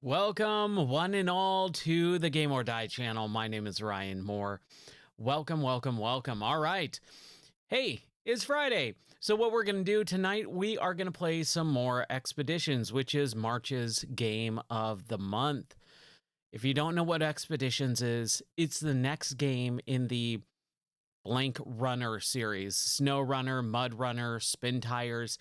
Welcome, one and all, to the Game or Die channel. My name is Ryan Moore. Welcome, welcome, welcome. All right. Hey, it's Friday. So what we're going to do tonight, we are going to play some more Expeditions, which is March's game of the month. If you don't know what Expeditions is, it's the next game in the Blank Runner series. Snow Runner, Mud Runner, Spin Tires.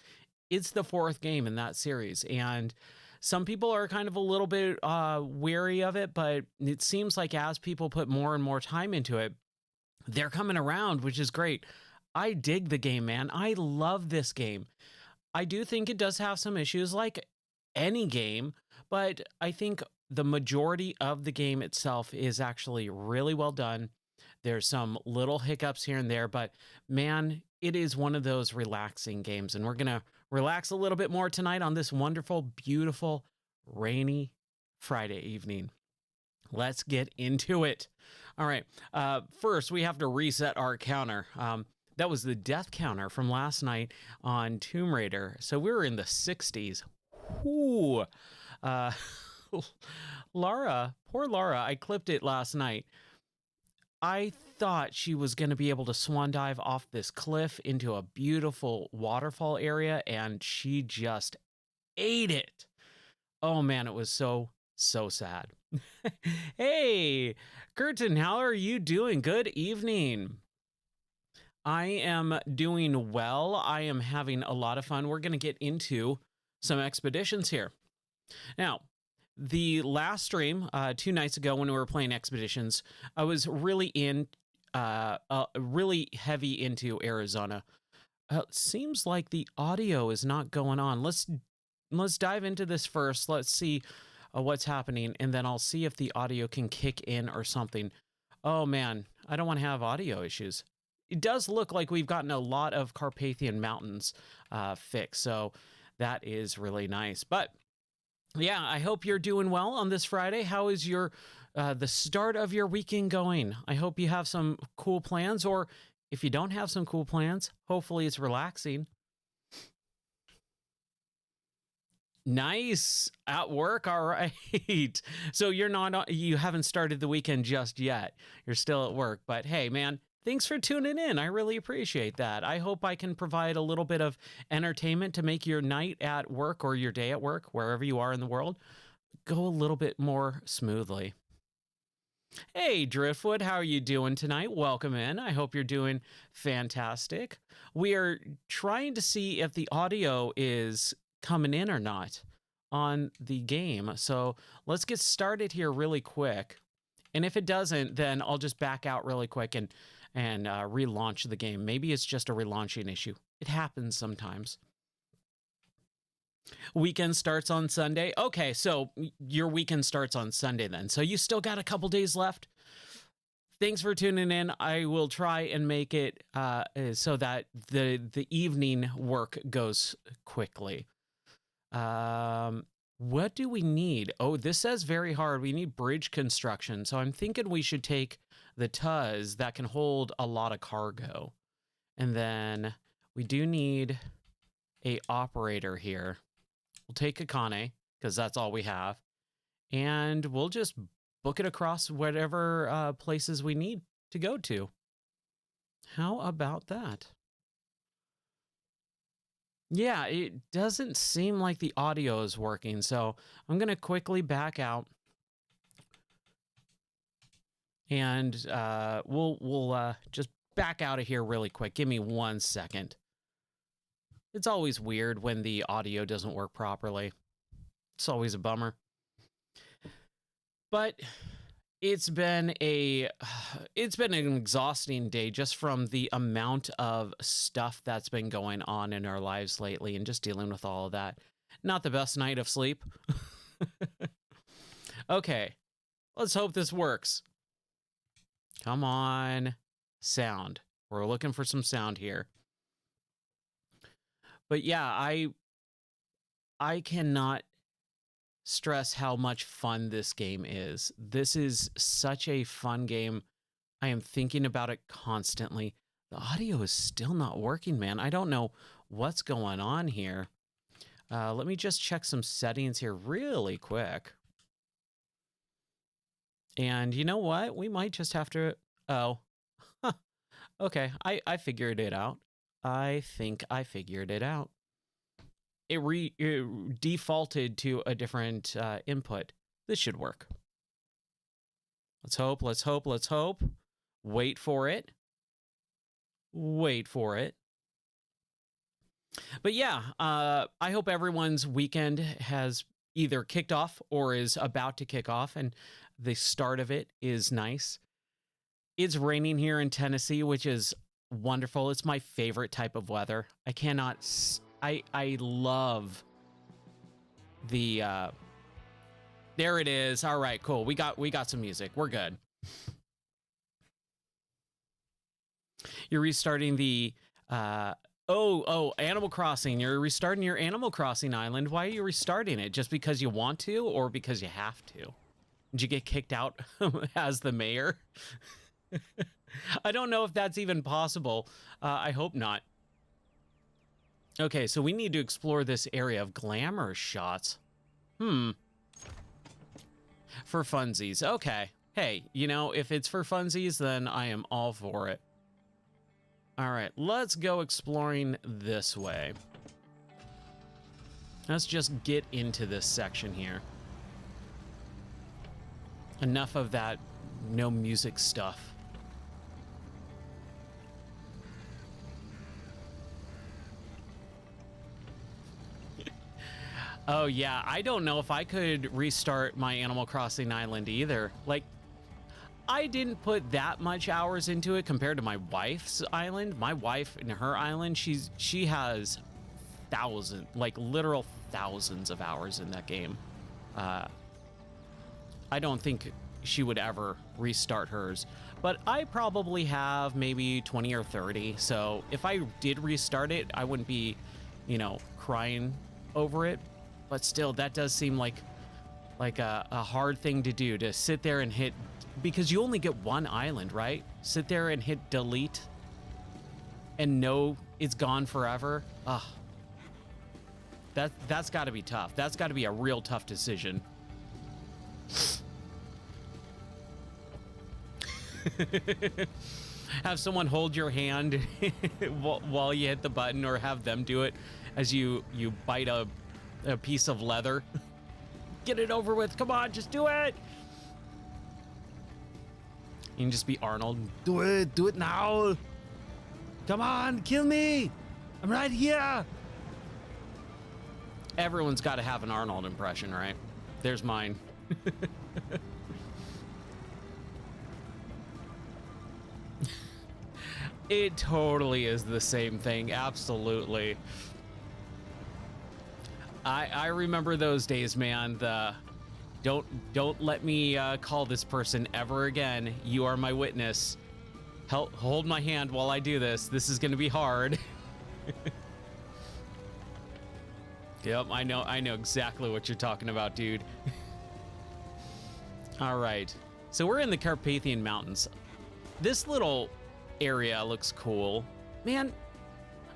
It's the fourth game in that series, and some people are kind of a little bit wary of it, but it seems like as people put more and more time into it, they're coming around, which is great. I dig the game, man. I love this game. I do think it does have some issues like any game, but I think the majority of the game itself is actually really well done. There's some little hiccups here and there, but man, it is one of those relaxing games, and we're going to relax a little bit more tonight on this wonderful, beautiful, rainy Friday evening. Let's get into it. All right. First, we have to reset our counter. That was the death counter from last night on Tomb Raider. So we were in the 60s. Whoo. Lara, poor Lara, I clipped it last night. I thought she was going to be able to swan dive off this cliff into a beautiful waterfall area, and she just ate it. Oh man, it was so sad. Hey, Curtin, how are you doing? Good evening. I am doing well. I am having a lot of fun. We're going to get into some expeditions here. Now, the last stream 2 nights ago when we were playing Expeditions, I was really really heavy into Arizona. Seems like the audio is not going on. Let's dive into this first. Let's see what's happening, and then I'll see if the audio can kick in or something. Oh man, I don't want to have audio issues. It does look like we've gotten a lot of Carpathian Mountains fixed, so that is really nice. But yeah, I hope you're doing well on this Friday. How is your the start of your weekend going? I hope you have some cool plans, or if you don't have some cool plans, hopefully it's relaxing. Nice. At work, all right. So you haven't started the weekend just yet. You're still at work, but hey, man, thanks for tuning in. I really appreciate that. I hope I can provide a little bit of entertainment to make your night at work or your day at work, wherever you are in the world, go a little bit more smoothly. Hey, Driftwood, how are you doing tonight? Welcome in. I hope you're doing fantastic. We are trying to see if the audio is coming in or not on the game. So let's get started here really quick. And if it doesn't, then I'll just back out really quick and relaunch the game. Maybe it's just a relaunching issue. It happens sometimes. Weekend starts on Sunday. Okay, so your weekend starts on Sunday then. So you still got a couple days left. Thanks for tuning in. I will try and make it so that the evening work goes quickly. What do we need? Oh, this says very hard. We need bridge construction. So I'm thinking we should take the Tuz that can hold a lot of cargo. And then we do need a operator here. We'll take Akane because that's all we have. And we'll just book it across whatever places we need to go to. How about that? Yeah, it doesn't seem like the audio is working, so I'm going to quickly back out. And we'll just back out of here really quick. Give me 1 second. It's always weird when the audio doesn't work properly. It's always a bummer. But it's been an exhausting day just from the amount of stuff that's been going on in our lives lately and just dealing with all of that. Not the best night of sleep. Okay, let's hope this works. Come on, sound. We're looking for some sound here. But yeah, I cannot stress how much fun this game is. This is such a fun game. I am thinking about it constantly. The audio is still not working, man. I don't know what's going on here. Let me just check some settings here really quick. And you know what? We might just have to... Oh, huh. Okay. I figured it out. I think I figured it out. It defaulted to a different input. This should work. Let's hope, let's hope, let's hope. Wait for it. Wait for it. But yeah, I hope everyone's weekend has either kicked off or is about to kick off, and the start of it is nice. It's raining here in Tennessee, which is wonderful. It's my favorite type of weather. I cannot... I love the... There it is. All right, cool. We got some music. We're good. You're restarting the... Oh, Animal Crossing. You're restarting your Animal Crossing island. Why are you restarting it? Just because you want to or because you have to? Did you get kicked out as the mayor? I don't know if that's even possible. I hope not. Okay, so we need to explore this area of glamour shots. For funsies. Okay. Hey, you know, if it's for funsies, then I am all for it. All right, let's go exploring this way. Let's just get into this section here. Enough of that no music stuff. Oh yeah, I don't know if I could restart my Animal Crossing island either. Like, I didn't put that much hours into it compared to my wife's island. My wife and her island, she has literal thousands of hours in that game. I don't think she would ever restart hers, but I probably have maybe 20 or 30. So if I did restart it, I wouldn't be, you know, crying over it. But still, that does seem like a hard thing to do, to sit there and hit, because you only get one island, right? Sit there and hit delete and know it's gone forever. Ugh. That's got to be tough. That's got to be a real tough decision. Have someone hold your hand while you hit the button, or have them do it as you bite a piece of leather. Get it over with. Come on, just do it. You can just be Arnold. Do it now. Come on, kill me. I'm right here. Everyone's got to have an Arnold impression, right? There's mine. It totally is the same thing. Absolutely. I remember those days, man. Don't let me call this person ever again. You are my witness. Hold my hand while I do this. This is going to be hard. Yep, I know exactly what you're talking about, dude. All right. So we're in the Carpathian Mountains. This little area looks cool. Man,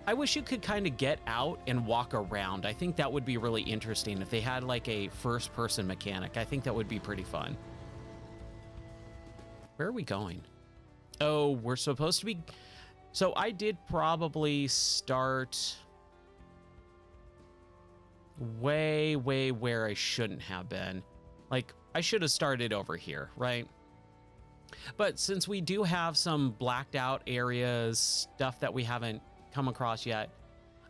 I wish you could kind of get out and walk around. I think that would be really interesting if they had like a first-person mechanic. I think that would be pretty fun. Where are we going? Oh, we're supposed to be... So I did probably start way where I shouldn't have been. Like, I should have started over here, right? But since we do have some blacked out areas, stuff that we haven't come across yet,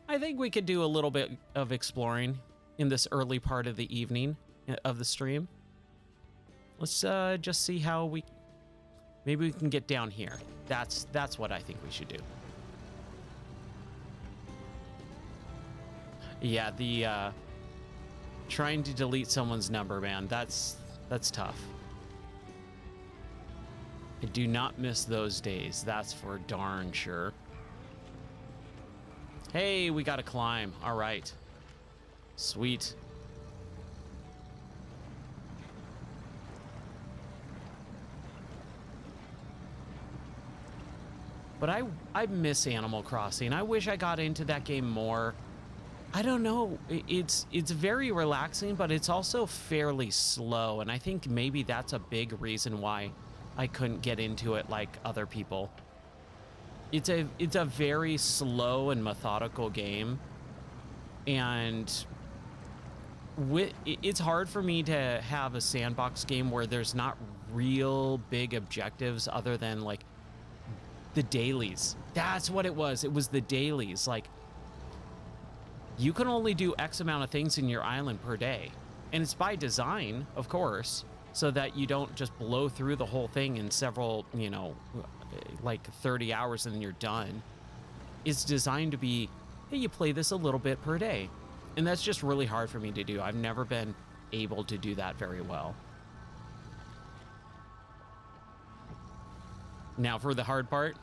I think we could do a little bit of exploring in this early part of the evening of the stream. Let's just see how maybe we can get down here. That's what I think we should do. Yeah, the trying to delete someone's number, man, that's tough. I do not miss those days, that's for darn sure. Hey, we got to climb. All right. Sweet. But I miss Animal Crossing. I wish I got into that game more. I don't know. It's very relaxing, but it's also fairly slow, and I think maybe that's a big reason why I couldn't get into it like other people. It's a very slow and methodical game, and it's hard for me to have a sandbox game where there's not real big objectives other than like the dailies. That's what it was. It was the dailies. Like, you can only do X amount of things in your island per day. And it's by design, of course, so that you don't just blow through the whole thing in several, you know, like 30 hours and then you're done. It's designed to be, hey, you play this a little bit per day. And that's just really hard for me to do. I've never been able to do that very well. Now for the hard part.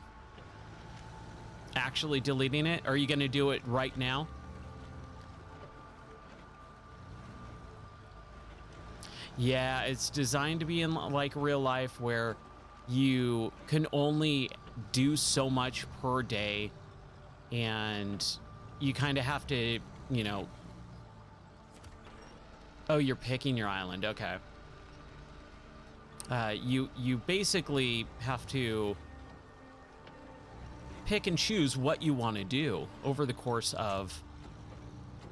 Actually deleting it. Are you going to do it right now? Yeah, it's designed to be in like real life where you can only do so much per day, and you kind of have to, you know. Oh, you're picking your island. Okay. You basically have to pick and choose what you want to do over the course of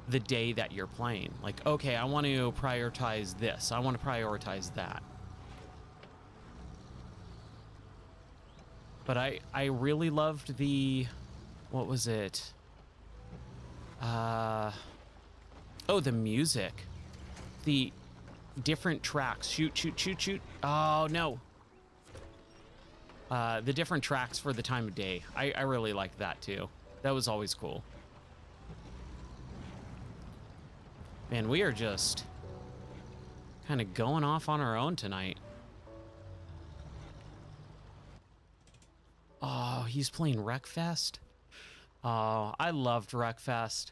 the day that you're playing. Like, okay, I want to prioritize this. I want to prioritize that. But I really loved the, what was it? Oh, the music. The different tracks. Shoot, shoot, shoot, shoot. Oh, no. The different tracks for the time of day. I really liked that too. That was always cool. Man, we are just kind of going off on our own tonight. Oh, he's playing Wreckfest? Oh, I loved Wreckfest.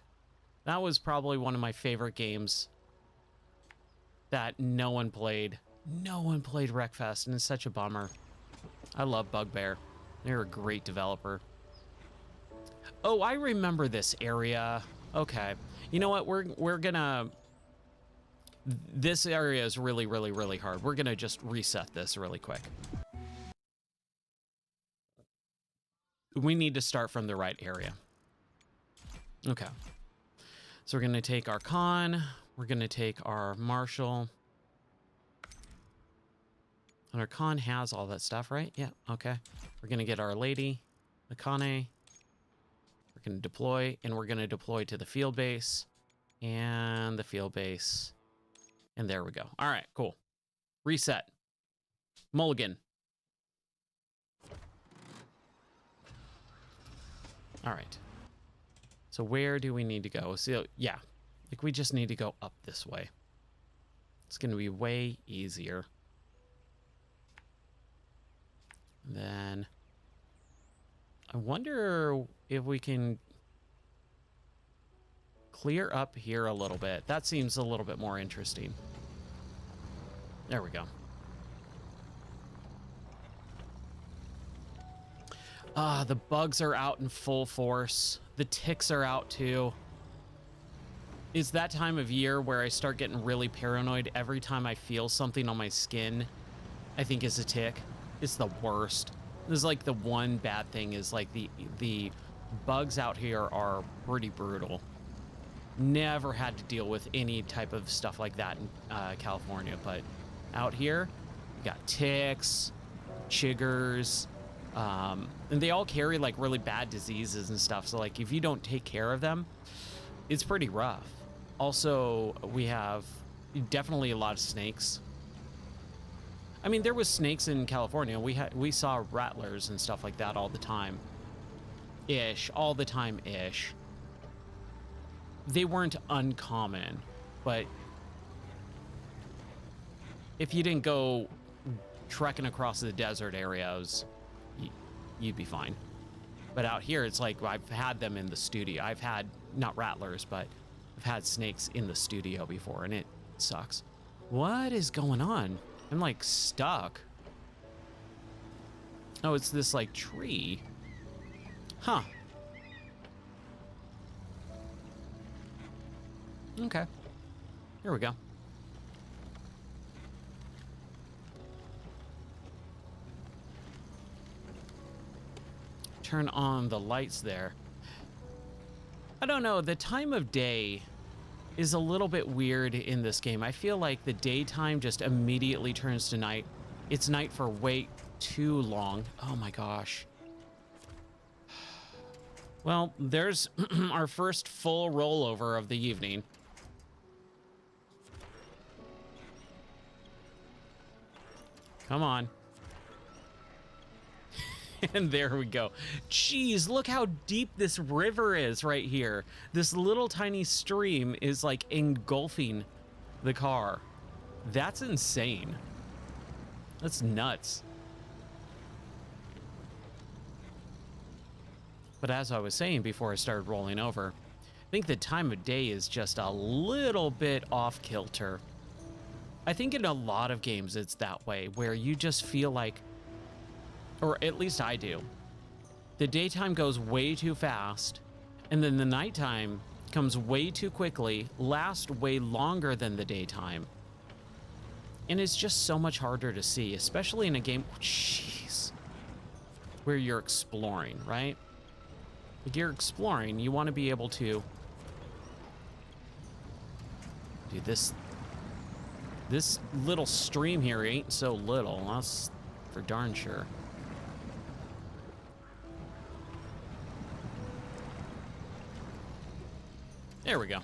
That was probably one of my favorite games that no one played. No one played Wreckfest, and it's such a bummer. I love Bugbear. They're a great developer. Oh, I remember this area. Okay. You know what? We're gonna... This area is really, really, really hard. We're gonna just reset this really quick. We need to start from the right area. Okay. So we're gonna take our con. We're gonna take our marshal. And our con has all that stuff, right? Yeah, okay. We're gonna get our lady, the Kane. We're gonna deploy, and we're gonna deploy to the field base. And the field base. And there we go. All right, cool. Reset. Mulligan. All right. So where do we need to go? So, yeah, like we just need to go up this way. It's going to be way easier. And then I wonder if we can clear up here a little bit. That seems a little bit more interesting. There we go. Ah, the bugs are out in full force. The ticks are out too. It's that time of year where I start getting really paranoid every time I feel something on my skin I think is a tick. It's the worst. This is like the one bad thing is like the bugs out here are pretty brutal. Never had to deal with any type of stuff like that in California, but out here, you got ticks, chiggers, and they all carry like really bad diseases and stuff. So like if you don't take care of them, it's pretty rough. Also, we have definitely a lot of snakes. I mean, there was snakes in California. We saw rattlers and stuff like that all the time. All the time-ish. They weren't uncommon, but if you didn't go trekking across the desert areas, you'd be fine. But out here, it's like I've had them in the studio. I've had, not rattlers, but I've had snakes in the studio before, and it sucks. What is going on? I'm like stuck. Oh, it's this like tree. Huh. Okay. Here we go. Turn on the lights there. I don't know, the time of day is a little bit weird in this game. I feel like the daytime just immediately turns to night. It's night for way too long. Oh my gosh. Well, there's our first full rollover of the evening. Come on. And there we go. Jeez, look how deep this river is right here. This little tiny stream is like engulfing the car. That's insane. That's nuts. But as I was saying before I started rolling over, I think the time of day is just a little bit off kilter. I think in a lot of games it's that way, where you just feel like, or at least I do, the daytime goes way too fast, and then the nighttime comes way too quickly, lasts way longer than the daytime. And it's just so much harder to see, especially in a game, jeez, where you're exploring, right? If you're exploring, you want to be able to do this. This little stream here ain't so little, that's for darn sure. There we go.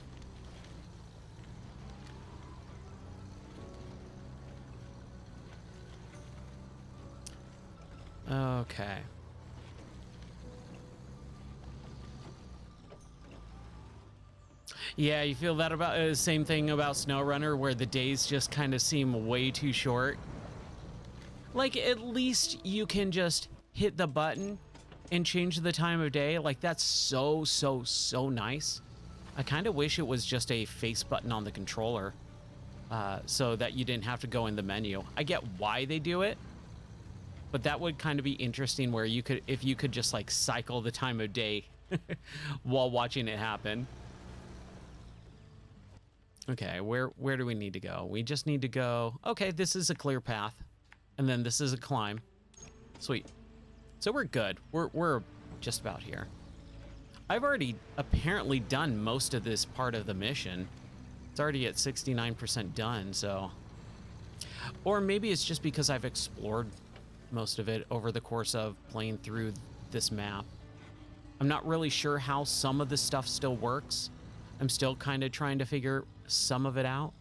Okay. Yeah, you feel that about the same thing about SnowRunner, where the days just kind of seem way too short. Like, at least you can just hit the button and change the time of day. Like, that's so nice. I kind of wish it was just a face button on the controller, so that you didn't have to go in the menu. I get why they do it, but that would kind of be interesting, where you could, if you could just like cycle the time of day while watching it happen. Okay, where do we need to go? We just need to go, okay, this is a clear path, and then this is a climb. Sweet. So we're good. We're just about here. I've already apparently done most of this part of the mission. It's already at 69% done, so. Or maybe it's just because I've explored most of it over the course of playing through this map. I'm not really sure how some of this stuff still works. I'm still kind of trying to figure some of it out.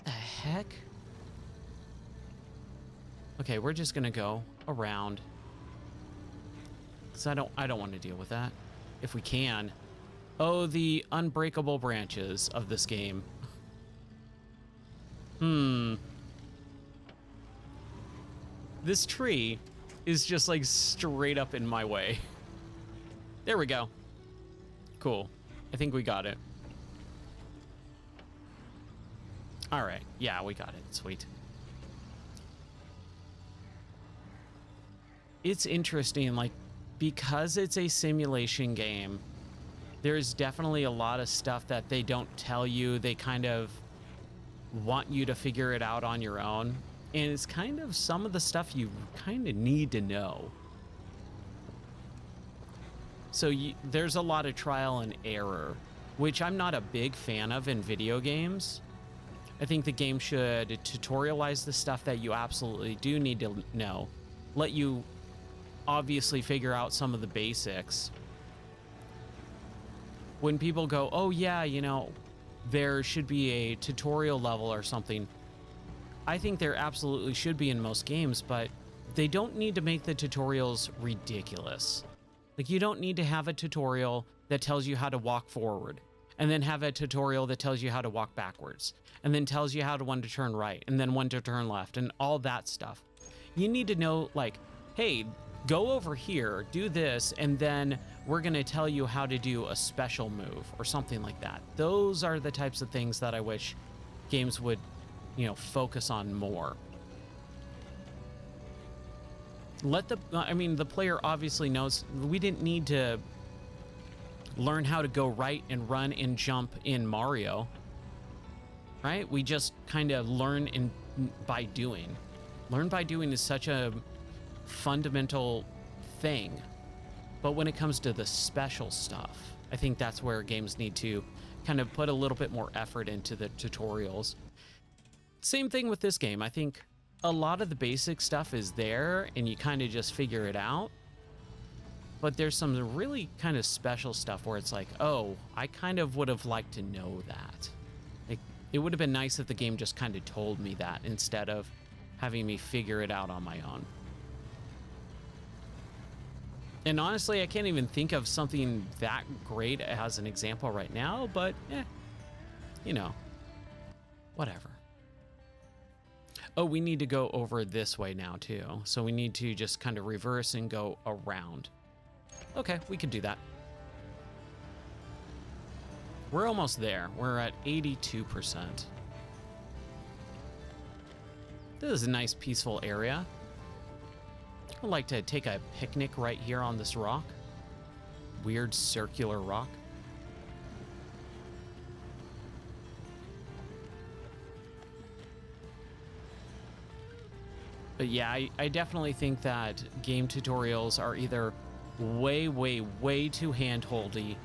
The heck? Okay, we're just gonna go around, because I don't want to deal with that. If we can. Oh, the unbreakable branches of this game. This tree is just like straight up in my way. There we go. Cool. I think we got it. All right. Yeah, we got it. Sweet. It's interesting, like, because it's a simulation game, there's definitely a lot of stuff that they don't tell you. They kind of want you to figure it out on your own. And it's kind of some of the stuff you kind of need to know. So there's a lot of trial and error, which I'm not a big fan of in video games. I think the game should tutorialize the stuff that you absolutely do need to know. Let you obviously figure out some of the basics. When people go, oh yeah, you know, there should be a tutorial level or something, I think there absolutely should be in most games, but they don't need to make the tutorials ridiculous. Like, you don't need to have a tutorial that tells you how to walk forward, and then have a tutorial that tells you how to walk backwards, and then tells you how to when to turn right, and then when to turn left, and all that stuff. You need to know, like, hey, go over here, do this, and then we're gonna tell you how to do a special move or something like that. Those are the types of things that I wish games would, you know, focus on more. Let the, I mean, the player obviously knows. We didn't need to learn how to go right and run and jump in Mario, right? We just kind of learn by doing. Learn by doing is such a fundamental thing. But when it comes to the special stuff, I think that's where games need to kind of put a little bit more effort into the tutorials. Same thing with this game. I think a lot of the basic stuff is there and you kind of just figure it out. But there's some really kind of special stuff where it's like, oh, I kind of would have liked to know that. Like, it would have been nice if the game just kind of told me that instead of having me figure it out on my own. And honestly, I can't even think of something that great as an example right now, but you know, whatever. Oh, we need to go over this way now too. So we need to just kind of reverse and go around. Okay, we could do that. We're almost there. We're at 82%. This is a nice peaceful area. I'd like to take a picnic right here on this rock. Weird circular rock. But yeah, I definitely think that game tutorials are either way, way, way too hand-holdy,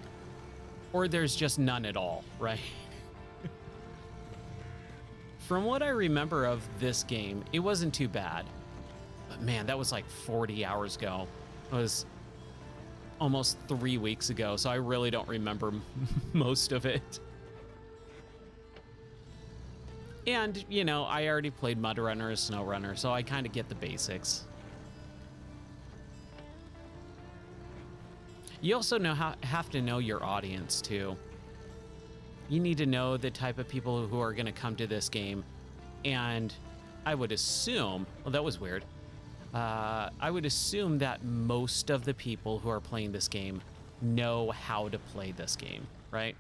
or there's just none at all, right? From what I remember of this game, it wasn't too bad. But man, that was like 40 hours ago. It was almost 3 weeks ago, so I really don't remember most of it. And, you know, I already played Mud Runner and Snow Runner, so I kind of get the basics. You also have to know your audience, too. You need to know the type of people who are going to come to this game. And I would assume, well, that was weird. I would assume that most of the people who are playing this game know how to play this game, right?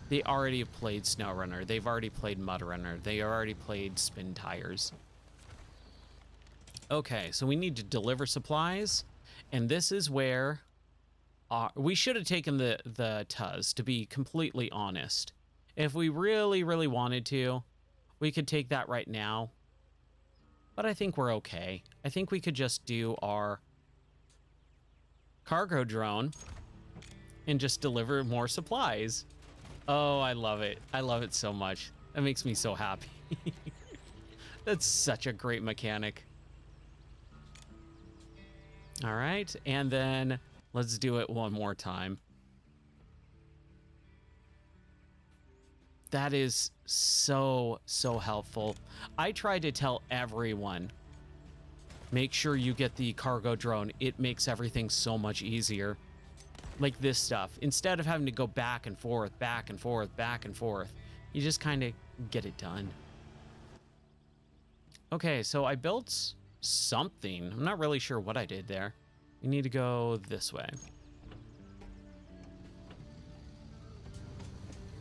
They already have played Snow Runner. They've already played Mud Runner. They already played Spin Tires. Okay, so we need to deliver supplies. And this is where we should have taken the Tuz, to be completely honest. If we really, really wanted to, we could take that right now. But I think we're okay. I think we could just do our cargo drone and just deliver more supplies. Oh, I love it. I love it so much. That makes me so happy. That's such a great mechanic. All right, and then let's do it one more time. That is so, so helpful. I try to tell everyone, make sure you get the cargo drone. It makes everything so much easier. Like this stuff. Instead of having to go back and forth, back and forth, back and forth, you just kind of get it done. Okay, so I built something. I'm not really sure what I did there. We need to go this way. It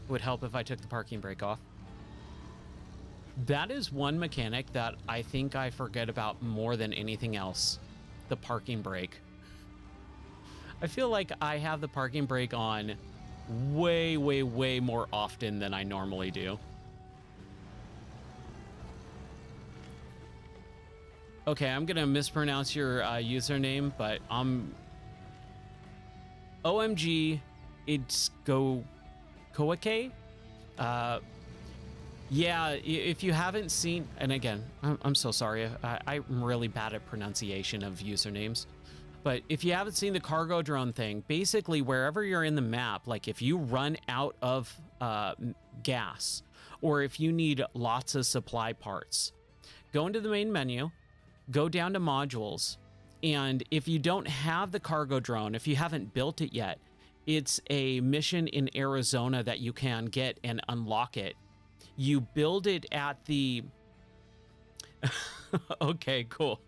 would help if I took the parking brake off. That is one mechanic that I think I forget about more than anything else. The parking brake. I feel like I have the parking brake on way, way, way more often than I normally do. Okay, I'm gonna mispronounce your username, but OMG, it's Koake. Yeah, if you haven't seen, and again, I'm so sorry, I'm really bad at pronunciation of usernames. But if you haven't seen the cargo drone thing, basically wherever you're in the map, like if you run out of gas, or if you need lots of supply parts, go into the main menu, go down to modules, and if you don't have the cargo drone, if you haven't built it yet, it's a mission in Arizona that you can get and unlock it. You build it at the... Okay, cool.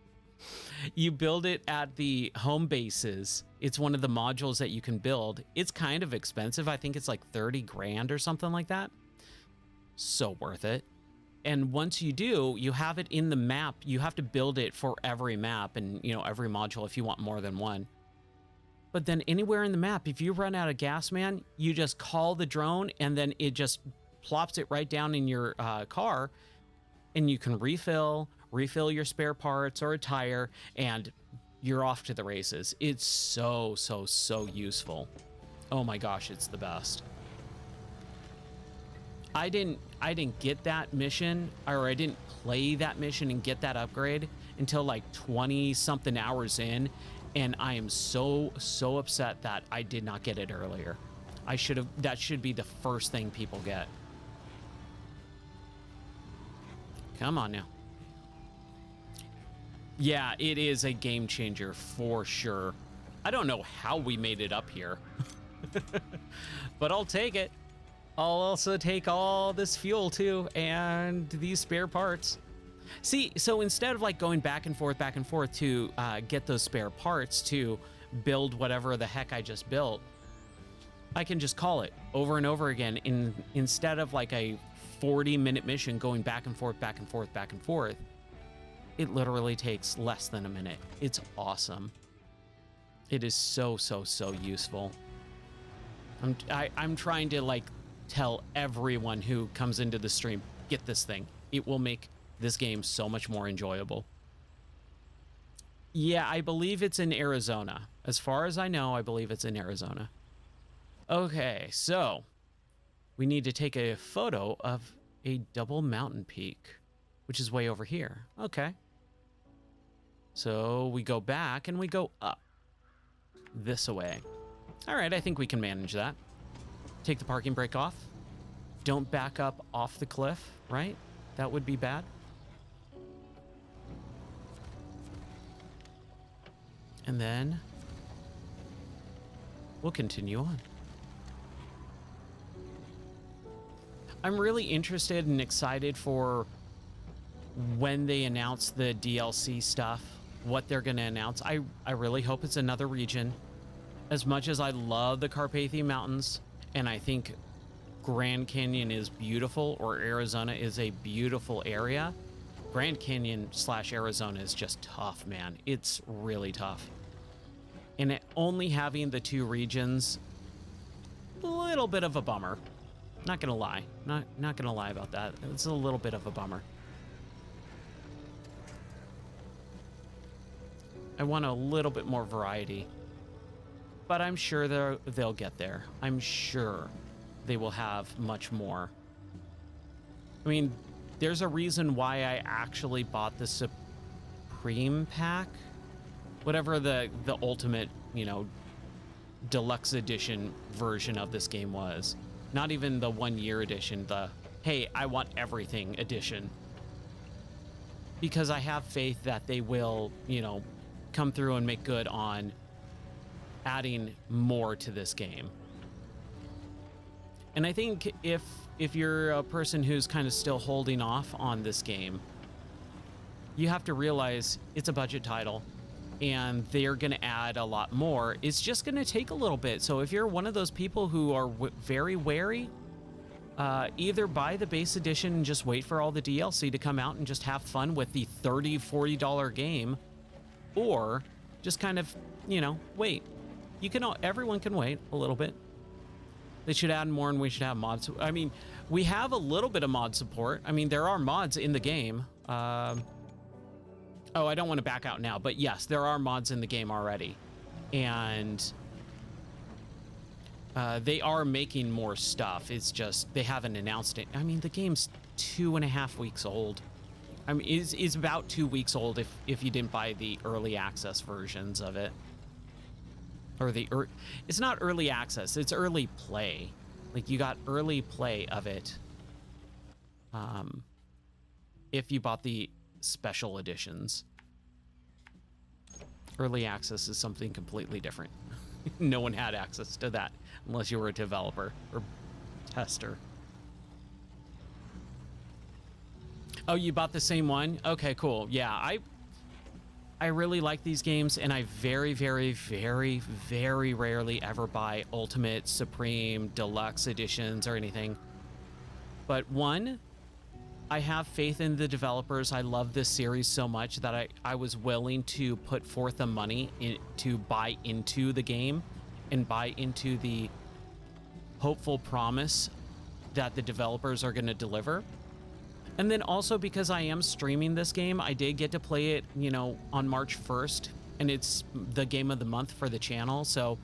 You build it at the home bases. It's one of the modules that you can build. It's kind of expensive. I think it's like 30 grand or something like that. So worth it. And once you do, you have it in the map. You have to build it for every map and, you know, every module if you want more than one. But then anywhere in the map, if you run out of gas, man, you just call the drone and then it just plops it right down in your car, and you can refill your spare parts or a tire, and you're off to the races. It's so useful. Oh my gosh, it's the best. I didn't get that mission, or I didn't play that mission and get that upgrade until like 20 something hours in, and I am so upset that I did not get it earlier. That should be the first thing people get. Come on now. Yeah, it is a game changer for sure. I don't know how we made it up here, but I'll take it. I'll also take all this fuel too, and these spare parts. See, so instead of like going back and forth to get those spare parts to build whatever the heck I just built, I can just call it over and over again instead of like a 40-minute mission going back and forth. It literally takes less than a minute. It's awesome. It is so useful. I'm trying to like tell everyone who comes into the stream, get this thing. It will make this game so much more enjoyable. Yeah, I believe it's in Arizona. As far as I know, I believe it's in Arizona. Okay, so we need to take a photo of a double mountain peak, which is way over here. Okay. So we go back and we go up this way. All right, I think we can manage that. Take the parking brake off. Don't back up off the cliff, right? That would be bad. And then we'll continue on. I'm really interested and excited for when they announce the DLC stuff, what they're going to announce. I really hope it's another region. As much as I love the Carpathian Mountains, and I think Grand Canyon is beautiful, or Arizona is a beautiful area, Grand Canyon / Arizona is just tough, man. It's really tough. And only having the two regions, a little bit of a bummer. Not gonna lie. Not gonna lie about that. It's a little bit of a bummer. I want a little bit more variety. But I'm sure they'll get there. I'm sure they will have much more. I mean, there's a reason why I actually bought the Supreme Pack. Whatever the ultimate, you know, deluxe edition version of this game was. Not even the 1 year edition, the, hey, I want everything edition. Because I have faith that they will, you know, come through and make good on adding more to this game. And I think if you're a person who's kind of still holding off on this game, you have to realize it's a budget title and they're going to add a lot more. It's just going to take a little bit. So if you're one of those people who are very wary, either buy the base edition and just wait for all the DLC to come out and just have fun with the $30, $40 game, or just kind of, you know, wait. Everyone can wait a little bit. They should add more, and we should have mods. I mean, we have a little bit of mod support. I mean, there are mods in the game. Oh, I don't want to back out now, but yes, there are mods in the game already. And they are making more stuff. It's just they haven't announced it. I mean, the game's 2.5 weeks old. I mean, it's about 2 weeks old if you didn't buy the early access versions of it. Or it's not early access, it's early play. Like, you got early play of it if you bought the special editions. Early access is something completely different. No one had access to that unless you were a developer or tester. Oh, you bought the same one? Okay, cool. Yeah, I really like these games, and I very, very, very, very rarely ever buy Ultimate, Supreme, Deluxe editions or anything. But one, I have faith in the developers. I love this series so much that I was willing to put forth the money to buy into the game and buy into the hopeful promise that the developers are going to deliver. And then also because I am streaming this game, I did get to play it, you know, on March 1st, and it's the game of the month for the channel. So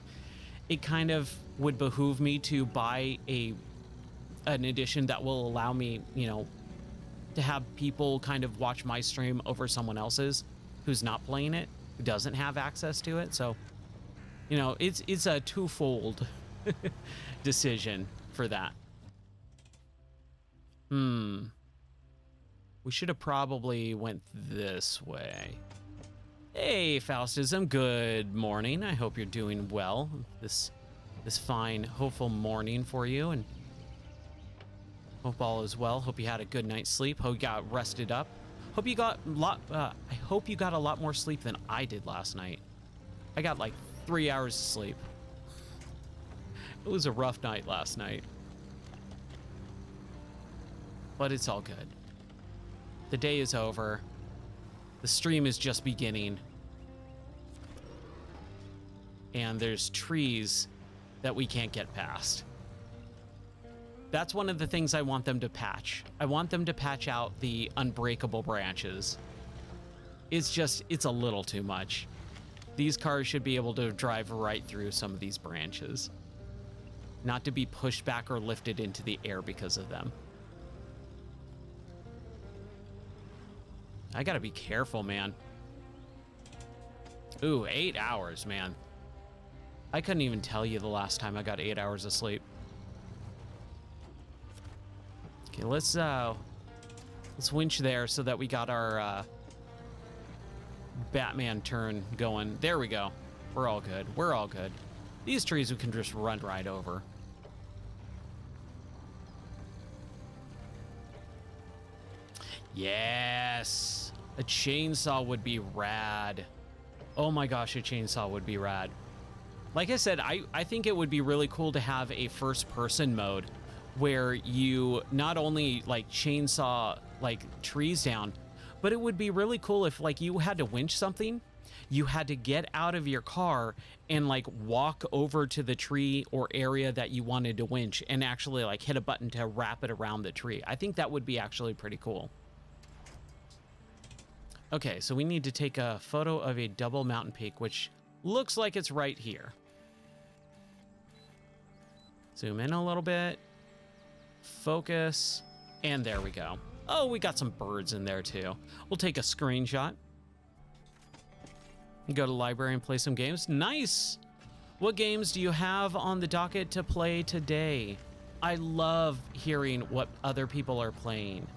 it kind of would behoove me to buy an edition that will allow me, you know, to have people kind of watch my stream over someone else's who's not playing it, who doesn't have access to it. So, you know, it's a twofold decision for that. We should have probably went this way. Hey, Faustism, good morning. I hope you're doing well this fine, hopeful morning for you, and hope all is well. Hope you had a good night's sleep. Hope you got rested up. Hope you got I hope you got a lot more sleep than I did last night. I got like 3 hours of sleep. It was a rough night last night, but it's all good. The day is over. The stream is just beginning. And there's trees that we can't get past. That's one of the things I want them to patch. I want them to patch out the unbreakable branches. It's a little too much. These cars should be able to drive right through some of these branches, not to be pushed back or lifted into the air because of them. I gotta be careful, man. Ooh, 8 hours, man. I couldn't even tell you the last time I got 8 hours of sleep. Okay, let's winch there so that we got our Batman turn going. There we go. We're all good. We're all good. These trees we can just run right over. Yes, a chainsaw would be rad. Oh my gosh, a chainsaw would be rad. Like I said, I think it would be really cool to have a first-person mode where you not only like chainsaw like trees down, but it would be really cool if like you had to winch something, you had to get out of your car and like walk over to the tree or area that you wanted to winch and actually like hit a button to wrap it around the tree. I think that would be actually pretty cool. Okay, so we need to take a photo of a double mountain peak, which looks like it's right here. Zoom in a little bit. Focus. And there we go. Oh, we got some birds in there too. We'll take a screenshot. Go to library and play some games. Nice! What games do you have on the docket to play today? I love hearing what other people are playing.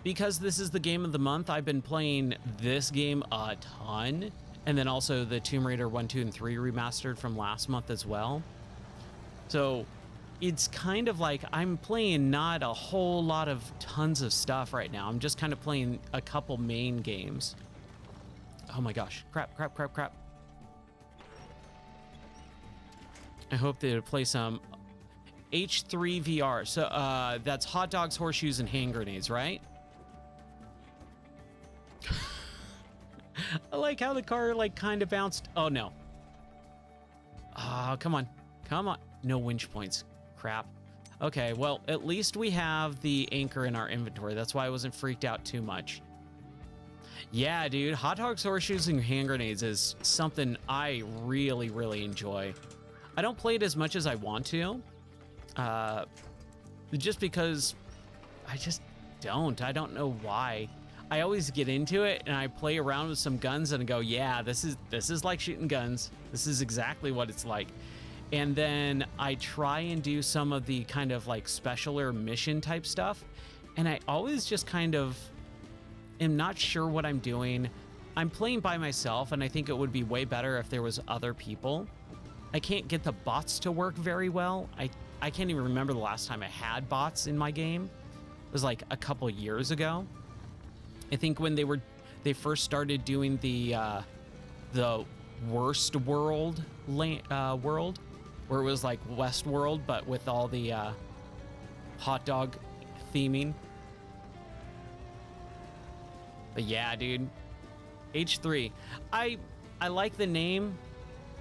Because this is the game of the month, I've been playing this game a ton. And then also the Tomb Raider 1, 2, and 3 remastered from last month as well. So it's kind of like I'm playing not a whole lot of tons of stuff right now. I'm just kind of playing a couple main games. Oh my gosh. Crap, crap, crap, crap. I hope they play some H3 VR. So that's hot dogs, horseshoes, and hand grenades, right? I like how the car like kind of bounced. Oh no. Oh, come on. Come on. No winch points. Crap. Okay, well, at least we have the anchor in our inventory. That's why I wasn't freaked out too much. Yeah, dude, hot dogs, horseshoes, and hand grenades is something I really, really enjoy. I don't play it as much as I want to. Just because I just don't. I don't know why. I always get into it and I play around with some guns and go, yeah, this is like shooting guns. This is exactly what it's like. And then I try and do some of the kind of like special or mission type stuff. And I always just kind of am not sure what I'm doing. I'm playing by myself and I think it would be way better if there was other people. I can't get the bots to work very well. I can't even remember the last time I had bots in my game. It was like a couple years ago. I think when they first started doing the worst world where it was like Westworld, but with all the hot dog theming. But yeah, dude, H3. I like the name.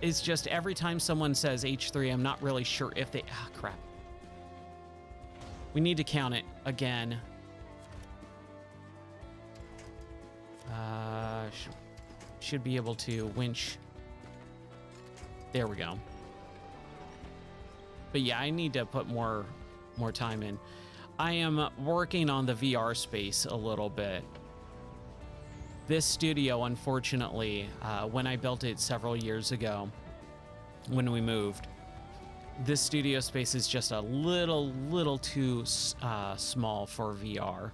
It's just every time someone says H3, I'm not really sure if they... Ah, crap. We need to count it again. Should be able to winch. There we go. But yeah, I need to put more time in. I am working on the VR space a little bit. This studio, unfortunately, when I built it several years ago, when we moved, this studio space is just a little too small for VR.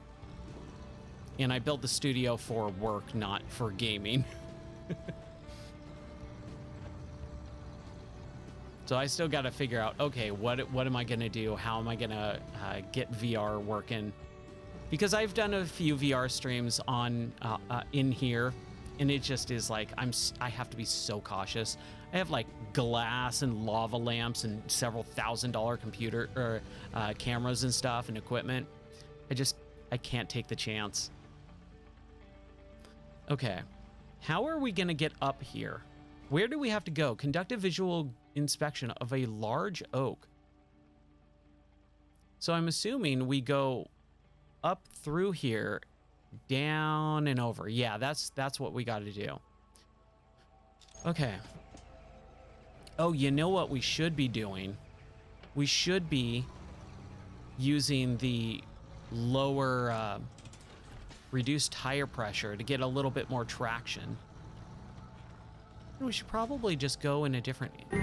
And I built the studio for work, not for gaming. So I still got to figure out, okay, what am I going to do? How am I going to get VR working? Because I've done a few VR streams on in here, and it just is like I have to be so cautious. I have like glass and lava lamps and several $1,000 computer or cameras and stuff and equipment. I can't take the chance. Okay, how are we gonna get up here? Where do we have to go? Conduct a visual inspection of a large oak. So I'm assuming we go up through here, down and over. Yeah, that's what we got to do. Okay. Oh, you know what we should be doing? We should be using the lower reduced tire pressure to get a little bit more traction. We should probably just go in a different way.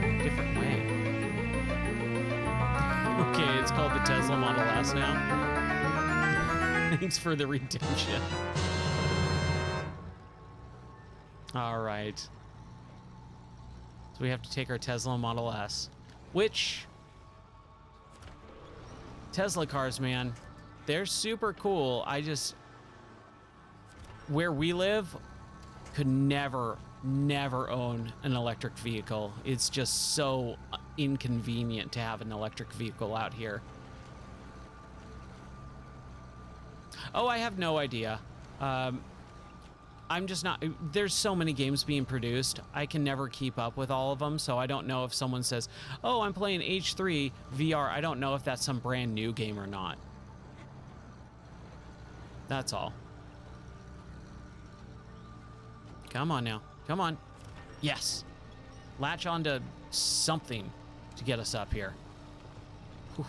Okay, it's called the Tesla Model S now. Thanks for the redemption. All right. So we have to take our Tesla Model S, which Tesla cars, man, they're super cool. Where we live, could never own an electric vehicle. It's just so inconvenient to have an electric vehicle out here. Oh, I have no idea. I'm just not... There's so many games being produced. I can never keep up with all of them, so I don't know if someone says, oh, I'm playing H3 VR. I don't know if that's some brand new game or not. That's all. Come on now. Come on. Yes. Latch onto something to get us up here. Whew.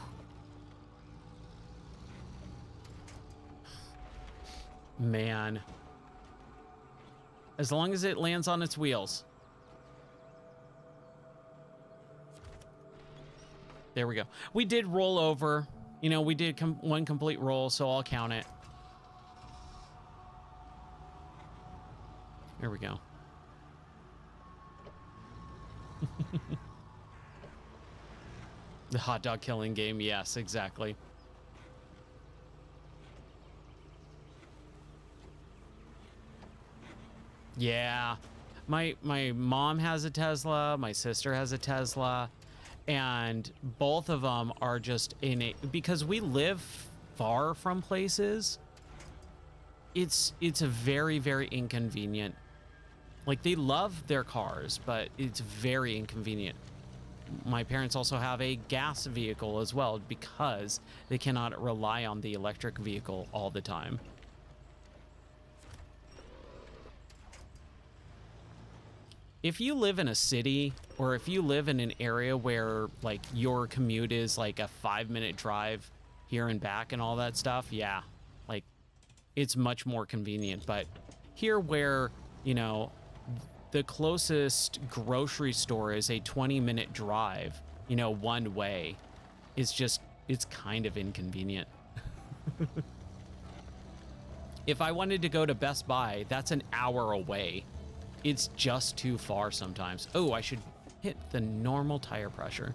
Man. As long as it lands on its wheels. There we go. We did roll over. You know, we did one complete roll, so I'll count it. There we go. The hot dog killing game. Yes, exactly. Yeah. My mom has a Tesla. My sister has a Tesla. And both of them are just because we live far from places. It's a very, very inconvenient. Like, they love their cars, but it's very inconvenient. My parents also have a gas vehicle as well because they cannot rely on the electric vehicle all the time. If you live in a city, or if you live in an area where like your commute is like a 5-minute drive here and back and all that stuff, yeah, like it's much more convenient. But here where, you know, the closest grocery store is a 20-minute drive, you know, one way, it's kind of inconvenient. If I wanted to go to Best Buy, that's an hour away. It's just too far sometimes. Oh, I should hit the normal tire pressure.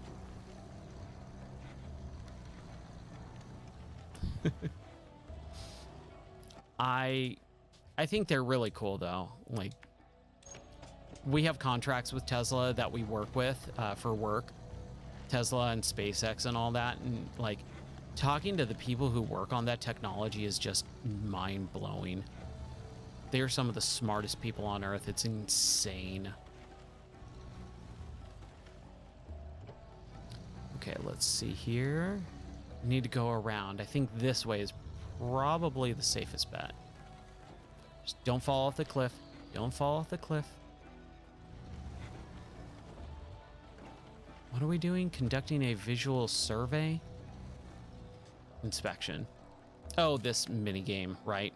I think they're really cool though. Like, we have contracts with Tesla that we work with for work, Tesla and SpaceX and all that, and like Talking to the people who work on that technology is just mind-blowing. They're some of the smartest people on Earth. It's insane. Okay, let's see here. We need to go around. I think this way is probably the safest bet. Just don't fall off the cliff. Don't fall off the cliff. What are we doing? Conducting a visual survey? Inspection. Oh, this mini game, right?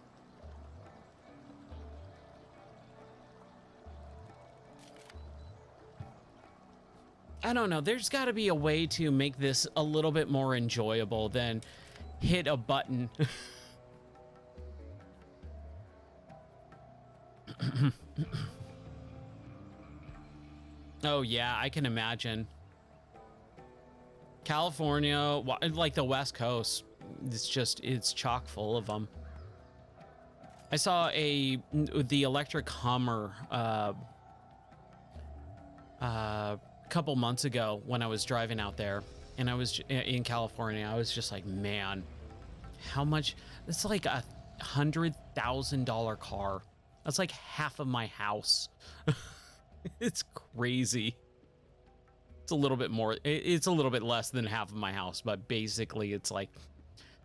I don't know. There's got to be a way to make this a little bit more enjoyable than hit a button. Oh, yeah, I can imagine. California, like the West Coast, it's chock full of them. I saw the electric Hummer couple months ago when I was driving out there, and I was in California. I was just like, man, how much? It's like $100,000 car. That's like half of my house. It's crazy. It's a little bit more. It's a little bit less than half of my house, but basically it's like,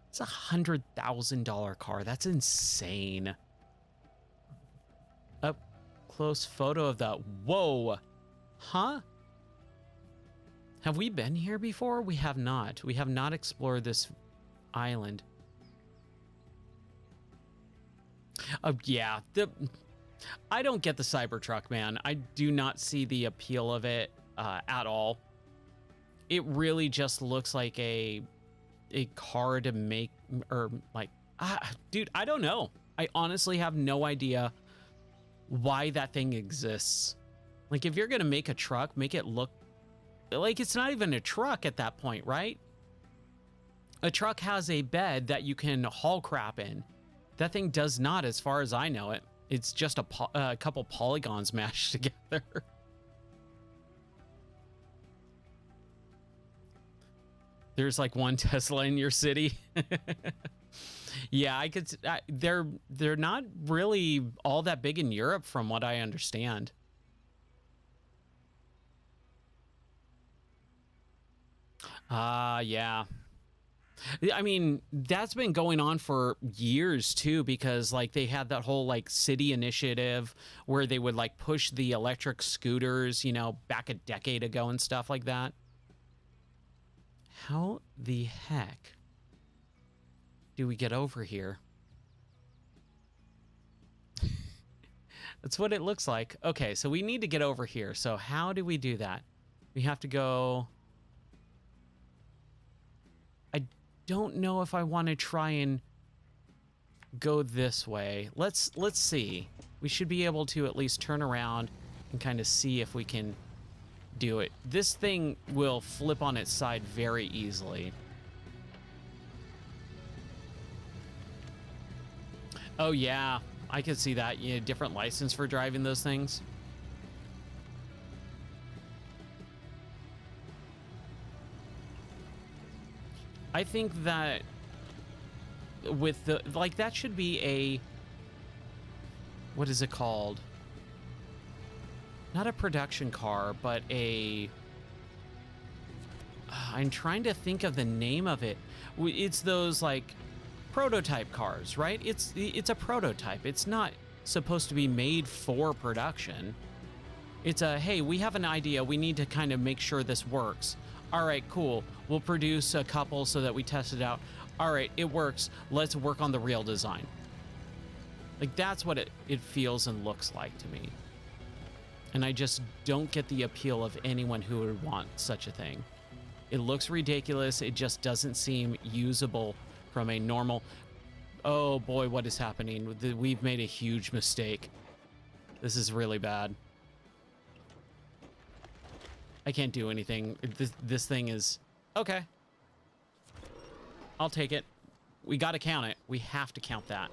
it's $100,000 car. That's insane. Up close photo of that. Whoa. Huh? Have we been here before? We have not. We have not explored this island. Yeah. I don't get the Cybertruck, man. I do not see the appeal of it at all. It really just looks like a car to make, or like, dude, I don't know. I honestly have no idea why that thing exists. Like, if you're gonna make a truck, make it look like it's not even a truck at that point, right? A truck has a bed that you can haul crap in. That thing does not, as far as I know it. It's just a couple polygons mashed together. There's like one Tesla in your city. Yeah, I could. They're not really all that big in Europe, from what I understand. Yeah. I mean, that's been going on for years too, because like they had that whole like city initiative where they would like push the electric scooters, you know, back a decade ago and stuff like that. How the heck do we get over here? That's what it looks like. Okay, so we need to get over here. So how do we do that? We have to go. I don't know if I want to try and go this way. Let's see. We should be able to at least turn around and kind of see if we can do it. This thing will flip on its side very easily. Oh yeah, I could see that. You know, different license for driving those things. I think that with the, like, that should be a, what is it called? Not a production car, but a, I'm trying to think of the name of it. It's those like prototype cars, right? It's a prototype. It's not supposed to be made for production. It's a, hey, we have an idea. We need to kind of make sure this works. All right, cool. We'll produce a couple so that we test it out. All right, it works. Let's work on the real design. Like, that's what it feels and looks like to me. And I just don't get the appeal of anyone who would want such a thing. It looks ridiculous. It just doesn't seem usable from a normal... Oh boy, what is happening? We've made a huge mistake. This is really bad. I can't do anything. This thing is... Okay. I'll take it. We gotta count it. We have to count that.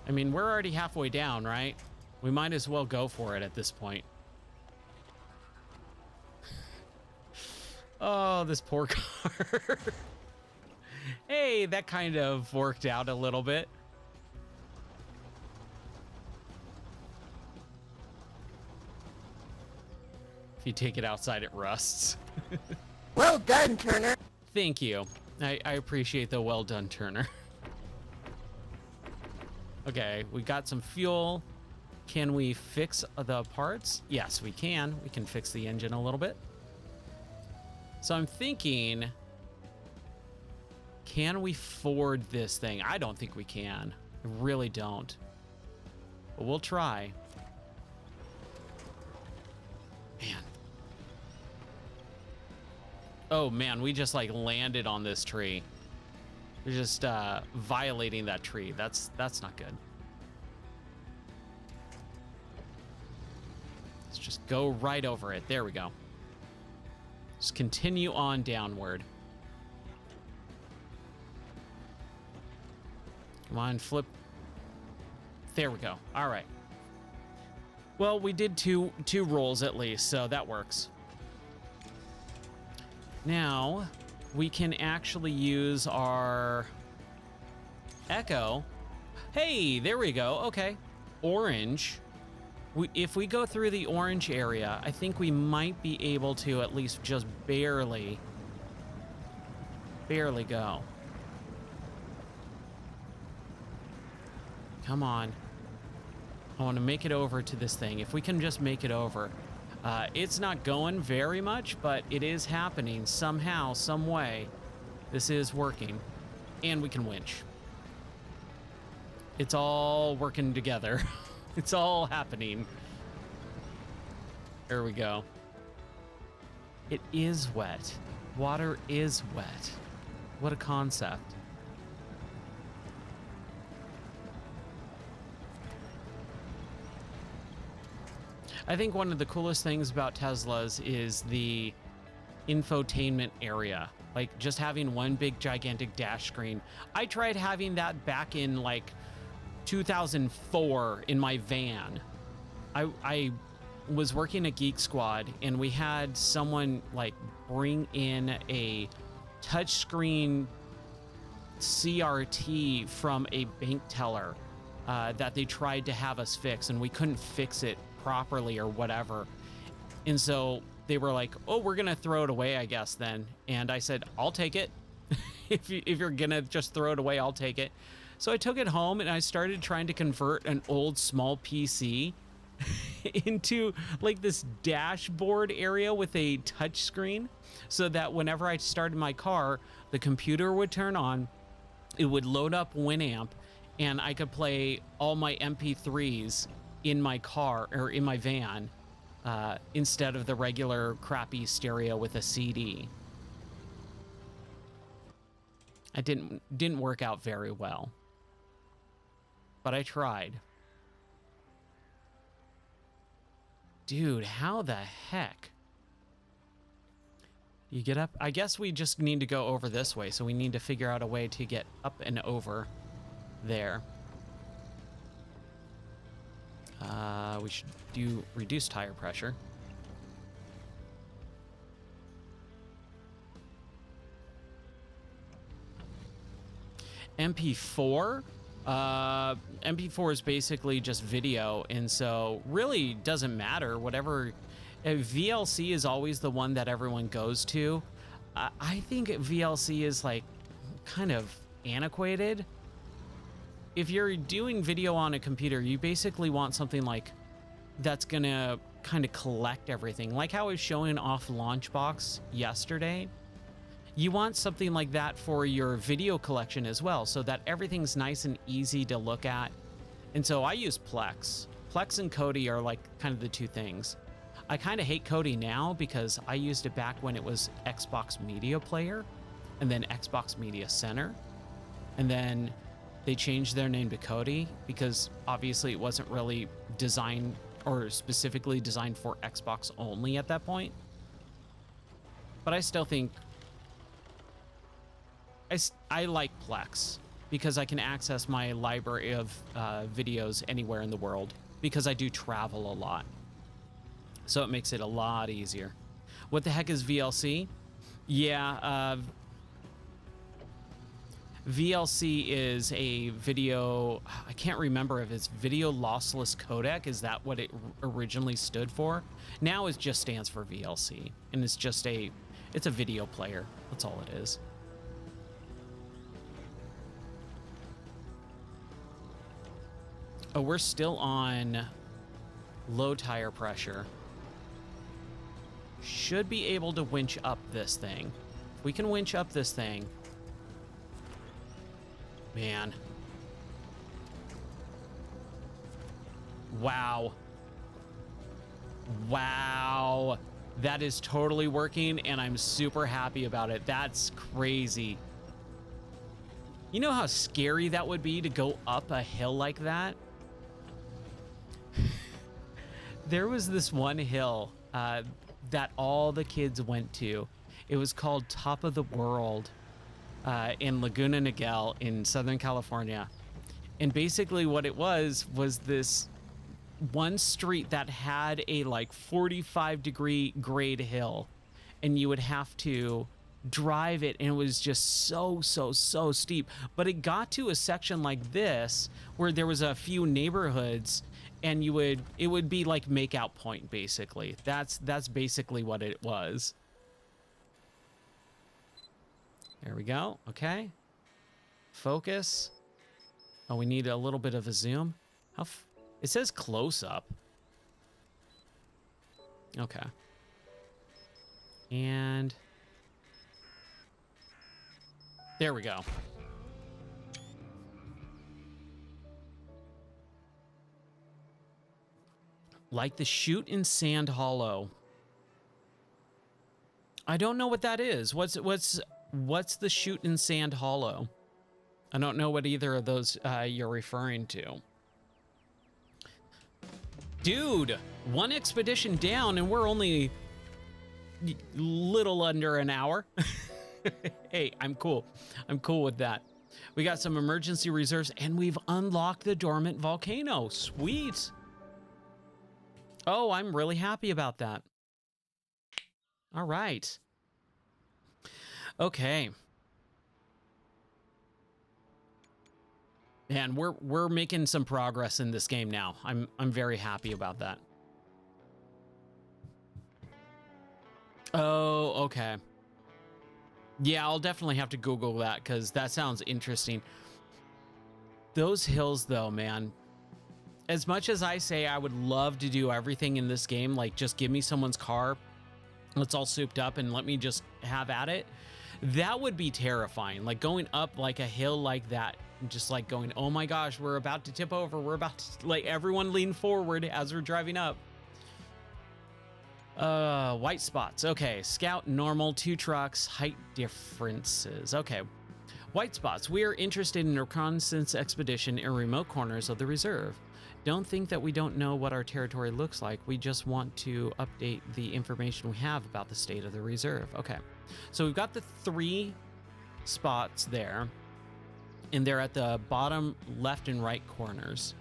I mean, we're already halfway down, right? We might as well go for it at this point. Oh, this poor car. Hey, that kind of worked out a little bit. If you take it outside, it rusts. Well done, Turner. Thank you. I appreciate the well done, Turner. Okay, we got some fuel. Can we fix the parts? Yes, we can. We can fix the engine a little bit. So I'm thinking, can we Ford this thing? I don't think we can. I really don't. But we'll try. Man. Oh man, we just like landed on this tree. We're just violating that tree. That's not good. Let's just go right over it. There we go. Just continue on downward. Come on, flip. There we go. All right. Well, we did two rolls at least, so that works. Now, we can actually use our Echo. Hey, there we go. Okay. Orange. If we go through the orange area, I think we might be able to at least just barely go. Come on. I want to make it over to this thing. If we can just make it over. It's not going very much, but it is happening somehow, some way. This is working. And we can winch. It's all working together. It's all happening. There we go. It is wet. Water is wet. What a concept. I think one of the coolest things about Teslas is the infotainment area. Like just having one big gigantic dash screen. I tried having that back in like 2004 in my van. I was working at Geek Squad and we had someone like bring in a touchscreen CRT from a bank teller that they tried to have us fix, and we couldn't fix it properly or whatever. And so they were like, oh, we're gonna throw it away, I guess, then. And I said, I'll take it. if you're gonna just throw it away, I'll take it. So I took it home and I started trying to convert an old small PC into like this dashboard area with a touch screen, so that whenever I started my car, the computer would turn on, it would load up Winamp, and I could play all my MP3s in my car or in my van instead of the regular crappy stereo with a CD. I didn't work out very well, but I tried. Dude, how the heck? You get up? I guess we just need to go over this way, so we need to figure out a way to get up and over there. We should do reduced tire pressure. MP4? MP4 is basically just video, and so really doesn't matter. Whatever, VLC is always the one that everyone goes to. I think VLC is like kind of antiquated. If you're doing video on a computer, you basically want something like that's gonna kind of collect everything, like how I was showing off Launchbox yesterday. You want something like that for your video collection as well, so that everything's nice and easy to look at. And so I use Plex. Plex and Kodi are like kind of the two things. I kind of hate Kodi now because I used it back when it was Xbox Media Player and then Xbox Media Center. And then they changed their name to Kodi because obviously it wasn't really designed or specifically designed for Xbox only at that point. But I still think I like Plex because I can access my library of videos anywhere in the world, because I do travel a lot. So it makes it a lot easier. What the heck is VLC? Yeah, VLC is a video, I can't remember if it's video lossless codec. Is that what it originally stood for? Now it just stands for VLC, and it's just it's a video player. That's all it is. Oh, we're still on low tire pressure. Should be able to winch up this thing. If we can winch up this thing. Man. Wow. Wow. That is totally working, and I'm super happy about it. That's crazy. You know how scary that would be to go up a hill like that? There was this one hill that all the kids went to. It was called Top of the World in Laguna Niguel in Southern California. And basically what it was this one street that had a like 45-degree grade hill, and you would have to drive it, and it was just so steep. But it got to a section like this where there was a few neighborhoods, and it would be like Makeout Point, basically. That's basically what it was. There we go. Okay. Focus. Oh, we need a little bit of a zoom. It says close up. Okay. And there we go. Like the chute in Sand Hollow. I don't know what that is. What's the chute in Sand Hollow? I don't know what either of those you're referring to. Dude, one expedition down, and we're only little under an hour. Hey, I'm cool. I'm cool with that. We got some emergency reserves, and we've unlocked the dormant volcano. Sweet. Oh, I'm really happy about that. All right. Okay. Man, we're making some progress in this game now. I'm very happy about that. Oh, okay. Yeah, I'll definitely have to Google that, because that sounds interesting. Those hills, though, man. As much as I say I would love to do everything in this game, like just give me someone's car, let's all souped up and let me just have at it, that would be terrifying. Like going up like a hill like that, just like going, oh my gosh, we're about to tip over. We're about to, like, everyone lean forward as we're driving up. White spots. Okay, scout, normal, 2 trucks, height differences. Okay. White spots. We are interested in a reconnaissance expedition in remote corners of the reserve. Don't think that we don't know what our territory looks like. We just want to update the information we have about the state of the reserve. Okay. So we've got the 3 spots there, and they're at the bottom left and right corners.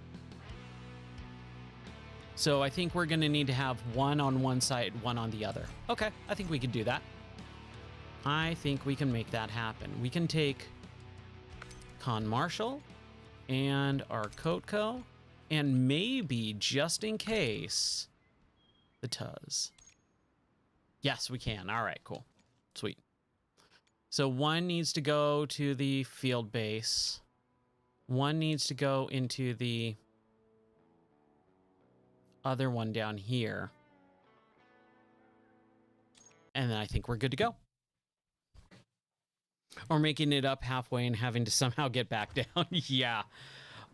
So I think we're going to need to have one on one side, one on the other. Okay, I think we can do that. I think we can make that happen. We can take Con Marshall and our Kotko, and maybe, just in case, the Tuz. Yes, we can. All right, cool. Sweet. So one needs to go to the field base. One needs to go into the other one down here. And then I think we're good to go. Or making it up halfway and having to somehow get back down. Yeah.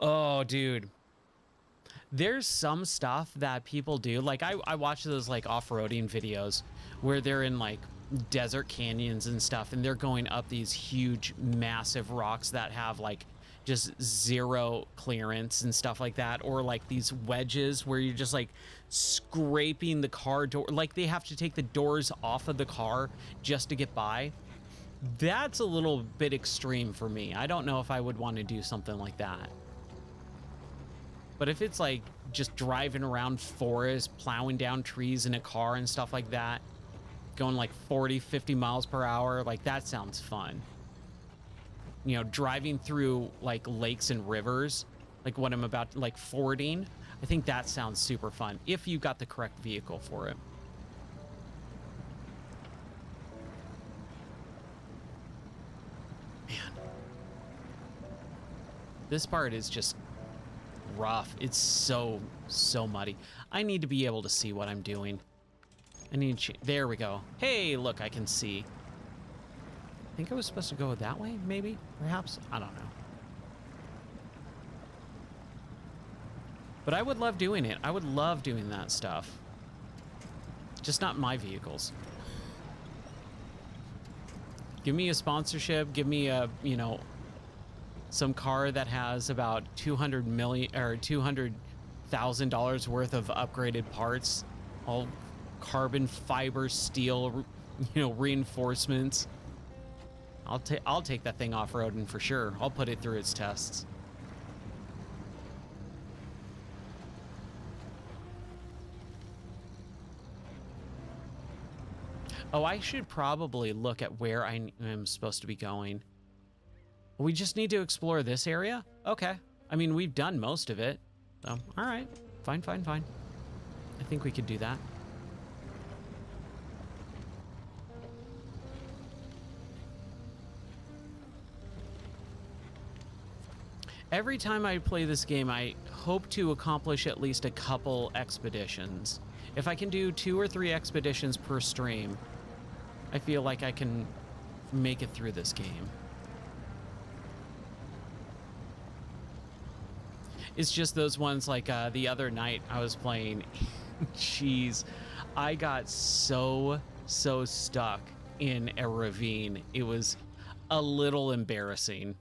Oh, dude. There's some stuff that people do. Like, I watch those, like, off-roading videos where they're in, like, desert canyons and stuff, and they're going up these huge, massive rocks that have, like, just 0 clearance and stuff like that. Or, like, these wedges where you're just, like, scraping the car door. Like, they have to take the doors off of the car just to get by. That's a little bit extreme for me. I don't know if I would want to do something like that. But if it's like just driving around forest, plowing down trees in a car and stuff like that, going like 40, 50 miles per hour, like that sounds fun. You know, driving through like lakes and rivers, like what I'm about, like fording, I think that sounds super fun if you got the correct vehicle for it. Man, this part is just rough. It's so muddy. I need to be able to see what I'm doing. I need to there we go. Hey, look, I can see. I think I was supposed to go that way, maybe, perhaps. I don't know. But I would love doing it. I would love doing that stuff. Just not my vehicles. Give me a sponsorship. Give me a, you know, some car that has about $200,000 worth of upgraded parts, all carbon fiber steel, you know, reinforcements. I'll take that thing off-roading for sure. I'll put it through its tests. Oh, I should probably look at where I am supposed to be going. We just need to explore this area? Okay. I mean, we've done most of it. So, all right. Fine. I think we could do that. Every time I play this game, I hope to accomplish at least a couple expeditions. If I can do 2 or 3 expeditions per stream, I feel like I can make it through this game. It's just those ones like the other night I was playing. Jeez, I got so stuck in a ravine. It was a little embarrassing.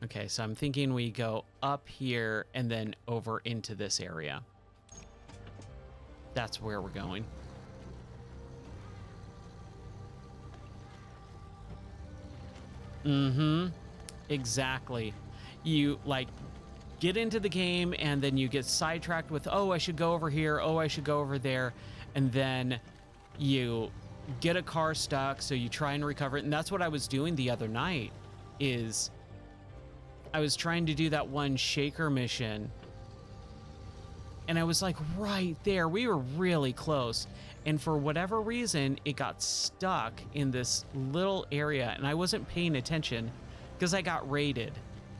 Okay, so I'm thinking we go up here and then over into this area. That's where we're going. Mm-hmm. Exactly. You, like, get into the game and then you get sidetracked with, oh, I should go over here. Oh, I should go over there. And then you get a car stuck, so you try and recover it. And that's what I was doing the other night, is I was trying to do that one shaker mission. And I was like right there. We were really close. And for whatever reason, it got stuck in this little area. And I wasn't paying attention because I got raided.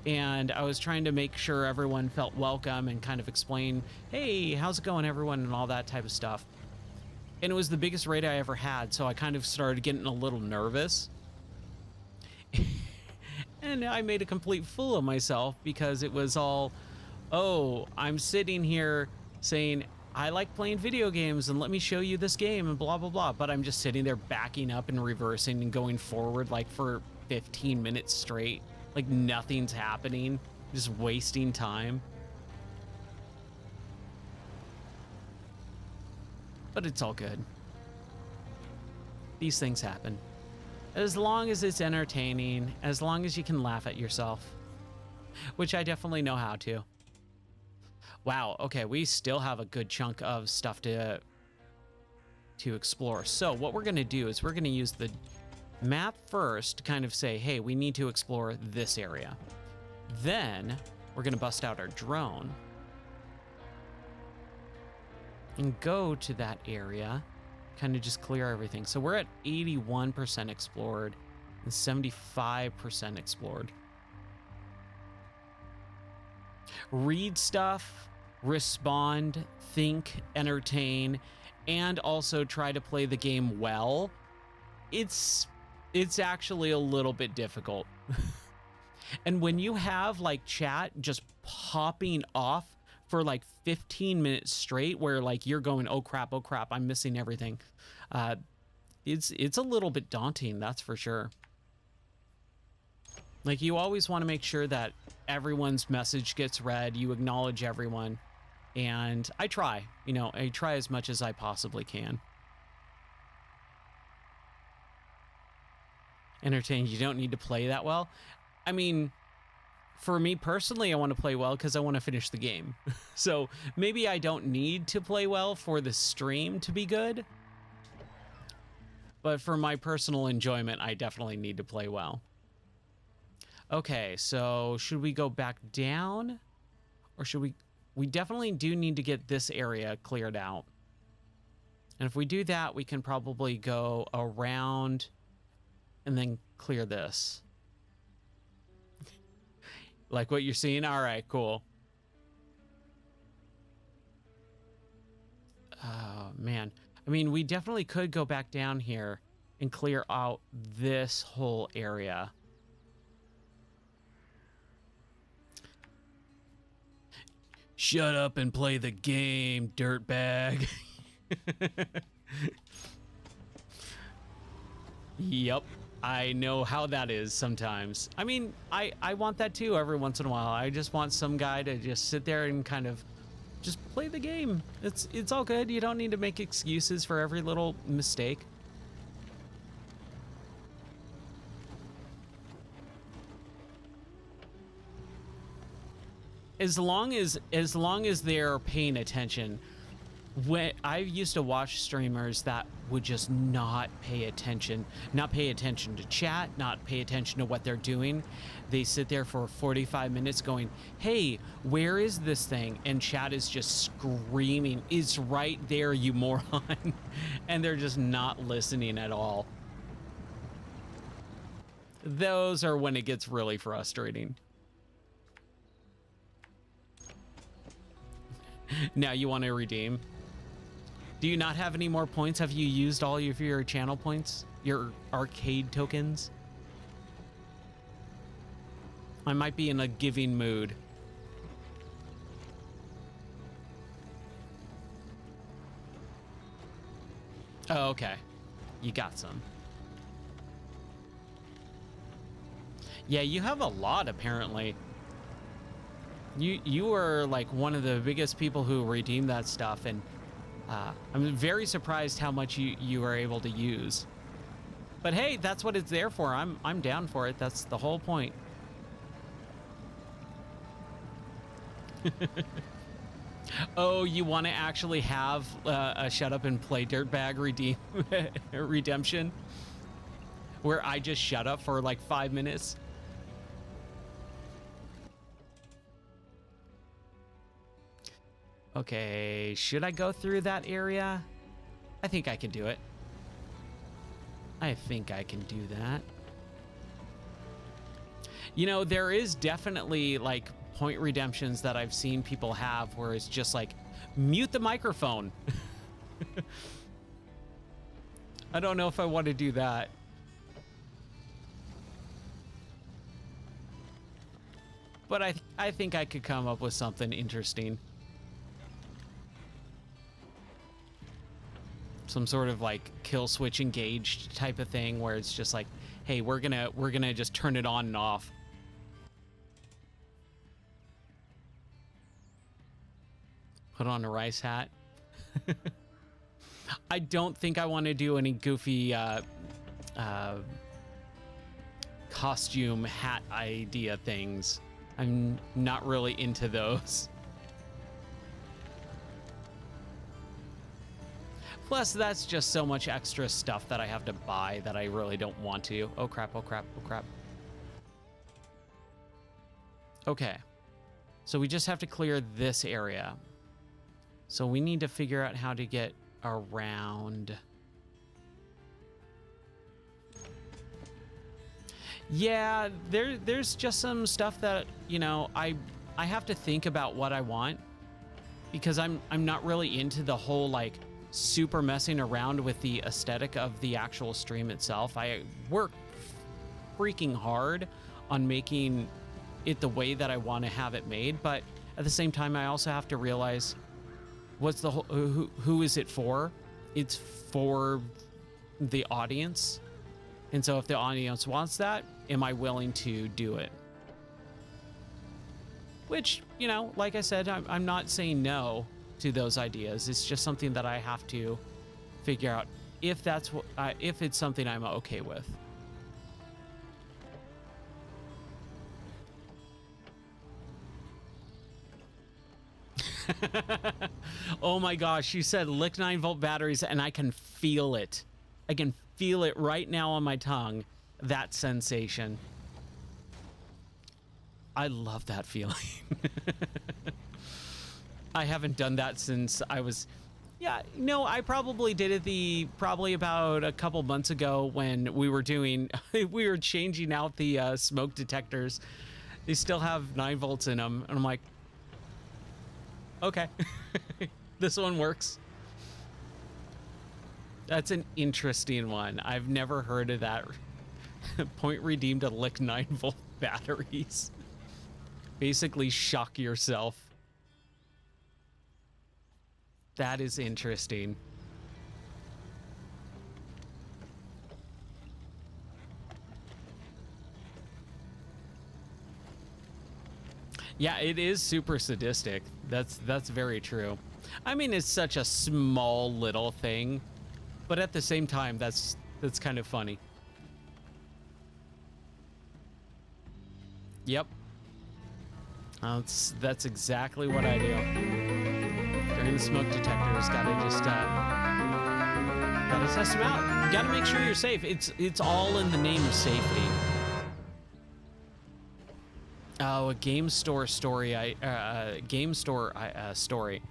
And I was trying to make sure everyone felt welcome and kind of explain, hey, how's it going, everyone, and all that type of stuff. And it was the biggest raid I ever had. So I kind of started getting a little nervous. And I made a complete fool of myself because it was all, oh, I'm sitting here saying, I like playing video games and let me show you this game and blah, blah, blah. But I'm just sitting there backing up and reversing and going forward like for 15 minutes straight. Like nothing's happening, just wasting time. But it's all good. These things happen. As long as it's entertaining, as long as you can laugh at yourself, which I definitely know how to. Wow, okay, we still have a good chunk of stuff to explore. So what we're gonna do is we're gonna use the map first to kind of say, hey, we need to explore this area. Then we're gonna bust out our drone and go to that area, kind of just clear everything. So we're at 81% explored and 75% explored. Read stuff, respond, think, entertain, and also try to play the game well. It's actually a little bit difficult. And when you have like chat just popping off for like 15 minutes straight where like you're going, oh crap, I'm missing everything. It's a little bit daunting, that's for sure. Like you always want to make sure that everyone's message gets read, you acknowledge everyone. And I try as much as I possibly can. Entertain, you don't need to play that well. I mean, for me personally, I want to play well because I want to finish the game. So maybe I don't need to play well for the stream to be good. But for my personal enjoyment, I definitely need to play well. Okay, so should we go back down? Or should we... We definitely do need to get this area cleared out. And if we do that, we can probably go around and then clear this. Like what you're seeing? All right, cool. Oh, man. I mean, we definitely could go back down here and clear out this whole area. Shut up and play the game, dirtbag. Yep, I know how that is sometimes. I mean, I want that too every once in a while. I just want some guy to just sit there and kind of just play the game. It's all good. You don't need to make excuses for every little mistake. As long as they're paying attention. When I used to watch streamers that would just not pay attention to chat, not pay attention to what they're doing. They sit there for 45 minutes going, hey, where is this thing? And chat is just screaming, it's right there, you moron. And they're just not listening at all. Those are when it gets really frustrating. Now you want to redeem? Do you not have any more points? Have you used all of your channel points? Your arcade tokens? I might be in a giving mood. Oh, okay. You got some. Yeah, you have a lot apparently. You were like one of the biggest people who redeemed that stuff, and I'm very surprised how much you were able to use. But hey, that's what it's there for. I'm down for it. That's the whole point. Oh, you want to actually have a shut up and play dirtbag redemption, where I just shut up for like 5 minutes? Okay, should I go through that area? I think I can do it. I think I can do that. You know, there is definitely like point redemptions that I've seen people have where it's just like, mute the microphone. I don't know if I want to do that. But I think I could come up with something interesting. Some sort of like kill switch engaged type of thing where it's just like, hey, we're gonna just turn it on and off. Put on a rice hat. I don't think I want to do any goofy costume hat idea things. I'm not really into those. Plus, that's just so much extra stuff that I have to buy that I really don't want to. Oh crap, oh crap, oh crap. Okay. So we just have to clear this area. So we need to figure out how to get around. Yeah, there's just some stuff that, you know, I have to think about what I want, because I'm not really into the whole like super messing around with the aesthetic of the actual stream itself. I work freaking hard on making it the way that I want to have it made, but at the same time I also have to realize what's the whole, who is it for? It's for the audience. And so if the audience wants that, am I willing to do it? Which, you know, like I said, I'm not saying no to those ideas. It's just something that I have to figure out if that's what if it's something I'm okay with. Oh my gosh, she said lick 9-volt batteries, and I can feel it. I can feel it right now on my tongue, that sensation. I love that feeling. I haven't done that since I was... Yeah, no, I probably did it probably about a couple months ago when we were doing... we were changing out the smoke detectors. They still have 9 volts in them, and I'm like, okay, this one works. That's an interesting one. I've never heard of that. Point redeemed to lick 9-volt batteries. Basically shock yourself. That is interesting. Yeah, it is super sadistic. That's very true. I mean, it's such a small little thing, but at the same time, that's kind of funny. Yep. That's exactly what I do. During the smoke detectors, gotta test them out. Gotta make sure you're safe. It's all in the name of safety. Oh, a game store story. Story.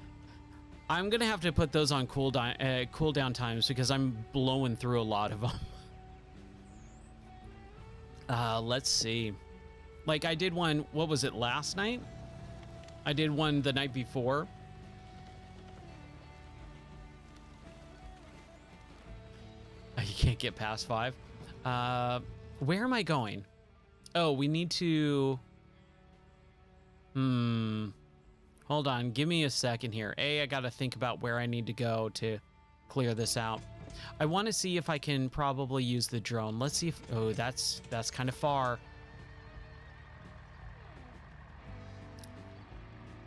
I'm gonna have to put those on cooldown times because I'm blowing through a lot of them. Let's see. Like I did one. What was it, last night? I did one the night before. You can't get past 5. Where am I going? Oh, we need to... Hold on. Give me a second here. I got to think about where I need to go to clear this out. I want to see if I can probably use the drone. Let's see if... Oh, that's kind of far.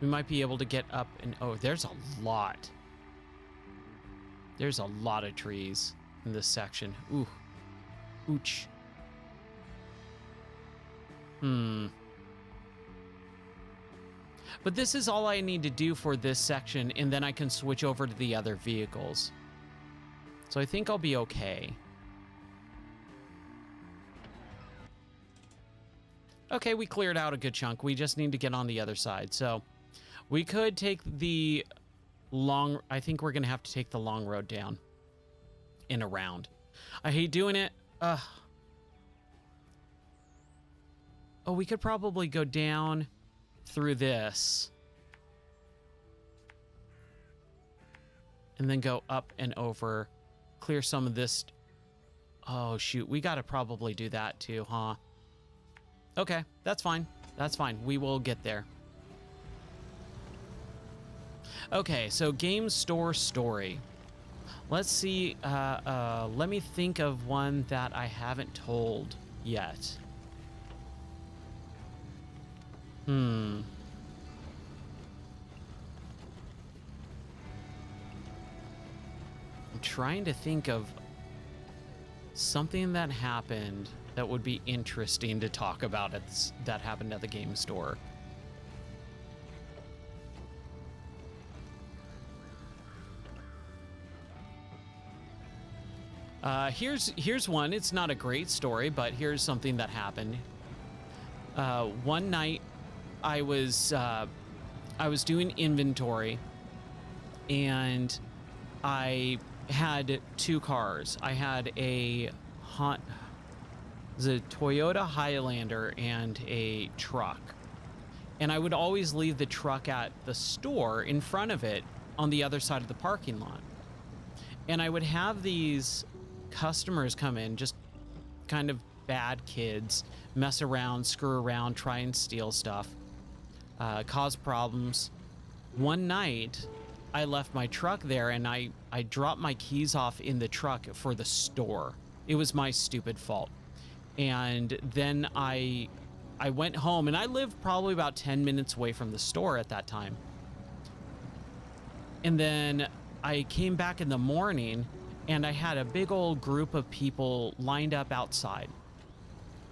We might be able to get up and... Oh, there's a lot. There's a lot of trees in this section. Ooh. Ooch. But this is all I need to do for this section, and then I can switch over to the other vehicles. So I think I'll be okay. Okay, we cleared out a good chunk. We just need to get on the other side. So we could take the long... I think we're going to have to take the long road down and around. I hate doing it. Oh, we could probably go down through this and then go up and over, clear some of this. Oh shoot, we got to probably do that too, huh? Okay, that's fine. That's fine. We will get there. Okay, so game store story. Let's see. Let me think of one that I haven't told yet. I'm trying to think of something that happened that would be interesting to talk about that happened at the game store. Here's one. It's not a great story, but here's something that happened. One night I was doing inventory, and I had 2 cars. I had a Toyota Highlander and a truck. And I would always leave the truck at the store in front of it on the other side of the parking lot. And I would have these customers come in, just kind of bad kids, mess around, screw around, try and steal stuff, cause problems. One night, I left my truck there, and I dropped my keys off in the truck for the store. It was my stupid fault. And then I went home, and I lived probably about 10 minutes away from the store at that time. And then I came back in the morning, and I had a big old group of people lined up outside.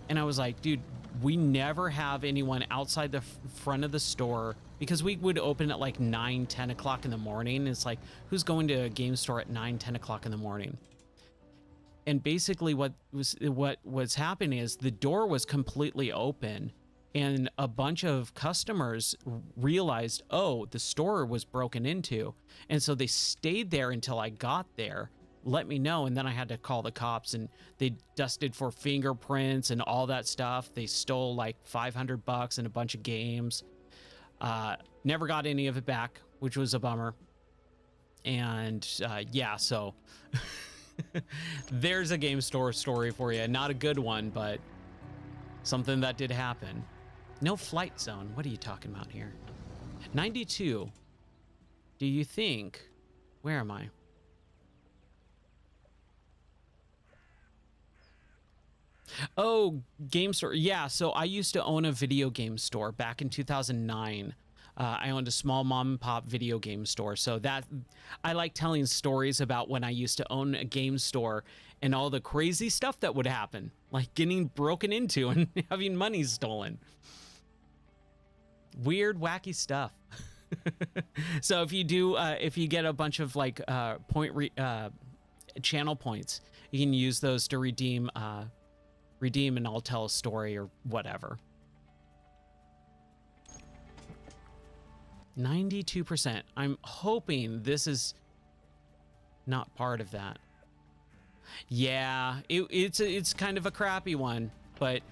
And I was like, dude, we never have anyone outside the front of the store because we would open at like 9, 10 o'clock in the morning. It's like, who's going to a game store at 9, 10 o'clock in the morning? And basically what was happening is the door was completely open, and a bunch of customers realized, oh, the store was broken into. And so they stayed there until I got there, let me know, and then I had to call the cops, and they dusted for fingerprints and all that stuff. They stole like $500 and a bunch of games. Never got any of it back, which was a bummer. And yeah, so there's a game store story for you. Not a good one, but something that did happen. No flight zone. What are you talking about here? 92. Do you think... Where am I? Oh, game store. Yeah, so I used to own a video game store back in 2009. I owned a small mom and pop video game store. So that I like telling stories about when I used to own a game store and all the crazy stuff that would happen, like getting broken into and having money stolen. Weird, wacky stuff. So if you do, if you get a bunch of like channel points, you can use those to redeem and I'll tell a story or whatever. 92%. I'm hoping this is not part of that. Yeah, it's kind of a crappy one, but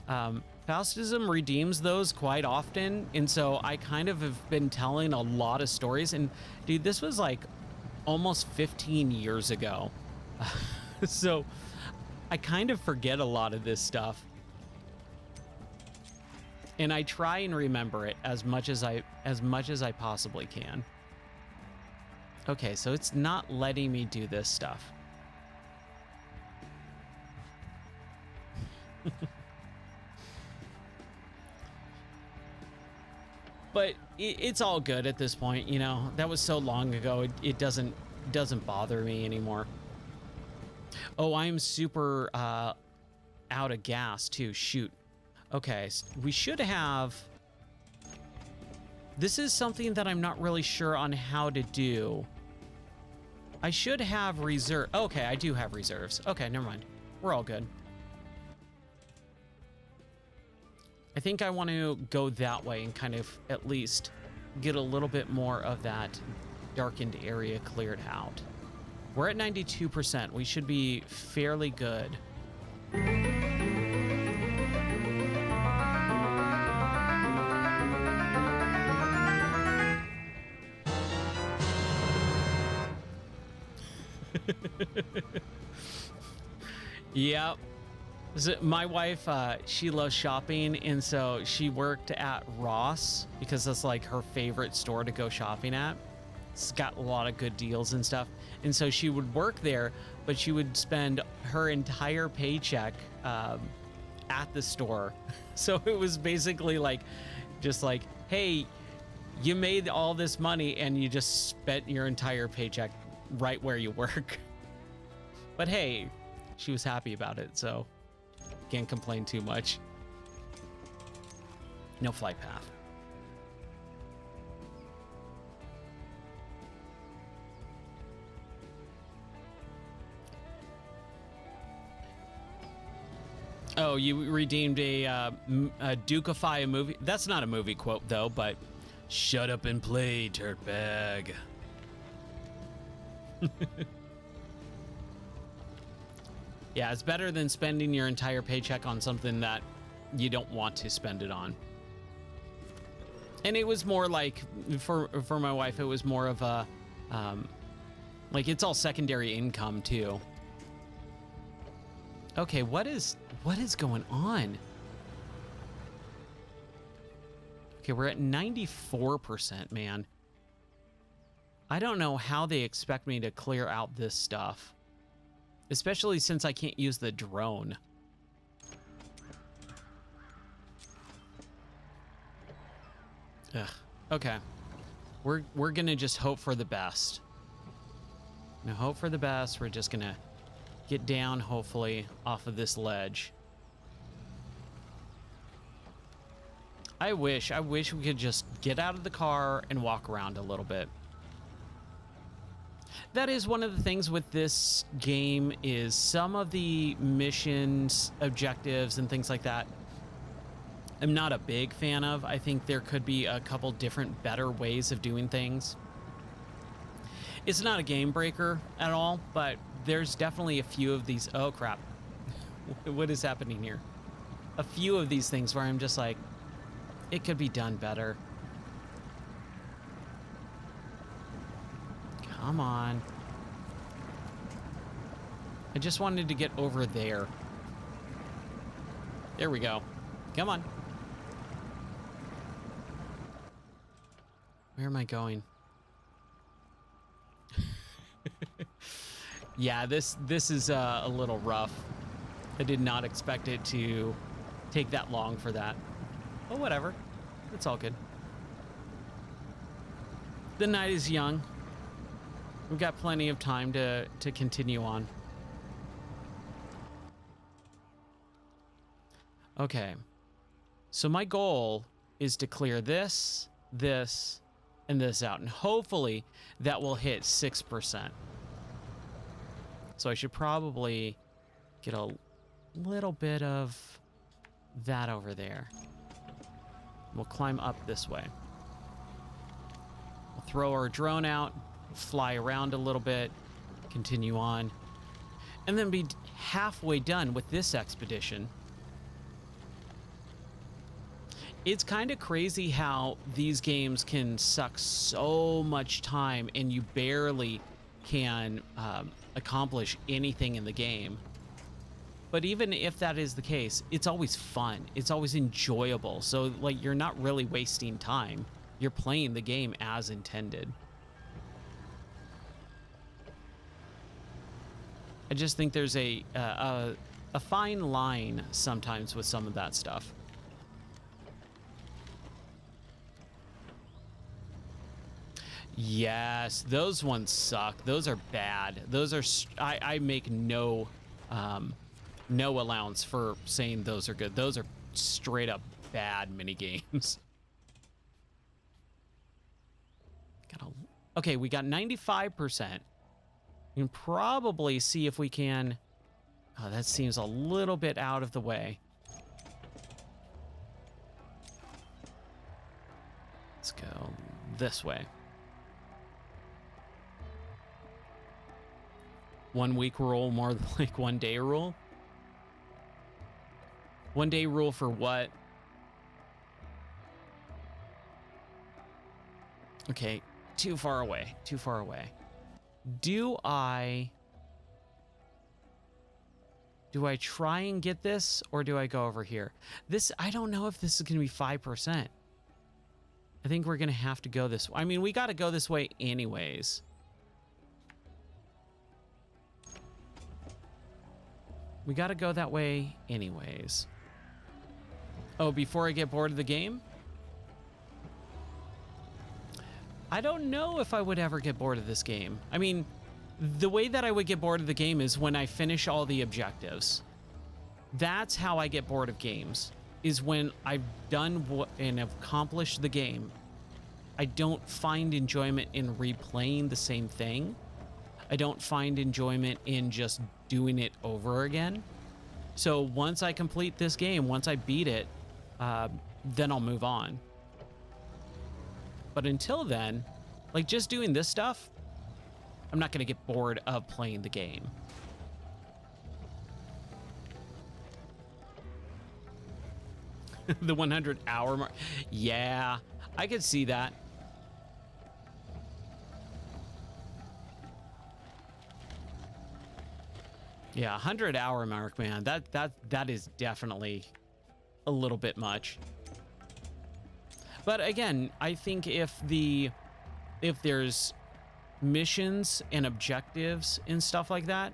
Faustism redeems those quite often, and so I kind of have been telling a lot of stories. And dude, this was like almost 15 years ago. So I kind of forget a lot of this stuff. And I try and remember it as much as I possibly can. Okay, so it's not letting me do this stuff. But it's all good at this point, you know. That was so long ago. It doesn't bother me anymore. Oh, I'm super out of gas too. Shoot. Okay, we should have... This is something that I'm not really sure on how to do. I should have reserve. Okay, I do have reserves. Okay, never mind. We're all good. I think I want to go that way and kind of at least get a little bit more of that darkened area cleared out. We're at 92%. We should be fairly good. Yep. My wife, she loves shopping, and so she worked at Ross because that's like her favorite store to go shopping at. It's got a lot of good deals and stuff. And so she would work there, but she would spend her entire paycheck at the store. So it was basically like, just like, hey, you made all this money and you just spent your entire paycheck right where you work. But hey, she was happy about it, so can't complain too much. No flight path. Oh, you redeemed a Dukeify a movie. That's not a movie quote though, but shut up and play, dirtbag. Yeah, it's better than spending your entire paycheck on something that you don't want to spend it on. And it was more like, for my wife, it was more of a, like, it's all secondary income too. Okay, what is going on? Okay, we're at 94%, man. I don't know how they expect me to clear out this stuff. Especially since I can't use the drone. Ugh. Okay. We're gonna just hope for the best. Now hope for the best. We're just gonna get down, hopefully, off of this ledge. I wish we could just get out of the car and walk around a little bit. That is one of the things with this game, is some of the missions, objectives, and things like that I'm not a big fan of. I think there could be a couple different better ways of doing things. It's not a game breaker at all, but there's definitely a few of these. Oh crap. What is happening here? A few of these things where I'm just like, it could be done better. Come on. I just wanted to get over there. There we go. Come on. Where am I going? Yeah, this is a little rough. I did not expect it to take that long for that. But whatever. It's all good. The night is young. We've got plenty of time to continue on. Okay. So my goal is to clear this, this, and this out. And hopefully that will hit 6%. So I should probably get a little bit of that over there. We'll climb up this way. We'll throw our drone out, fly around a little bit, continue on, and then be halfway done with this expedition. It's kind of crazy how these games can suck so much time and you barely can accomplish anything in the game. But even if that is the case, it's always fun. It's always enjoyable. So like, you're not really wasting time. You're playing the game as intended. I just think there's a fine line sometimes with some of that stuff. Yes, those ones suck. Those are bad. Those are I make no allowance for saying those are good. Those are straight up bad mini games. Okay, we got 95%. We can probably see if we can. Oh, that seems a little bit out of the way. Let's go this way. 1 week rule more like 1 day rule? 1 day rule for what? Okay, too far away, too far away. Do I try and get this, or do I go over here? This, I don't know if this is going to be 5%. I think we're going to have to go this way. I mean, we got to go this way anyways. We got to go that way anyways. Oh, before I get bored of the game? I don't know if I would ever get bored of this game. I mean, the way that I would get bored of the game is when I finish all the objectives. That's how I get bored of games, is when I've done and accomplished the game. I don't find enjoyment in replaying the same thing. I don't find enjoyment in just doing it over again. So once I complete this game, once I beat it, then I'll move on. But until then, like just doing this stuff, I'm not going to get bored of playing the game. The 100-hour mark. Yeah, I could see that. Yeah, 100-hour mark, man. That is definitely a little bit much. But again, I think if there's missions and objectives and stuff like that,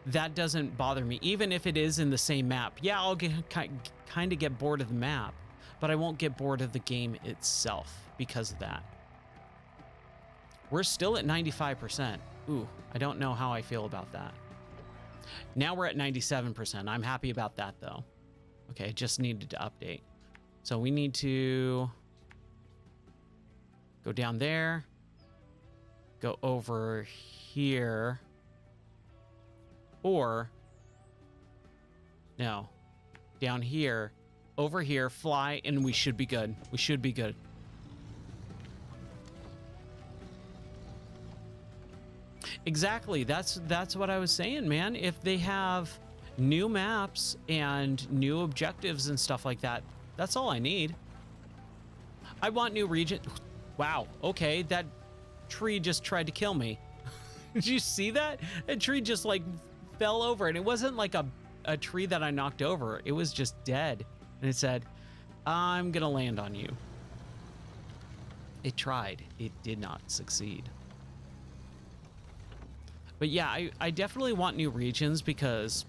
that doesn't bother me. Even if it is in the same map. Yeah, I'll kind of get bored of the map, but I won't get bored of the game itself because of that. We're still at 95%. Ooh, I don't know how I feel about that. Now we're at 97%. I'm happy about that though. Okay, just needed to update. So we need to go down there, go over here, or no, down here, over here, fly, and we should be good. We should be good. Exactly. That's what I was saying, man. If they have new maps and new objectives and stuff like that, that's all I need. I want new region. Wow. Okay, that tree just tried to kill me. Did you see that? That tree just like fell over, and it wasn't like a tree that I knocked over. It was just dead. And it said, I'm gonna land on you. It tried. It did not succeed. But yeah, I definitely want new regions because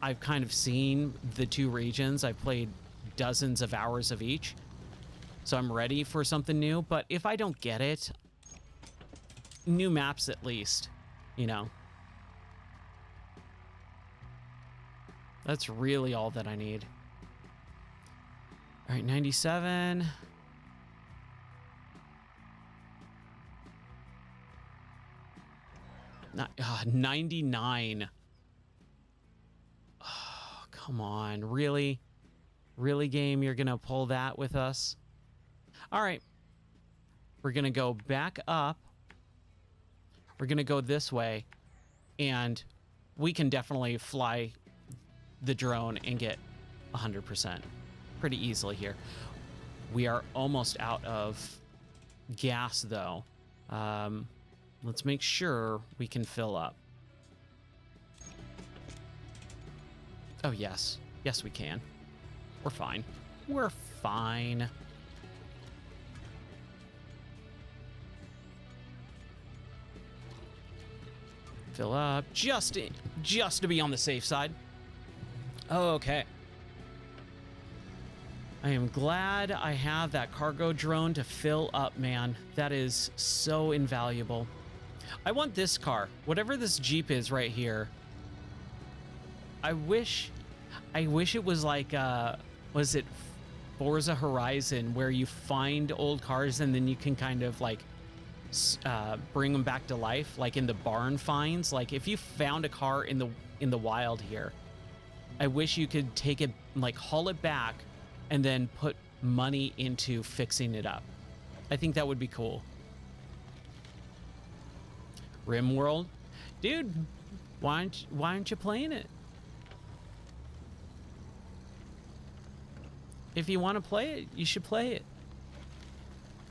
I've kind of seen the two regions. I played dozens of hours of each. So I'm ready for something new. But if I don't get it, new maps at least, you know. That's really all that I need. All right, 97. Not, 99. Oh, come on. Really? Really, game? You're going to pull that with us? All right. We're going to go back up. We're going to go this way. And we can definitely fly the drone and get 100% pretty easily here. We are almost out of gas, though. Let's make sure we can fill up. Oh, yes. Yes, we can. We're fine. We're fine. Fill up just to be on the safe side. Okay. I am glad I have that cargo drone to fill up, man. That is so invaluable. I want this car. Whatever this Jeep is right here. I wish it was like, was it Forza Horizon, where you find old cars and then you can kind of like bring them back to life, like in the barn finds. Like if you found a car in the wild here, I wish you could take it, like haul it back and then put money into fixing it up. I think that would be cool. RimWorld, dude, why aren't you playing it? If you want to play it, you should play it.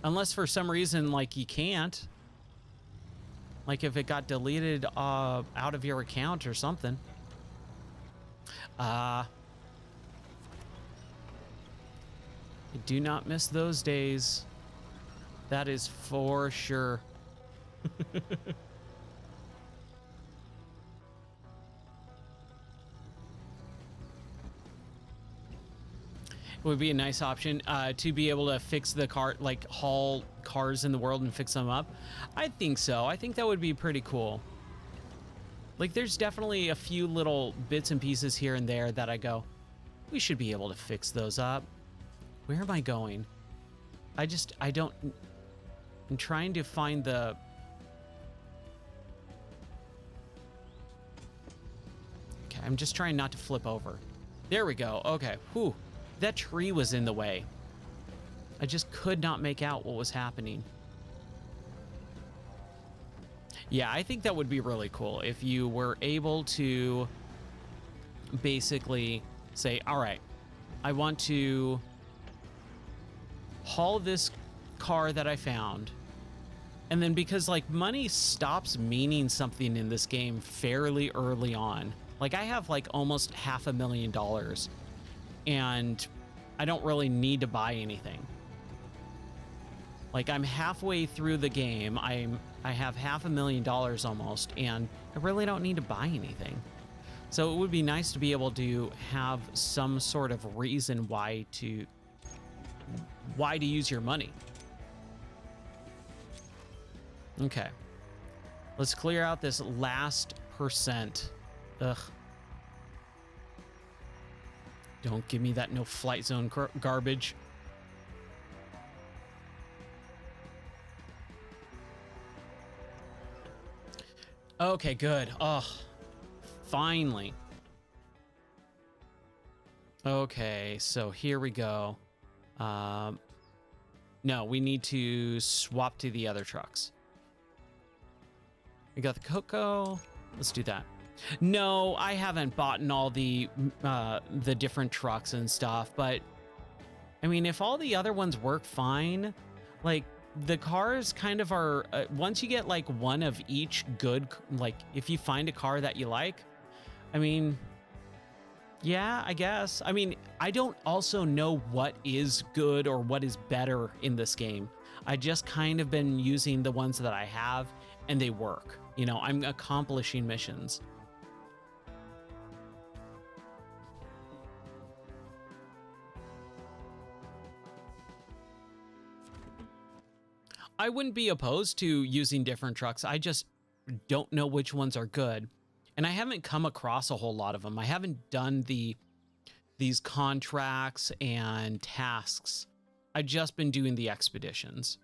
Unless for some reason, like, you can't. Like if it got deleted out of your account or something. I do not miss those days. That is for sure. It would be a nice option to be able to fix the car, like haul cars in the world and fix them up. I think so. I think that would be pretty cool. Like there's definitely a few little bits and pieces here and there that I go, we should be able to fix those up. Where am I going? I'm trying to find the... Okay, I'm just trying not to flip over. There we go. Okay, whew. That tree was in the way. I just could not make out what was happening. Yeah, I think that would be really cool if you were able to basically say, all right, I want to haul this car that I found. And then because like money stops meaning something in this game fairly early on. Like I have like almost $500,000 and I don't really need to buy anything. Like I'm halfway through the game. I have $500,000 almost, and I really don't need to buy anything. So it would be nice to be able to have some sort of reason why to use your money. Okay. Let's clear out this last percent. Ugh. Don't give me that no flight zone garbage. Okay, good. Oh, finally. Okay, so here we go. No, we need to swap to the other trucks. We got the cocoa. Let's do that. No, I haven't bought in all the different trucks and stuff, but I mean, if all the other ones work fine, like the cars kind of are, once you get like one of each good, like if you find a car that you like, I mean, yeah, I guess. I mean, I don't also know what is good or what is better in this game. I just kind of been using the ones that I have and they work. You know, I'm accomplishing missions. I wouldn't be opposed to using different trucks. I just don't know which ones are good. And I haven't come across a whole lot of them. I haven't done these contracts and tasks. I've just been doing the expeditions.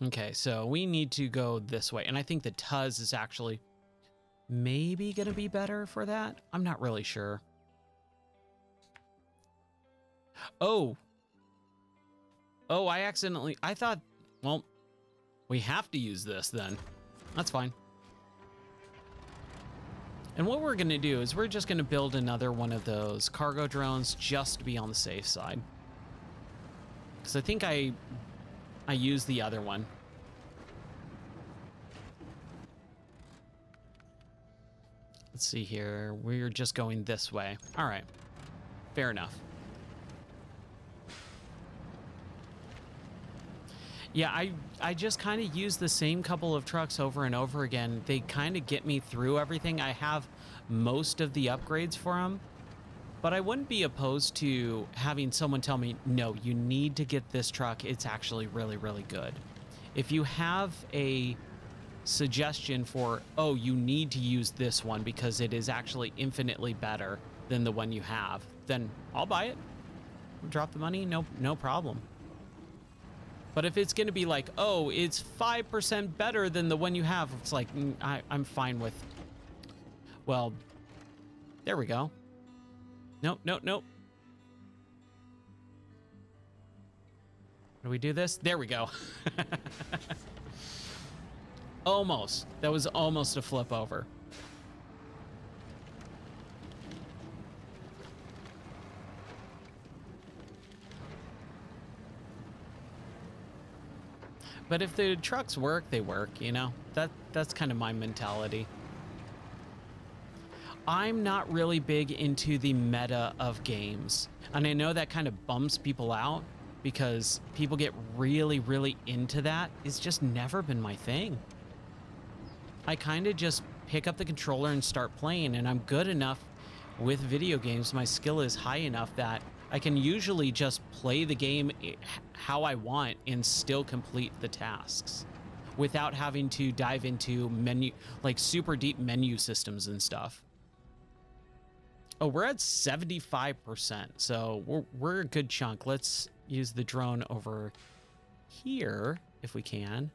Okay, so we need to go this way. And I think the Tuz is actually maybe going to be better for that. I'm not really sure. Oh, I thought, well, we have to use this then. That's fine. And what we're going to do is we're just going to build another one of those cargo drones just to be on the safe side. Because I think I used the other one. Let's see here. We're just going this way. All right. Fair enough. Yeah, I just kind of use the same couple of trucks over and over again. They kind of get me through everything. I have most of the upgrades for them, but I wouldn't be opposed to having someone tell me, no, you need to get this truck. It's actually really, really good. If you have a suggestion for, oh, you need to use this one because it is actually infinitely better than the one you have, then I'll buy it. Drop the money, no problem. But if it's going to be like, oh, it's 5% better than the one you have, it's like, I'm fine with, well, there we go. Nope. Do we do this? There we go. Almost. That was almost a flip over. But if the trucks work, they work, you know? That's kind of my mentality. I'm not really big into the meta of games. And I know that kind of bums people out because people get really, really into that. It's just never been my thing. I kind of just pick up the controller and start playing, and I'm good enough with video games. My skill is high enough that I can usually just play the game how I want and still complete the tasks without having to dive into menu, like super deep menu systems and stuff. Oh, we're at 75%, so we're a good chunk. Let's use the drone over here if we can.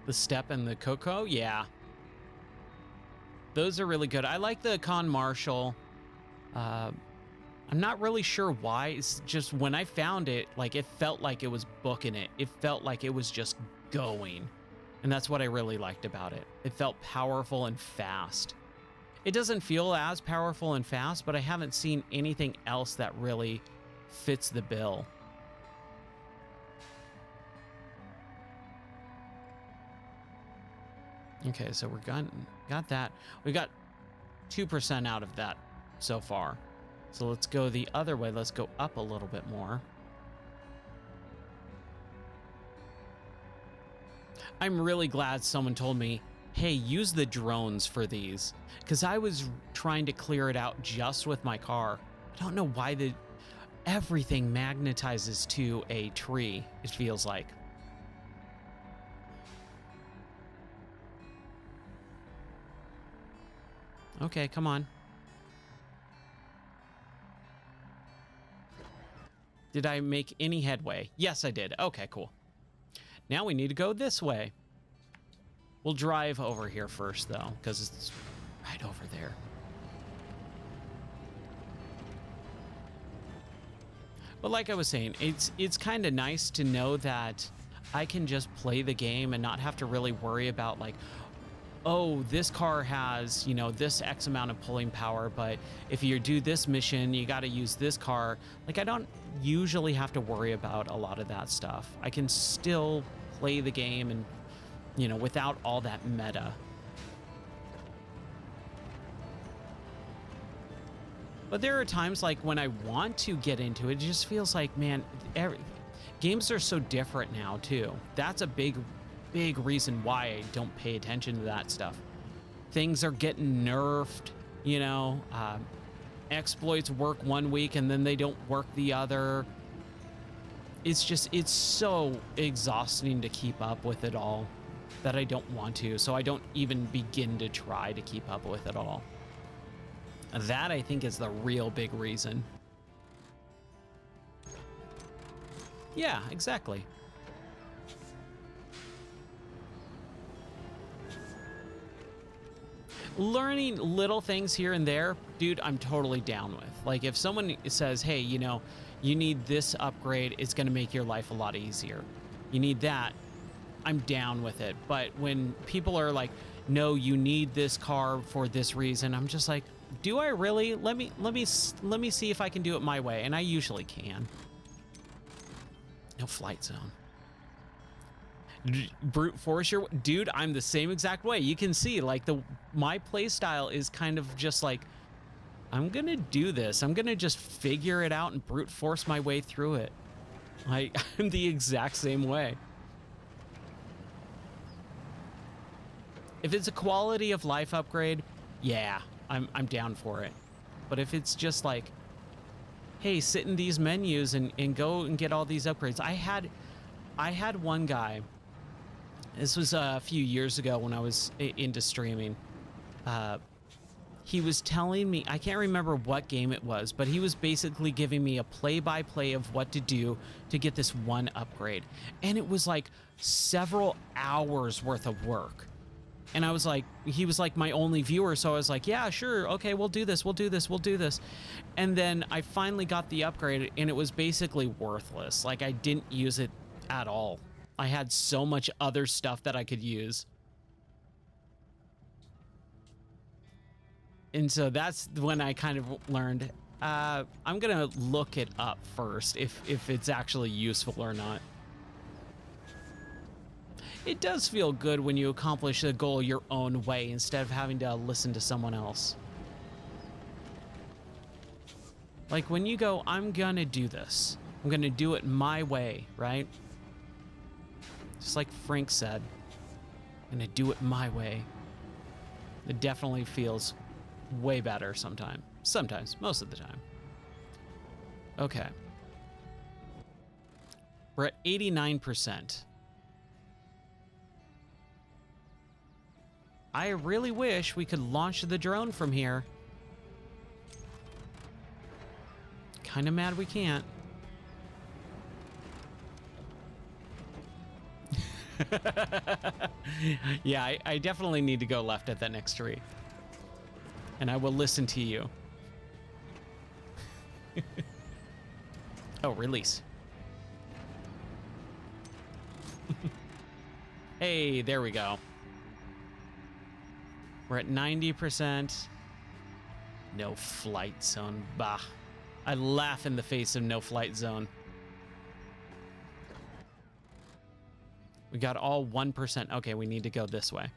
The step and the cocoa, yeah. Those are really good. I like the Con Marshall. I'm not really sure why. It's just when I found it, like it felt like it was booking it. It felt like it was just going. And that's what I really liked about it. It felt powerful and fast. It doesn't feel as powerful and fast, but I haven't seen anything else that really fits the bill. Okay, so we're got that. We got 2% out of that so far. So let's go the other way. Let's go up a little bit more. I'm really glad someone told me, hey, use the drones for these, because I was trying to clear it out just with my car. I don't know why everything magnetizes to a tree, it feels like. Okay, come on. Did I make any headway? Yes, I did. Okay, cool. Now we need to go this way. We'll drive over here first, though, because it's right over there. But like I was saying, it's kind of nice to know that I can just play the game and not have to really worry about like, oh, this car has, you know, this X amount of pulling power, but if you do this mission, you got to use this car. Like, I don't usually have to worry about a lot of that stuff. I can still play the game and, you know, without all that meta. But there are times like when I want to get into it, it just feels like, man, games are so different now too. That's a big reason why I don't pay attention to that stuff. Things are getting nerfed, you know, exploits work one week and then they don't work the other. It's just, it's so exhausting to keep up with it all that I don't want to. So I don't even begin to try to keep up with it all. That, I think, is the real big reason. Yeah, exactly. Learning little things here and there, dude, I'm totally down with. Like, if someone says, hey, you know, you need this upgrade, it's going to make your life a lot easier. You need that, I'm down with it. But when people are like, no, you need this car for this reason, I'm just like, do I really? Let me see if I can do it my way, and I usually can. No flight zone. Brute force your dude. I'm the same exact way. You can see like my play style is kind of just like, I'm gonna do this. I'm gonna just figure it out and brute force my way through it. I'm the exact same way. If it's a quality of life upgrade, yeah, I'm down for it. But if it's just like, hey, sit in these menus and go and get all these upgrades. I had one guy, this was a few years ago when I was into streaming. He was telling me, I can't remember what game it was, but he was basically giving me a play-by-play of what to do to get this one upgrade. And it was like several hours worth of work. And I was like, he was like my only viewer. So I was like, yeah, sure. Okay, we'll do this. We'll do this. We'll do this. And then I finally got the upgrade and it was basically worthless. Like I didn't use it at all. I had so much other stuff that I could use. And so that's when I kind of learned, I'm going to look it up first if it's actually useful or not. It does feel good when you accomplish the goal your own way instead of having to listen to someone else. Like when you go, I'm gonna do this. I'm gonna do it my way, right? Just like Frank said, I'm gonna do it my way. It definitely feels way better sometimes. Sometimes, most of the time. Okay. We're at 89%. I really wish we could launch the drone from here. Kind of mad we can't. Yeah, I definitely need to go left at that next tree. And I will listen to you. Oh, release. Hey, there we go. We're at 90%. No flight zone. Bah. I laugh in the face of no flight zone. We got all 1%. Okay, we need to go this way.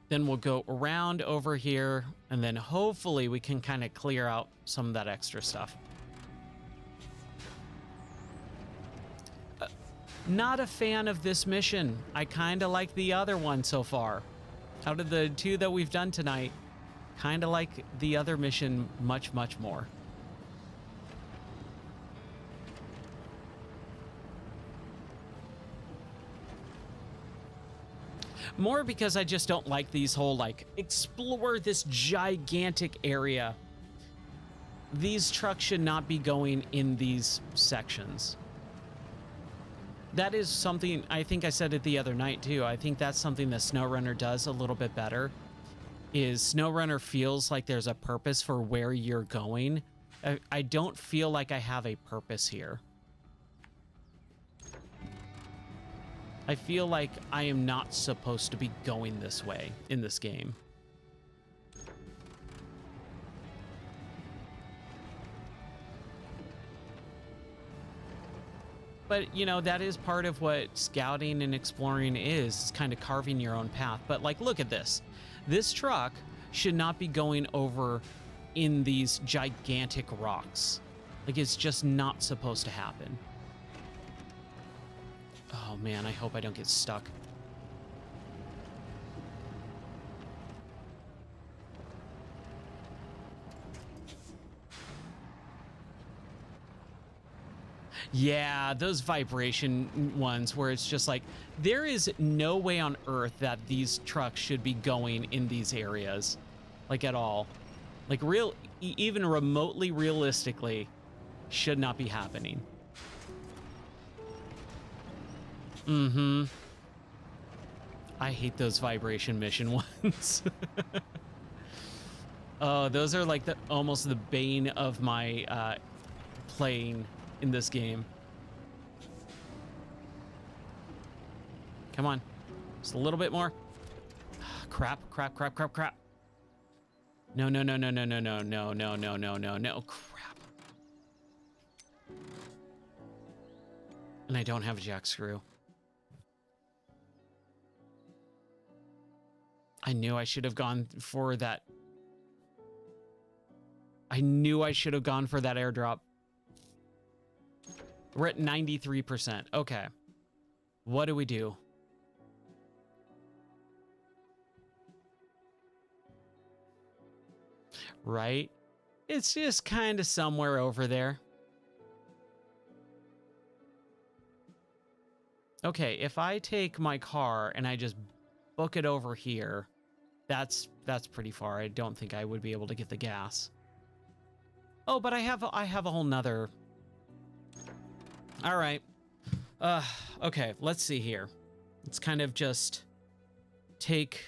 Then we'll go around over here, and then hopefully we can kind of clear out some of that extra stuff. Not a fan of this mission. I kind of like the other one so far. Out of the two that we've done tonight, kind of like the other mission much, much more. More because I just don't like these whole, like, explore this gigantic area. these trucks should not be going in these sections. That is something, I think I said it the other night too. I think that's something that SnowRunner does a little bit better, is SnowRunner feels like there's a purpose for where you're going. I don't feel like I have a purpose here. I feel like I am not supposed to be going this way in this game. But, you know, that is part of what scouting and exploring is kind of carving your own path. But, like, look at this. This truck should not be going over in these gigantic rocks. Like, it's just not supposed to happen. Oh, man, I hope I don't get stuck. Yeah, those vibration ones where it's just like, there is no way on earth that these trucks should be going in these areas, like at all. Like even remotely realistically, should not be happening. Mm-hmm. I hate those vibration mission ones. Oh, those are like almost the bane of my playing in this game. Come on. Just a little bit more. Crap. No. Crap. And I don't have a jack screw. I knew I should have gone for that. I knew I should have gone for that airdrop. We're at 93%. Okay. What do we do? Right? It's just kind of somewhere over there. Okay, if I take my car and I just book it over here, that's pretty far. I don't think I would be able to get the gas. Oh, but I have a whole nother. All right. Okay, let's see here. Let's kind of just take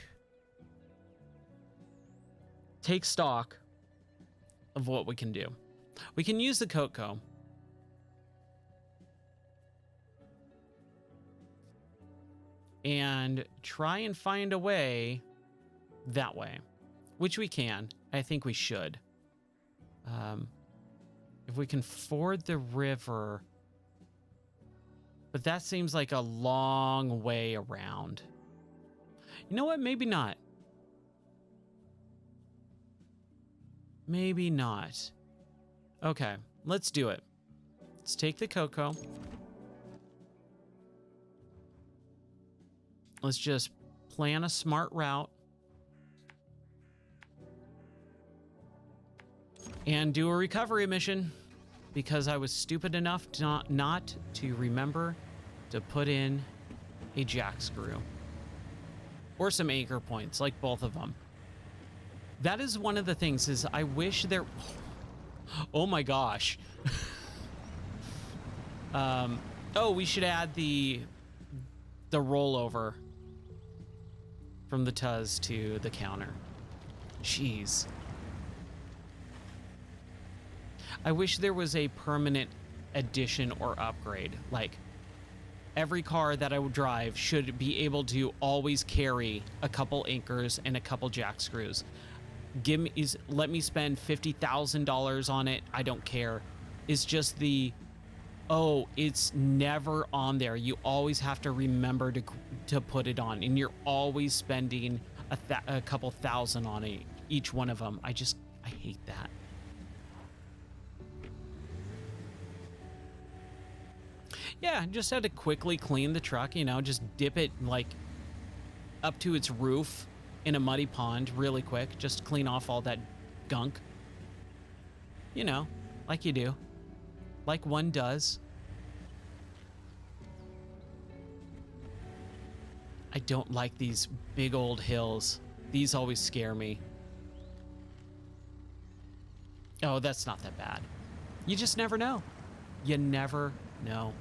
stock of what we can do. We can use the Kotko. And try and find a way that way, which we can. I think we should. If we can ford the river, but that seems like a long way around. You know what? Maybe not. Maybe not. Okay, let's do it. Let's take the Kotko. Let's just plan a smart route. And do a recovery mission, because I was stupid enough to not to remember to put in a jack screw. Or some anchor points, like both of them. That is one of the things, is I wish there... Oh my gosh. Oh, we should add the rollover from the Tuz to the counter. Jeez. I wish there was a permanent addition or upgrade. Like, every car that I would drive should be able to always carry a couple anchors and a couple jack screws. Let me spend $50,000 on it. I don't care. It's just oh, it's never on there. You always have to remember to put it on, and you're always spending a couple thousand on each one of them. I hate that. Yeah, just had to quickly clean the truck, you know, just dip it like up to its roof in a muddy pond really quick, just clean off all that gunk. You know, like you do. Like one does. I don't like these big old hills. These always scare me. Oh, that's not that bad. You just never know. You never know.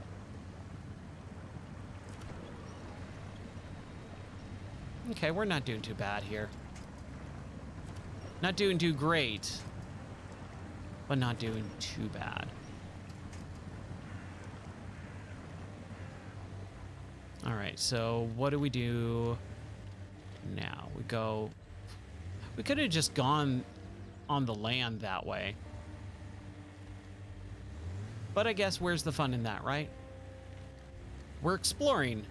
Okay, we're not doing too bad here. Not doing too great, but not doing too bad. All right, so what do we do now? We could have just gone on the land that way. But I guess where's the fun in that, right? We're exploring.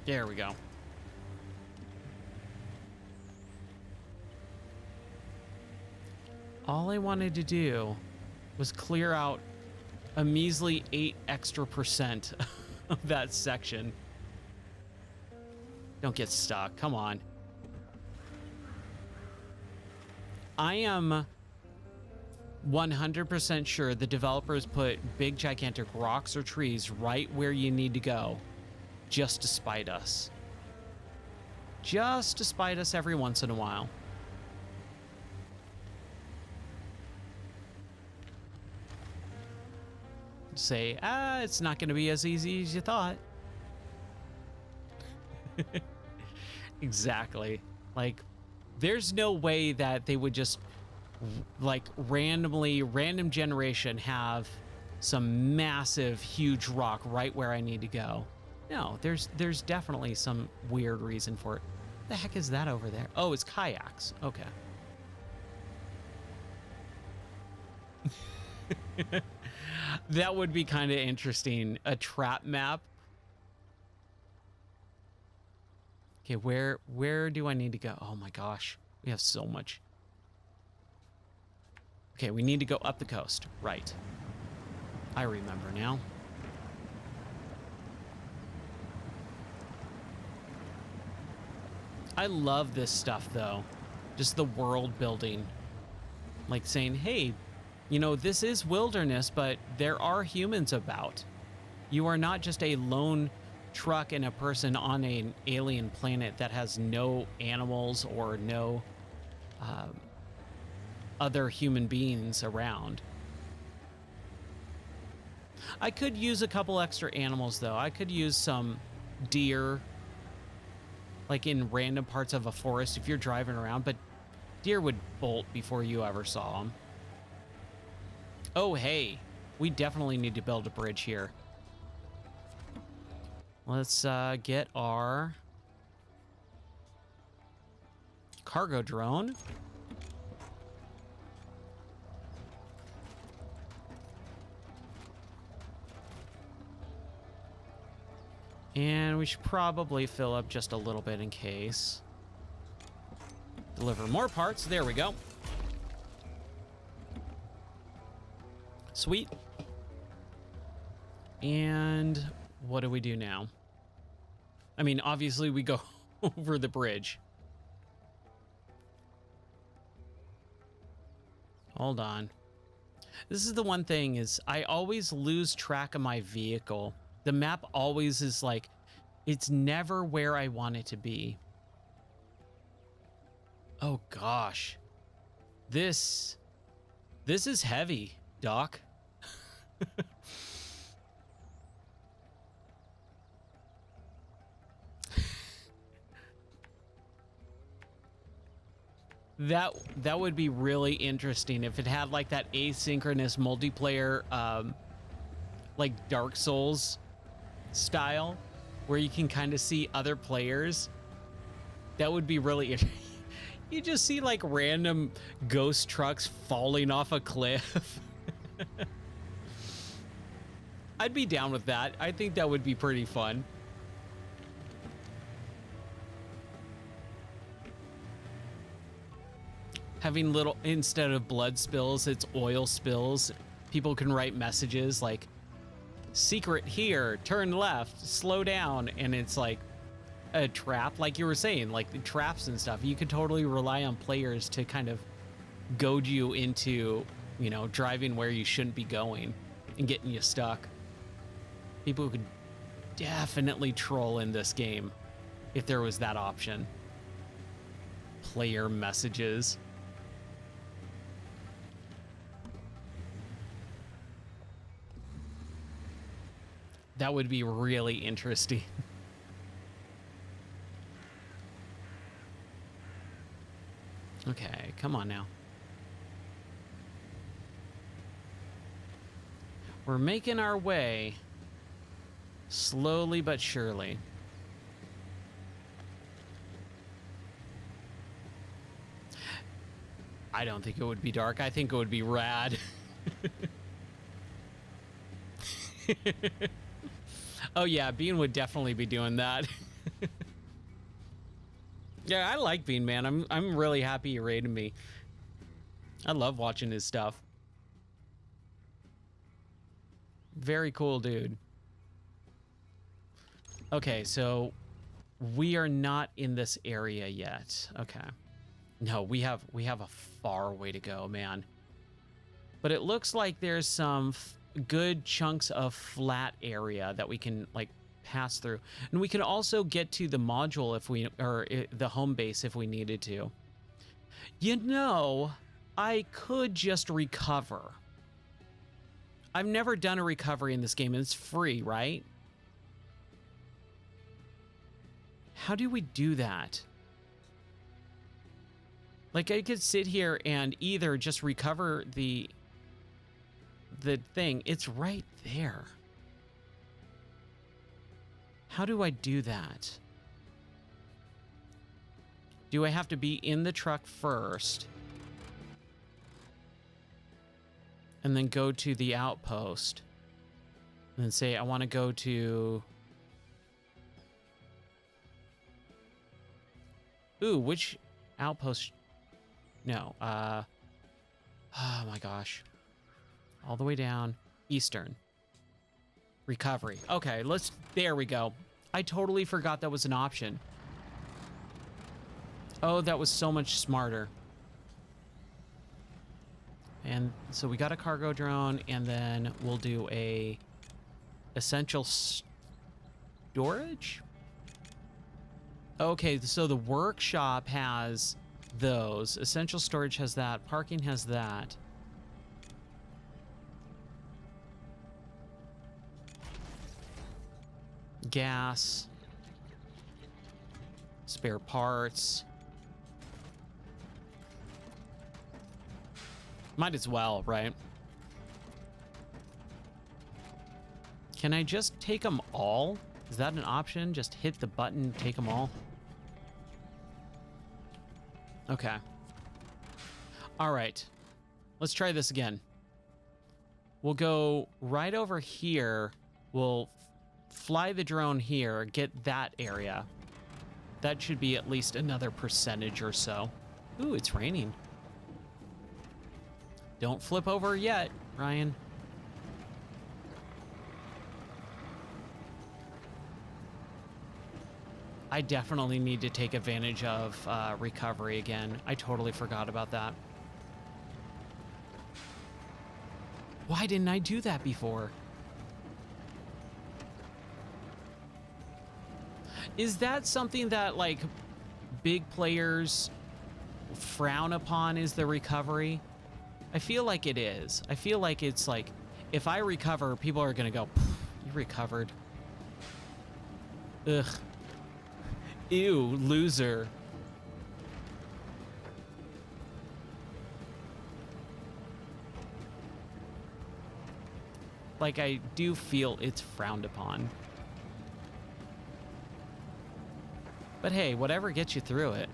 There we go. All I wanted to do was clear out a measly 8% extra of that section. Don't get stuck. Come on. I am 100% sure the developers put big, gigantic rocks or trees right where you need to go just to spite us. Just to spite us every once in a while. Say, it's not going to be as easy as you thought. Exactly. Like, there's no way that they would just, like, random generation have some massive, huge rock right where I need to go. No, there's definitely some weird reason for it. What the heck is that over there? Oh, it's kayaks. Okay. That would be kind of interesting. A trap map. Okay, where do I need to go? Oh my gosh, we have so much. Okay, we need to go up the coast. Right. I remember now. I love this stuff though. Just the world building. Like saying, hey, you know, this is wilderness, but there are humans about. You are not just a lone truck and a person on an alien planet that has no animals or no other human beings around. I could use a couple extra animals though. I could use some deer, like in random parts of a forest if you're driving around, but deer would bolt before you ever saw them. Oh, hey, we definitely need to build a bridge here. Let's get our cargo drone. And we should probably fill up just a little bit in case. Deliver more parts. There we go. Sweet. And what do we do now? I mean, obviously we go over the bridge. Hold on. This is the one thing is I always lose track of my vehicle. The map always is like, it's never where I want it to be. Oh gosh. This is heavy, Doc. That would be really interesting if it had like that asynchronous multiplayer, like Dark Souls style, where you can kind of see other players. That would be really interesting. You just see like random ghost trucks falling off a cliff. I'd be down with that. I think that would be pretty fun. Having little, instead of blood spills, it's oil spills. People can write messages like, secret here, turn left, slow down. And it's like a trap, like you were saying, like the traps and stuff. You could totally rely on players to kind of goad you into, you know, driving where you shouldn't be going and getting you stuck. People could definitely troll in this game if there was that option. Player messages. That would be really interesting. Okay, come on now. We're making our way slowly but surely. I don't think it would be dark. I think it would be rad. Oh yeah, Bean would definitely be doing that. Yeah, I like Bean, man. I'm really happy he raided me. I love watching his stuff. Very cool dude. Okay, so we are not in this area yet. Okay. No, we have a far way to go, man. But it looks like there's some good chunks of flat area that we can like pass through, and we can also get to the module if we, or the home base if we needed to. You know, I could just recover. I've never done a recovery in this game, and it's free, right? How do we do that? Like, I could sit here and either just recover the thing. It's right there. How do I do that? Do I have to be in the truck first and then go to the outpost and then say I want to go to... Ooh, which outpost? No, oh my gosh. All the way down. Eastern. Recovery. Okay, there we go. I totally forgot that was an option. Oh, that was so much smarter. And so we got a cargo drone, and then we'll do a essential storage? Okay, so the workshop has those. Essential storage has that. Parking has that. Gas. Spare parts. Might as well, right? Can I just take them all? Is that an option? Just hit the button, take them all? Okay. All right. Let's try this again. We'll go right over here. We'll fly the drone here, get that area. That should be at least another percentage or so. Ooh, it's raining. Don't flip over yet, Ryan. I definitely need to take advantage of recovery again. I totally forgot about that. Why didn't I do that before? Is that something that, like, big players frown upon, is the recovery? I feel like it is. I feel like it's like, if I recover, people are gonna go, you recovered. Ugh. Ew, loser. Like, I do feel it's frowned upon. But hey, whatever gets you through it.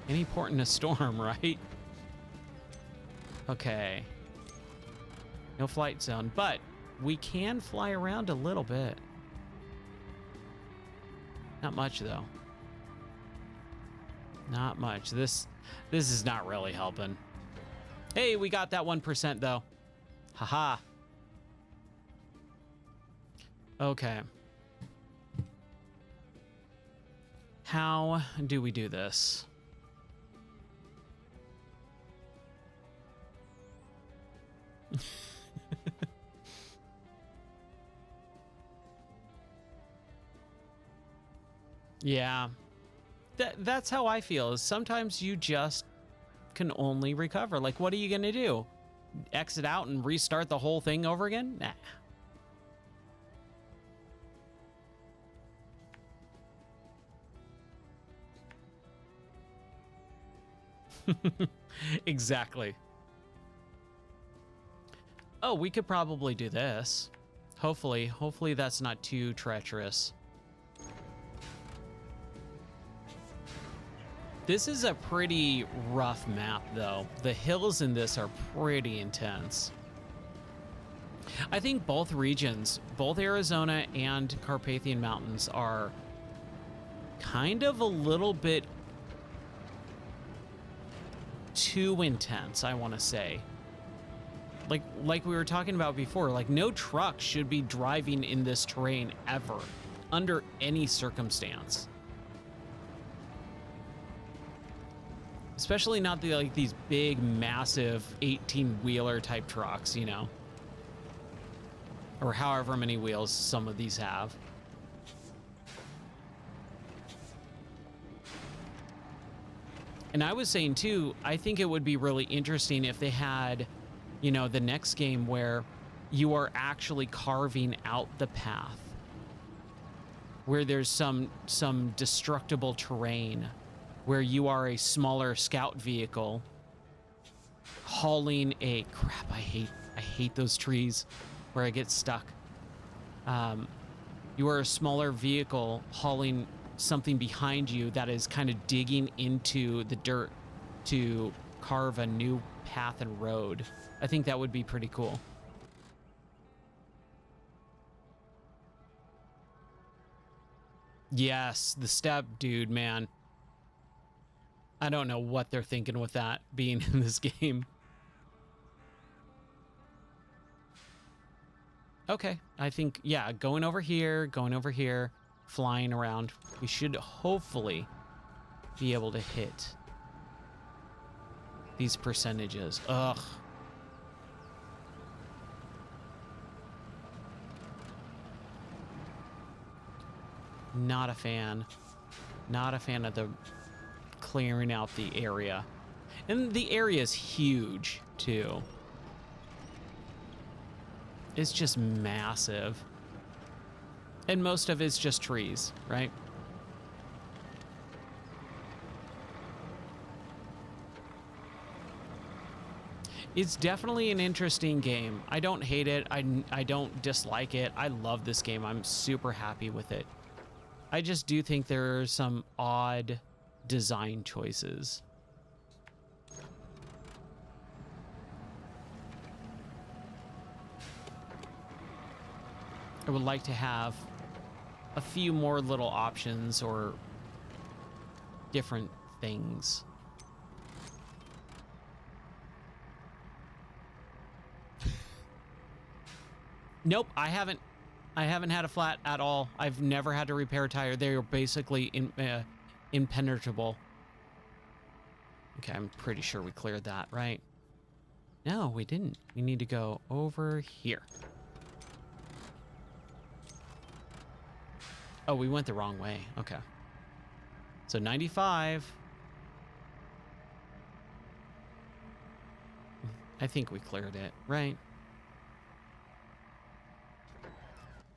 Any port in a storm, right? Okay. No flight zone, but we can fly around a little bit. Not much, though. Not much. This is not really helping. Hey, we got that 1%, though. Haha. Okay. How do we do this? Yeah. That's how I feel. Is sometimes you just can only recover. Like, what are you going to do? Exit out and restart the whole thing over again? Nah. Exactly. Oh, we could probably do this. Hopefully that's not too treacherous. This is a pretty rough map, though. The hills in this are pretty intense. I think both regions, both Arizona and Carpathian Mountains, are kind of a little bit too intense, I want to say. Like we were talking about before, like no truck should be driving in this terrain ever, under any circumstance. Especially not like these big, massive 18-wheeler type trucks, you know, or however many wheels some of these have. And I was saying too, I think it would be really interesting if they had, you know, the next game where you are actually carving out the path, where there's some destructible terrain, where you are a smaller scout vehicle hauling a crap. I hate those trees where I get stuck. You are a smaller vehicle hauling something behind you that is kind of digging into the dirt to carve a new path and road. I think that would be pretty cool. Yes, the step, dude, man. I don't know what they're thinking with that being in this game. Okay, I think, yeah, going over here, flying around. We should hopefully be able to hit these percentages. Ugh. Not a fan. Not a fan of the clearing out the area. And the area is huge, too. It's just massive. And most of it's just trees, right? It's definitely an interesting game. I don't hate it. I don't dislike it. I love this game. I'm super happy with it. I just do think there are some odd design choices. I would like to have a few more little options or different things. Nope, I haven't had a flat at all. I've never had to repair a tire. They are basically impenetrable. Okay, I'm pretty sure we cleared that, right? No, we didn't. We need to go over here. Oh, we went the wrong way. Okay. So 95. I think we cleared it, right?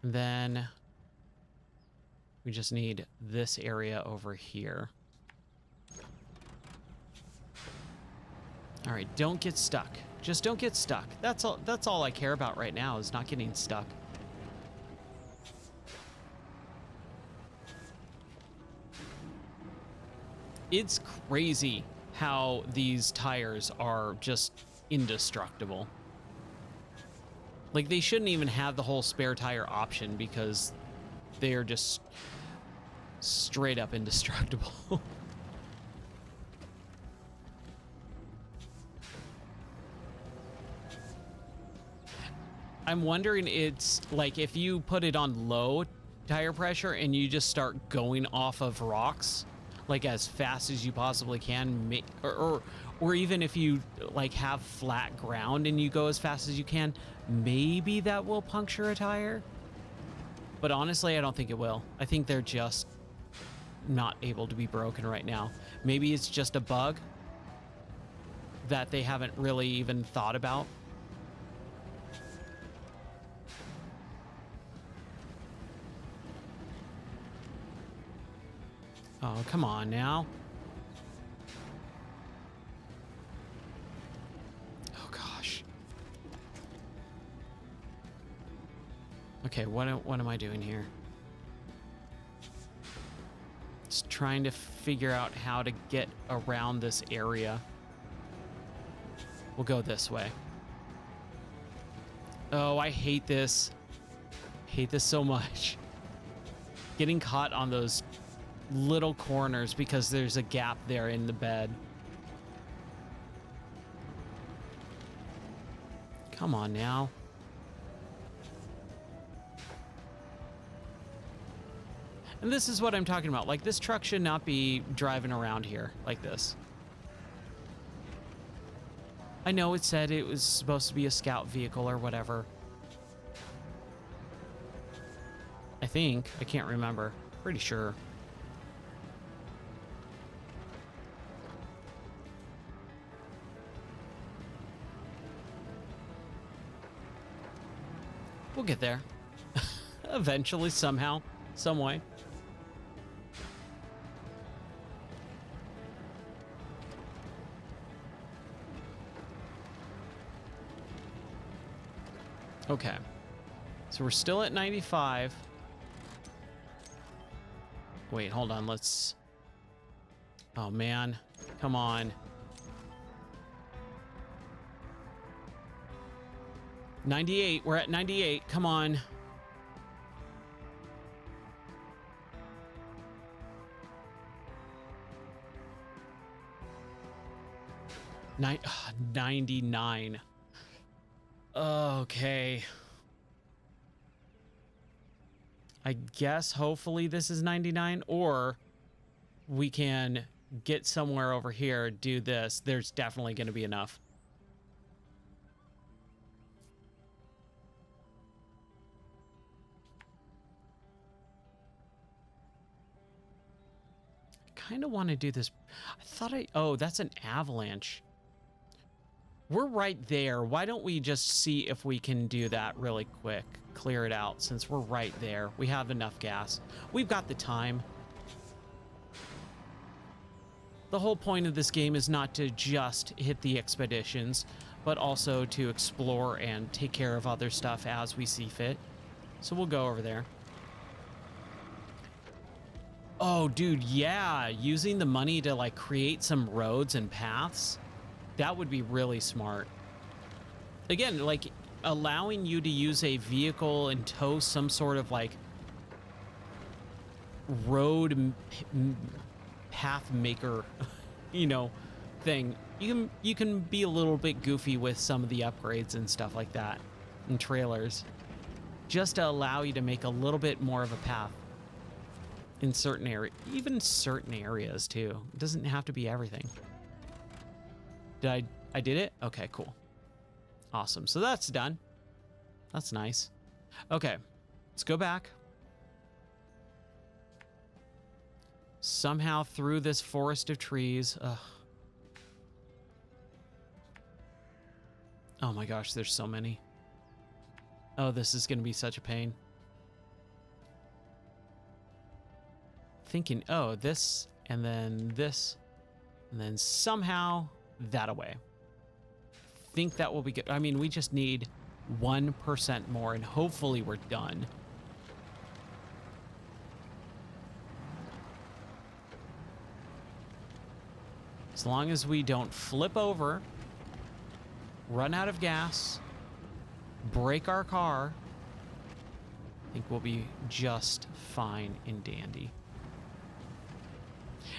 Then we just need this area over here. All right, don't get stuck. Just don't get stuck. That's all I care about right now, is not getting stuck. It's crazy how these tires are just indestructible. Like, they shouldn't even have the whole spare tire option because they are just straight up indestructible. I'm wondering, it's like if you put it on low tire pressure and you just start going off of rocks, like as fast as you possibly can, or even if you like have flat ground and you go as fast as you can, maybe that will puncture a tire. But honestly, I don't think it will. I think they're just not able to be broken right now. Maybe it's just a bug that they haven't really even thought about. Oh, come on now. Oh, gosh. Okay, what am I doing here? Just trying to figure out how to get around this area. We'll go this way. Oh, I hate this. Hate this so much. Getting caught on those little corners because there's a gap there in the bed. Come on now. And this is what I'm talking about. Like, this truck should not be driving around here like this. I know it said it was supposed to be a scout vehicle or whatever. I think. I can't remember. Pretty sure. We'll get there. Eventually, somehow, some way. Okay. So we're still at 95. Wait, hold on. Let's... Oh, man. Come on. 98. We're at 98. Come on. Nine, 99. Okay. I guess hopefully this is 99, or we can get somewhere over here, do this. There's definitely going to be enough. I kind of want to do this. I thought oh, that's an avalanche. We're right there. Why don't we just see if we can do that really quick? Clear it out since we're right there. We have enough gas. We've got the time. The whole point of this game is not to just hit the expeditions, but also to explore and take care of other stuff as we see fit. So we'll go over there. Oh, dude, yeah. Using the money to, like, create some roads and paths. That would be really smart. Again, like, allowing you to use a vehicle and tow some sort of, like, road path maker, you know, thing. You can be a little bit goofy with some of the upgrades and stuff like that, and trailers, just to allow you to make a little bit more of a path in certain areas, even certain areas too. It doesn't have to be everything. I did it? Okay, cool. Awesome. So that's done. That's nice. Okay, let's go back. Somehow through this forest of trees. Ugh. Oh my gosh, there's so many. Oh, this is going to be such a pain. Thinking, oh, this, and then this, and then somehow that away. Think that will be good. I mean, we just need 1% more, and hopefully we're done. As long as we don't flip over, run out of gas, break our car, I think we'll be just fine and dandy.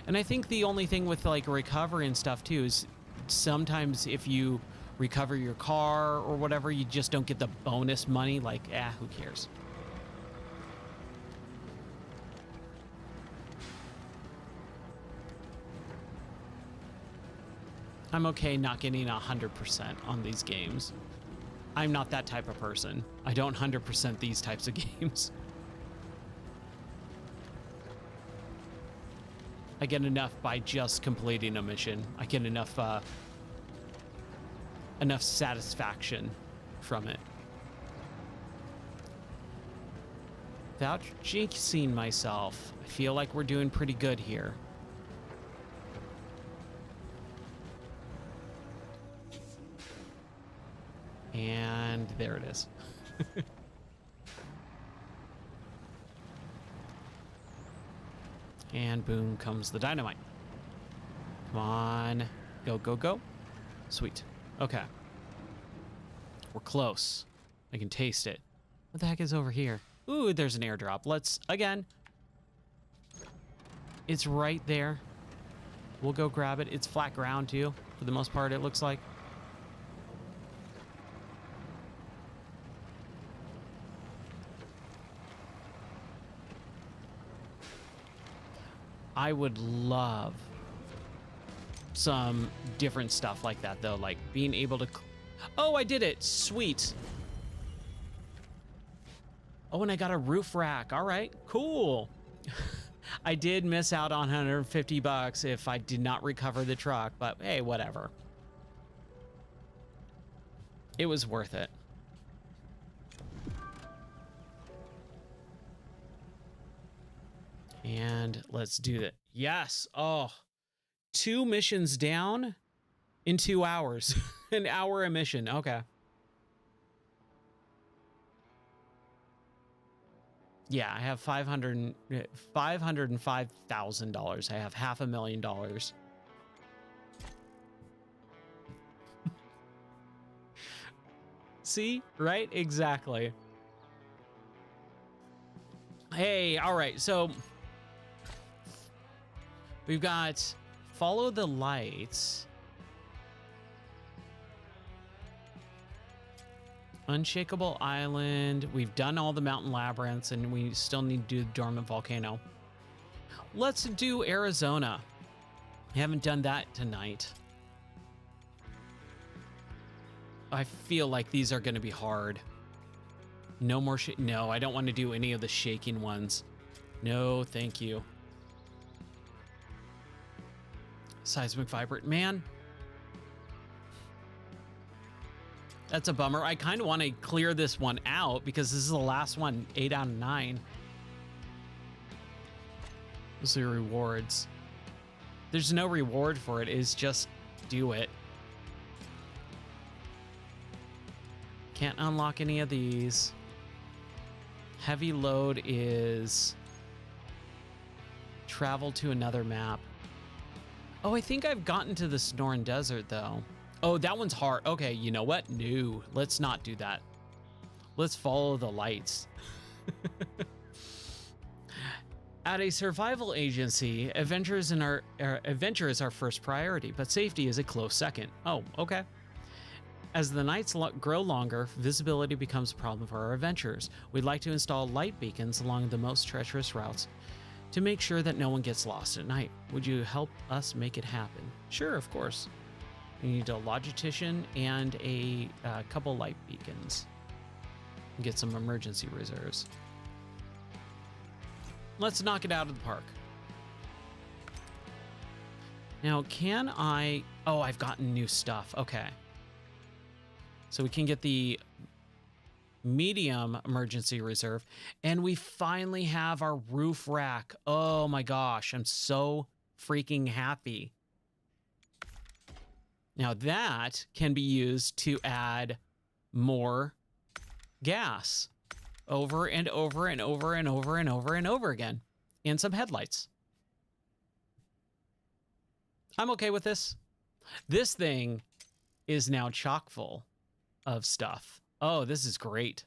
And I think the only thing with, like, recovery and stuff too is sometimes if you recover your car or whatever, you just don't get the bonus money. Like, who cares? I'm okay not getting 100% on these games. I'm not that type of person. I don't 100% these types of games. I get enough by just completing a mission. I get enough enough satisfaction from it. Without jinxing myself, I feel like we're doing pretty good here. And there it is. And boom comes the dynamite. Come on. Go, go, go. Sweet. Okay. We're close. I can taste it. What the heck is over here? Ooh, there's an airdrop. Let's, again. It's right there. We'll go grab it. It's flat ground, too. For the most part, it looks like. I would love some different stuff like that, though. Like being able to... Oh, I did it. Sweet. Oh, and I got a roof rack. All right, cool. I did miss out on 150 bucks if I did not recover the truck, but hey, whatever. It was worth it. And let's do that. Yes. Oh, 2 missions down in 2 hours. An hour a mission. Okay. Yeah, I have $505,000. I have $500,000. See? Right? Exactly. Hey, all right. So we've got follow the lights. Unshakable Island. We've done all the mountain labyrinths and we still need to do the dormant volcano. Let's do Arizona. I haven't done that tonight. I feel like these are going to be hard. No more no, I don't want to do any of the shaking ones. No, thank you. Seismic vibrate, man. That's a bummer. I kind of want to clear this one out because this is the last one, 8 out of 9. Those are rewards. There's no reward for it. It's just do it. Can't unlock any of these. Heavy load is travel to another map. Oh, I think I've gotten to the Sonoran Desert though. Oh, that one's hard. Okay, you know what? No, let's not do that. Let's follow the lights. At a survival agency, adventure is our first priority, but safety is a close second. Oh, okay. As the nights grow longer, visibility becomes a problem for our adventurers. We'd like to install light beacons along the most treacherous routes to make sure that no one gets lost at night. Would you help us make it happen? Sure, of course. We need a logistician and a couple light beacons. Get some emergency reserves. Let's knock it out of the park. Now, can I... Oh, I've gotten new stuff. Okay. So we can get the medium emergency reserve. And we finally have our roof rack. Oh my gosh, I'm so freaking happy. Now that can be used to add more gas over and over and over and over and over and over again. And some headlights. I'm okay with this. This thing is now chock full of stuff. Oh, this is great.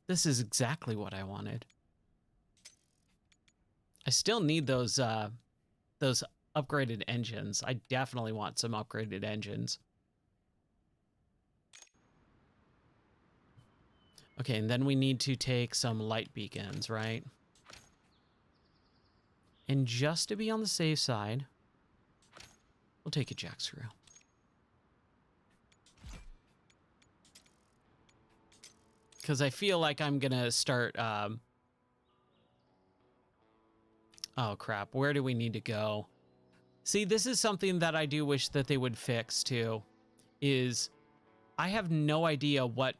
This is exactly what I wanted. I still need those upgraded engines. I definitely want some upgraded engines. Okay, and then we need to take some light beacons, right? And just to be on the safe side, we'll take a jack screw. Because I feel like I'm gonna start Oh, crap. Where do we need to go? See, this is something that I do wish that they would fix, too, is I have no idea what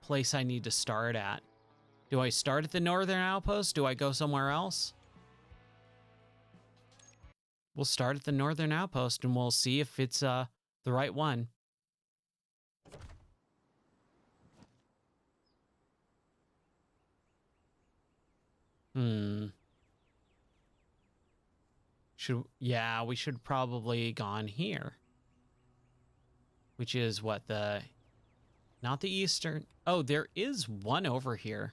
place I need to start at. Do I start at the northern outpost? Do I go somewhere else? We'll start at the northern outpost and we'll see if it's the right one. Yeah, we should probably gone here. Which is what, not the eastern. Oh, there is one over here.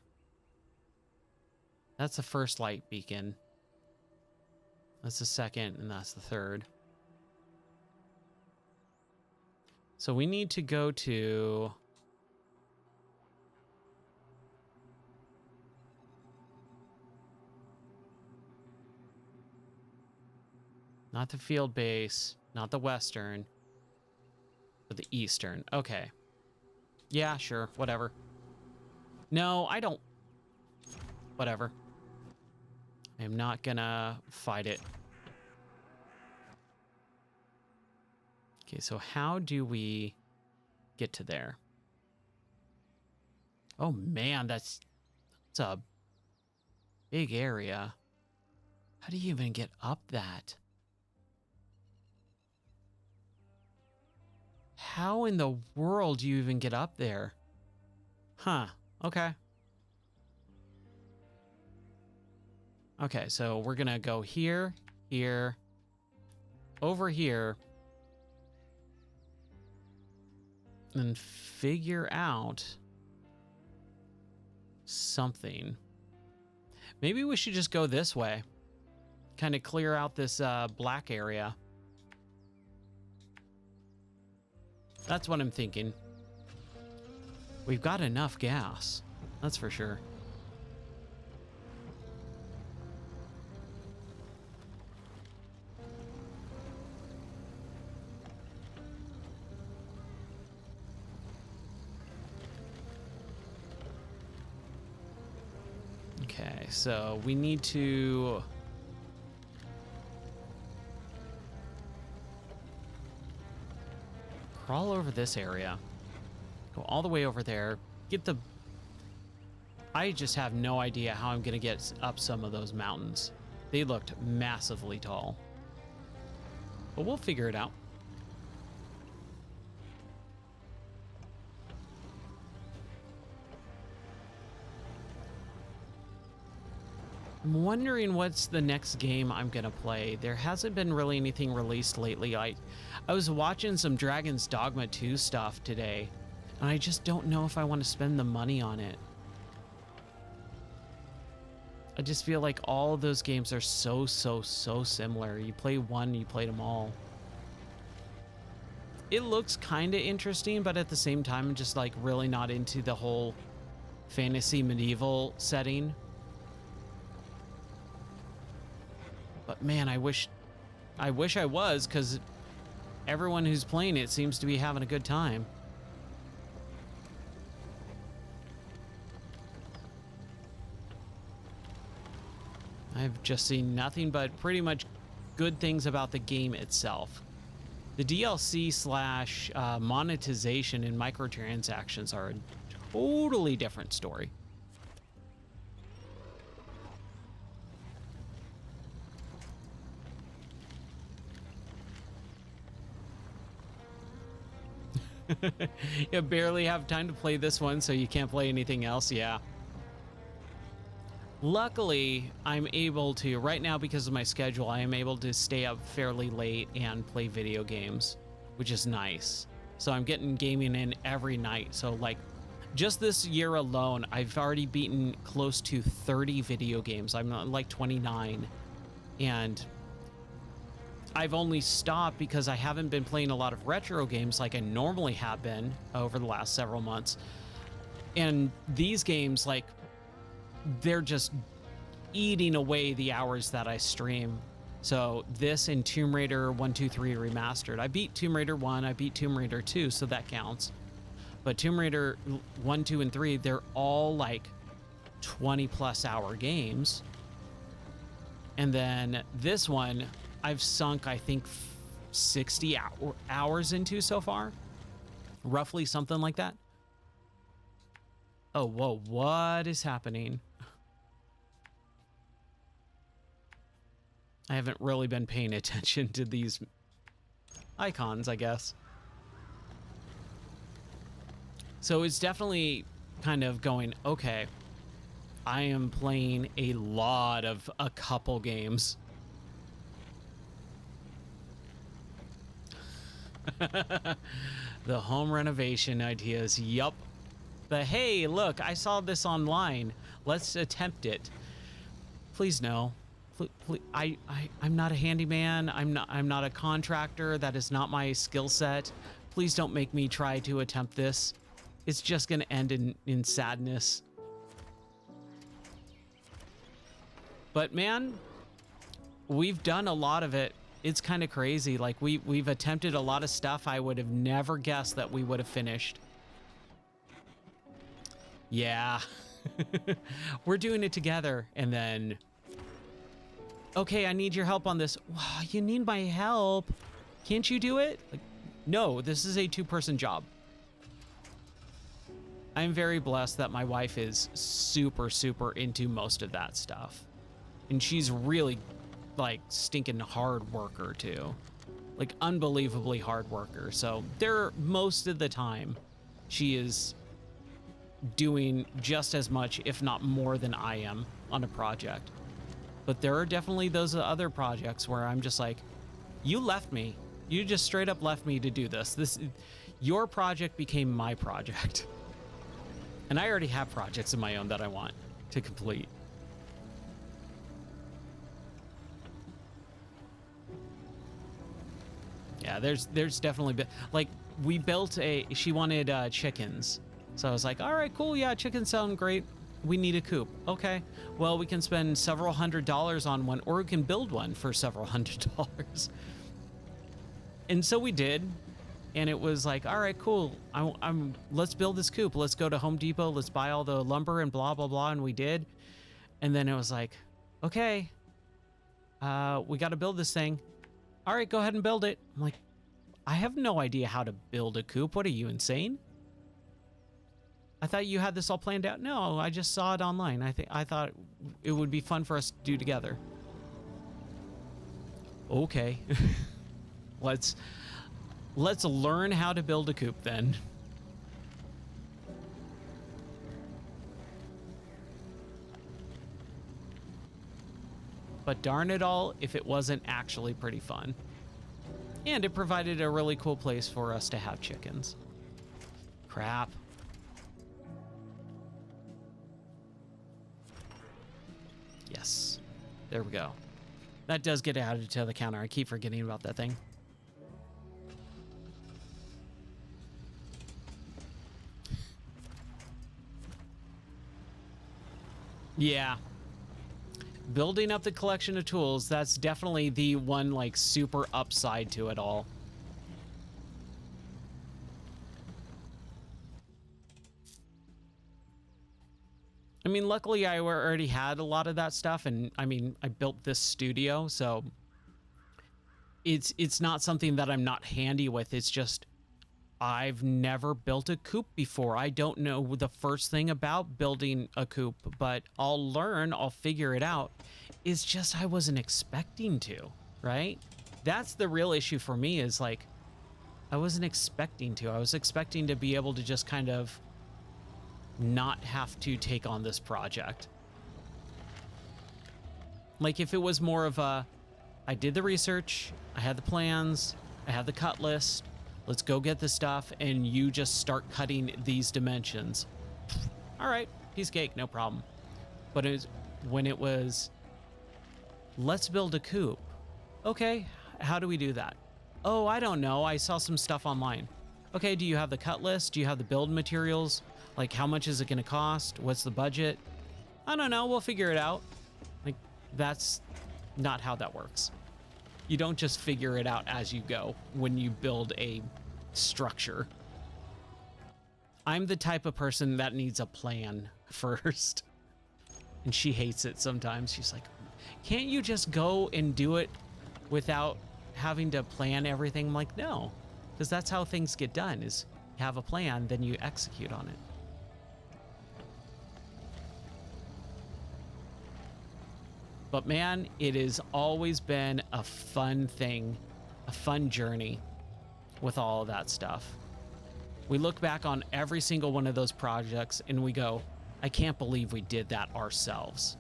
That's the first light beacon. That's the second, and that's the third. So we need to go to... Not the field base, not the western, but the eastern. Okay. Yeah, sure, whatever. No, I don't... Whatever. I am not gonna fight it. Okay, so how do we get to there? Oh man, that's a big area. How do you even get up that? How in the world do you even get up there? Huh, okay. Okay, so we're gonna go here, here, over here, and figure out something. Maybe we should just go this way. Kind of clear out this black area. That's what I'm thinking. We've got enough gas, that's for sure. Okay, so we need to... crawl over this area. Go all the way over there. Get the... I just have no idea how I'm gonna get up some of those mountains. They looked massively tall. But we'll figure it out. I'm wondering what's the next game I'm gonna play. There hasn't been really anything released lately. I was watching some Dragon's Dogma 2 stuff today, and I just don't know if I want to spend the money on it. I just feel like all of those games are so similar. You play one, you played them all. It looks kind of interesting, but at the same time, I'm just like really not into the whole fantasy medieval setting. But man, I wish I was, because everyone who's playing it seems to be having a good time. I've just seen nothing but pretty much good things about the game itself. The DLC slash monetization and microtransactions are a totally different story. You barely have time to play this one, so you can't play anything else. Yeah. Luckily, I'm able to, right now because of my schedule, I am able to stay up fairly late and play video games, which is nice. So I'm getting gaming in every night. So like just this year alone, I've already beaten close to 30 video games. I'm like 29, and I've only stopped because I haven't been playing a lot of retro games like I normally have been over the last several months. And these games, like, they're just eating away the hours that I stream. So this and Tomb Raider 1, 2, 3 Remastered. I beat Tomb Raider 1, I beat Tomb Raider 2, so that counts. But Tomb Raider 1, 2, and 3, they're all like 20+ hour games. And then this one, I've sunk, I think, 60 hours into so far. Roughly something like that. Oh, whoa, what is happening? I haven't really been paying attention to these icons, I guess. So it's definitely kind of going, okay, I am playing a lot of a couple games. The home renovation ideas, yup. The hey, look, I saw this online. Let's attempt it. Please no. Please, I'm not a handyman. I'm not a contractor. That is not my skill set. Please don't make me try to attempt this. It's just gonna end in sadness. But man, we've done a lot of it. It's kind of crazy. Like we've attempted a lot of stuff I would have never guessed that we would have finished. Yeah. We're doing it together. And then, okay, I need your help on this. Wow, you need my help. Can't you do it? Like, no, this is a two-person job. I'm very blessed that my wife is super, super into most of that stuff. And she's really like stinking hard worker too. Like unbelievably hard worker. So most of the time she is doing just as much, if not more than I am on a project. But there are definitely those other projects where I'm just like, you left me. You just straight up left me to do this. Your project became my project. And I already have projects of my own that I want to complete. Yeah, there's definitely been, like, we built she wanted chickens. So I was like, all right, cool. Yeah, chickens sound great. We need a coop. Okay, well, we can spend several $100s on one, or we can build one for several $100s. And so we did. And it was like, all right, cool. Let's build this coop. Let's go to Home Depot. Let's buy all the lumber and blah, blah, blah. And we did. And then it was like, okay, we got to build this thing. All right, go ahead and build it. I'm like, I have no idea how to build a coop. What are you, insane? I thought you had this all planned out. No, I just saw it online. I thought it would be fun for us to do together. Okay. Let's learn how to build a coop then. But darn it all if it wasn't actually pretty fun. And it provided a really cool place for us to have chickens. Crap. Yes. There we go. That does get added to the counter. I keep forgetting about that thing. Yeah. Building up the collection of tools, that's definitely the one, like, super upside to it all. I mean, luckily I already had a lot of that stuff, and I mean, I built this studio, so it's not something that I'm not handy with. It's just I've never built a coop before. I don't know the first thing about building a coop, but I'll learn, I'll figure it out. It's just I wasn't expecting to, right? That's the real issue for me, is like, I wasn't expecting to. I was expecting to be able to just kind of not have to take on this project. Like, if it was more of a, I did the research, I had the plans, I had the cut list, let's go get the stuff, and you just start cutting these dimensions. All right, piece of cake, no problem. But when it was, let's build a coop. Okay, how do we do that? Oh, I don't know. I saw some stuff online. Okay, do you have the cut list? Do you have the build materials? Like, how much is it going to cost? What's the budget? I don't know. We'll figure it out. Like, that's not how that works. You don't just figure it out as you go when you build a structure. I'm the type of person that needs a plan first. And she hates it sometimes. She's like, Can't you just go and do it without having to plan everything? I'm like, no, because that's how things get done, is you have a plan, then you execute on it. But man, it has always been a fun thing, a fun journey with all of that stuff. We look back on every single one of those projects and we go, I can't believe we did that ourselves.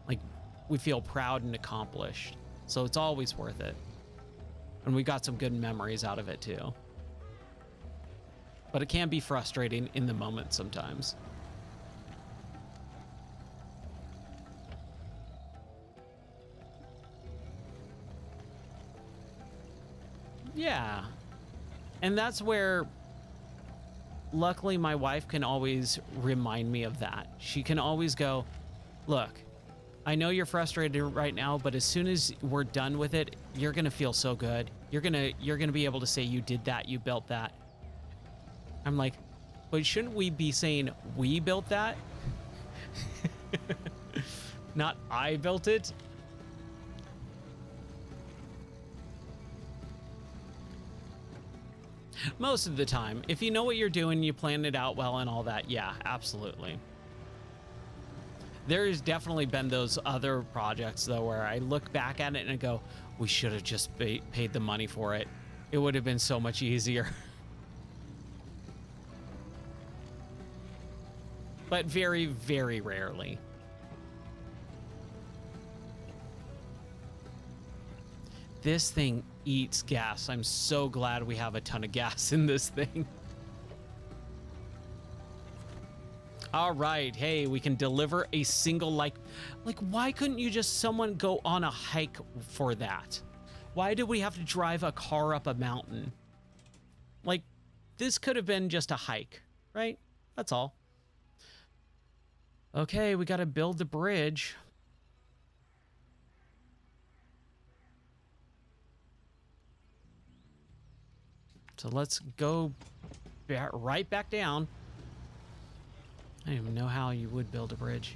Like, we feel proud and accomplished. So it's always worth it. And we got some good memories out of it too. But it can be frustrating in the moment sometimes. Yeah. And that's where, luckily, my wife can always remind me of that. She can always go, look, I know you're frustrated right now, but as soon as we're done with it, you're going to feel so good. You're going to be able to say you did that, you built that. I'm like, but shouldn't we be saying we built that? Not I built it. Most of the time, if you know what you're doing, you plan it out well and all that, yeah, absolutely. There's definitely been those other projects, though, where I look back at it and I go, we should have just paid the money for it. It would have been so much easier. But very, very rarely. This thing eats gas. I'm so glad we have a ton of gas in this thing. All right, hey, we can deliver a single, like, why couldn't you just someone go on a hike for that? Why do we have to drive a car up a mountain? Like, this could have been just a hike, right? That's all. Okay, we got to build the bridge. So let's go right back down. I don't even know how you would build a bridge.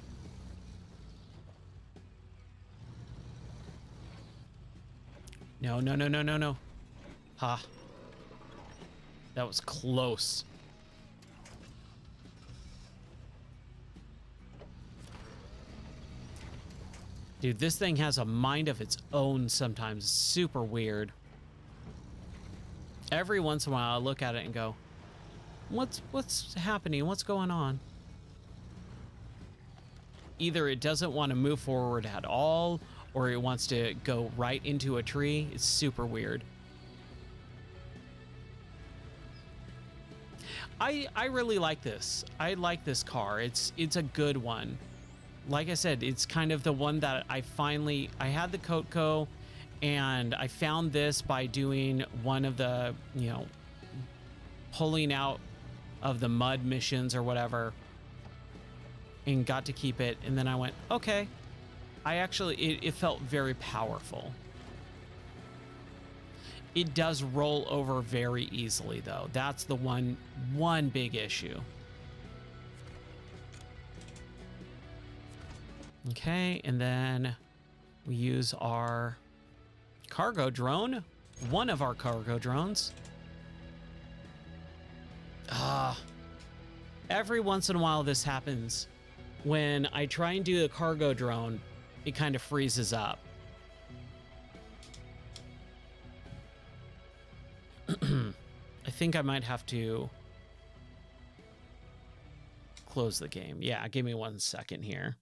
No, no, no, no, no, no. Ha. That was close. Dude, this thing has a mind of its own sometimes. It's super weird. Every once in a while I look at it and go, what's happening? What's going on? Either it doesn't want to move forward at all, or it wants to go right into a tree. It's super weird. I really like this. I like this car. It's a good one. Like I said, it's kind of the one that I had the Kotko, and I found this by doing one of the, pulling out of the mud missions or whatever, and got to keep it. And then I went, okay. It felt very powerful. It does roll over very easily, though. That's the one big issue. Okay, and then we use our cargo drone, one of our cargo drones. Every once in a while this happens. When I try and do the cargo drone, it kind of freezes up. I think I might have to close the game. Yeah, give me 1 second here.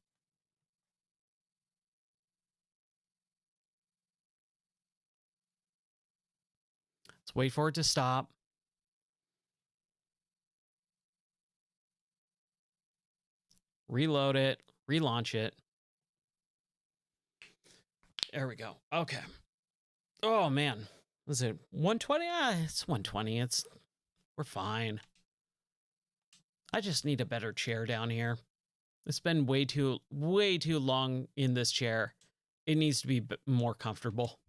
Let's wait for it to stop. Reload it, relaunch it. There we go. Okay. Oh man. Was it 120? It's 120. We're fine. I just need a better chair down here. It's been way too long in this chair. It needs to be more comfortable.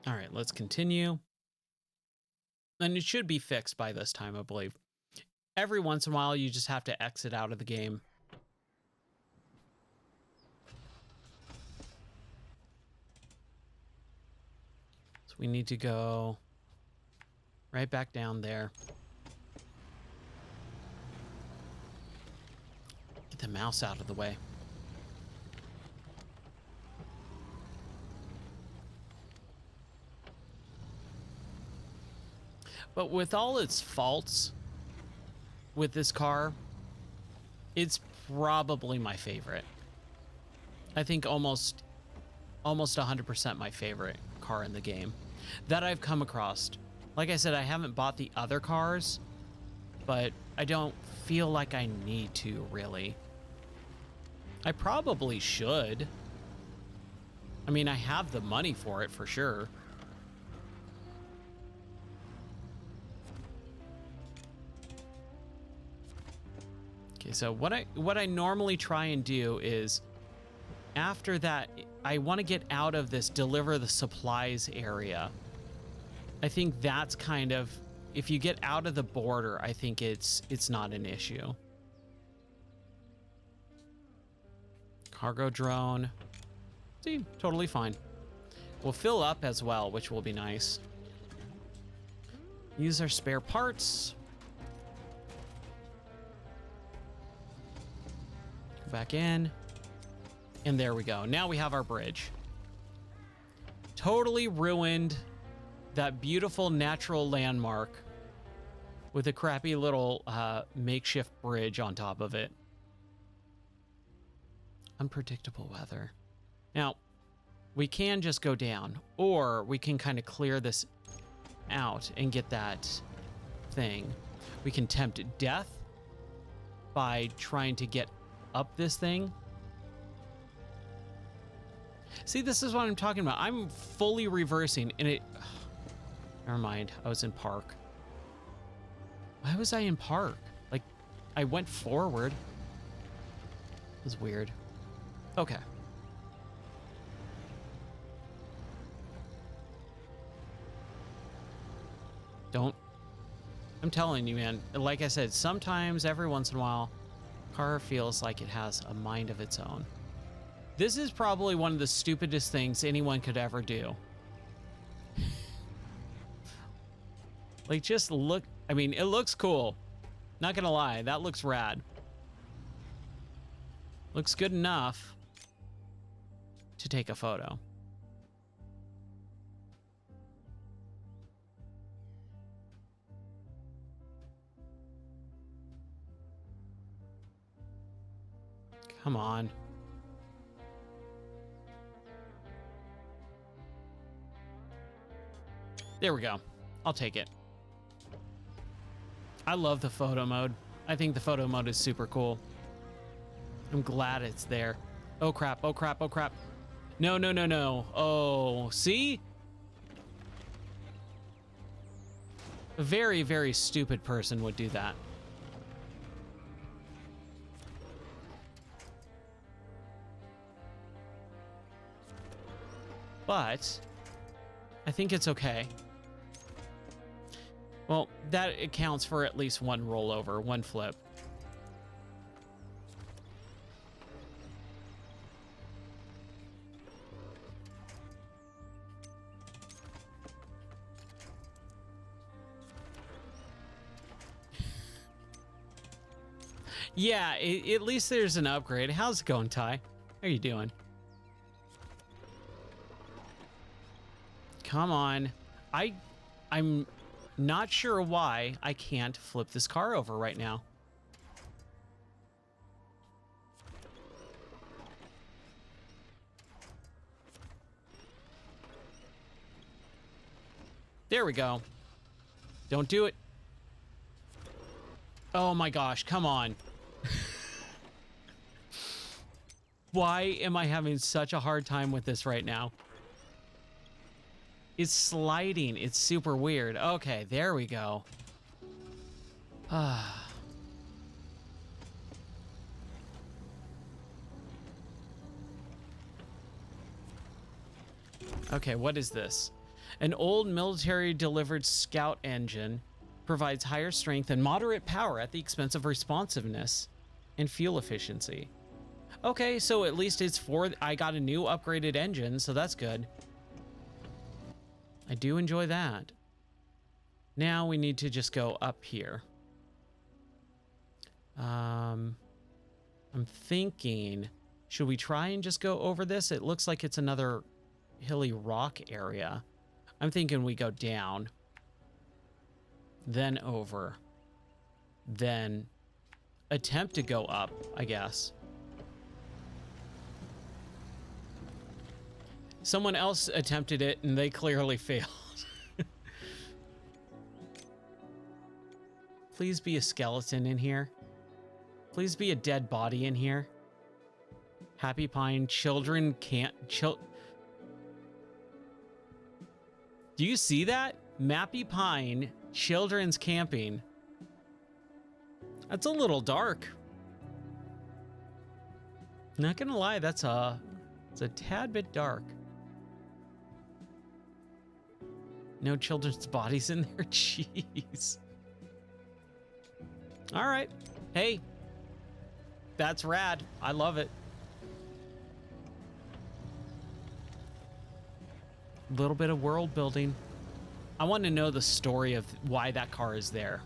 All right, let's continue. And it should be fixed by this time, I believe. Every once in a while, you just have to exit out of the game. So we need to go right back down there. Get the mouse out of the way. But with all its faults with this car, it's probably my favorite. I think almost 100% my favorite car in the game that I've come across. Like I said, I haven't bought the other cars, but I don't feel like I need to, really. I probably should. I mean, I have the money for it for sure. Okay, so what I normally try and do is, after that, I want to get out of this deliver the supplies area. I think that's kind of, if you get out of the border, I think it's not an issue. Cargo drone. See, totally fine. We'll fill up as well, which will be nice. Use our spare parts. Go back in. And there we go. Now we have our bridge. Totally ruined that beautiful natural landmark with a crappy little makeshift bridge on top of it. Unpredictable weather. Now, we can just go down, or we can kind of clear this out and get that thing. We can tempt death by trying to get up this thing. See, this is what I'm talking about. I'm fully reversing, and it... Never mind. I was in park. Why was I in park? Like, I went forward. It was weird. Okay. Don't... I'm telling you, man. Like I said, sometimes, every once in a while, car feels like it has a mind of its own. This is probably one of the stupidest things anyone could ever do. Like, just look. I mean, it looks cool. Not gonna lie, that looks rad. Looks good enough to take a photo. Come on. There we go. I'll take it. I love the photo mode. I think the photo mode is super cool. I'm glad it's there. Oh crap, oh crap, oh crap. No, no, no, no. Oh, see? A very, very stupid person would do that. But I think it's okay. Well, that accounts for at least one rollover, one flip. Yeah, at least there's an upgrade. How's it going, Ty? How are you doing? Come on. I'm not sure why I can't flip this car over right now. There we go. Don't do it. Oh my gosh, come on. Why am I having such a hard time with this right now? It's sliding. It's super weird. Okay, there we go. Okay, what is this? An old military-delivered scout engine provides higher strength and moderate power at the expense of responsiveness and fuel efficiency. Okay, so at least it's for... I got a new upgraded engine, so that's good. I do enjoy that. Now we need to just go up here. I'm thinking, should we try and just go over this? It looks like it's another hilly rock area. I'm thinking we go down, then over, then attempt to go up, I guess. Someone else attempted it and they clearly failed. Please be a skeleton in here. Please be a dead body in here. Happy Pine, children can't... Do you see that? Mappy Pine, children's camping. That's a little dark. Not gonna lie, it's a tad bit dark. No children's bodies in there? Jeez. All right. Hey, that's rad. I love it. A little bit of world building. I want to know the story of why that car is there.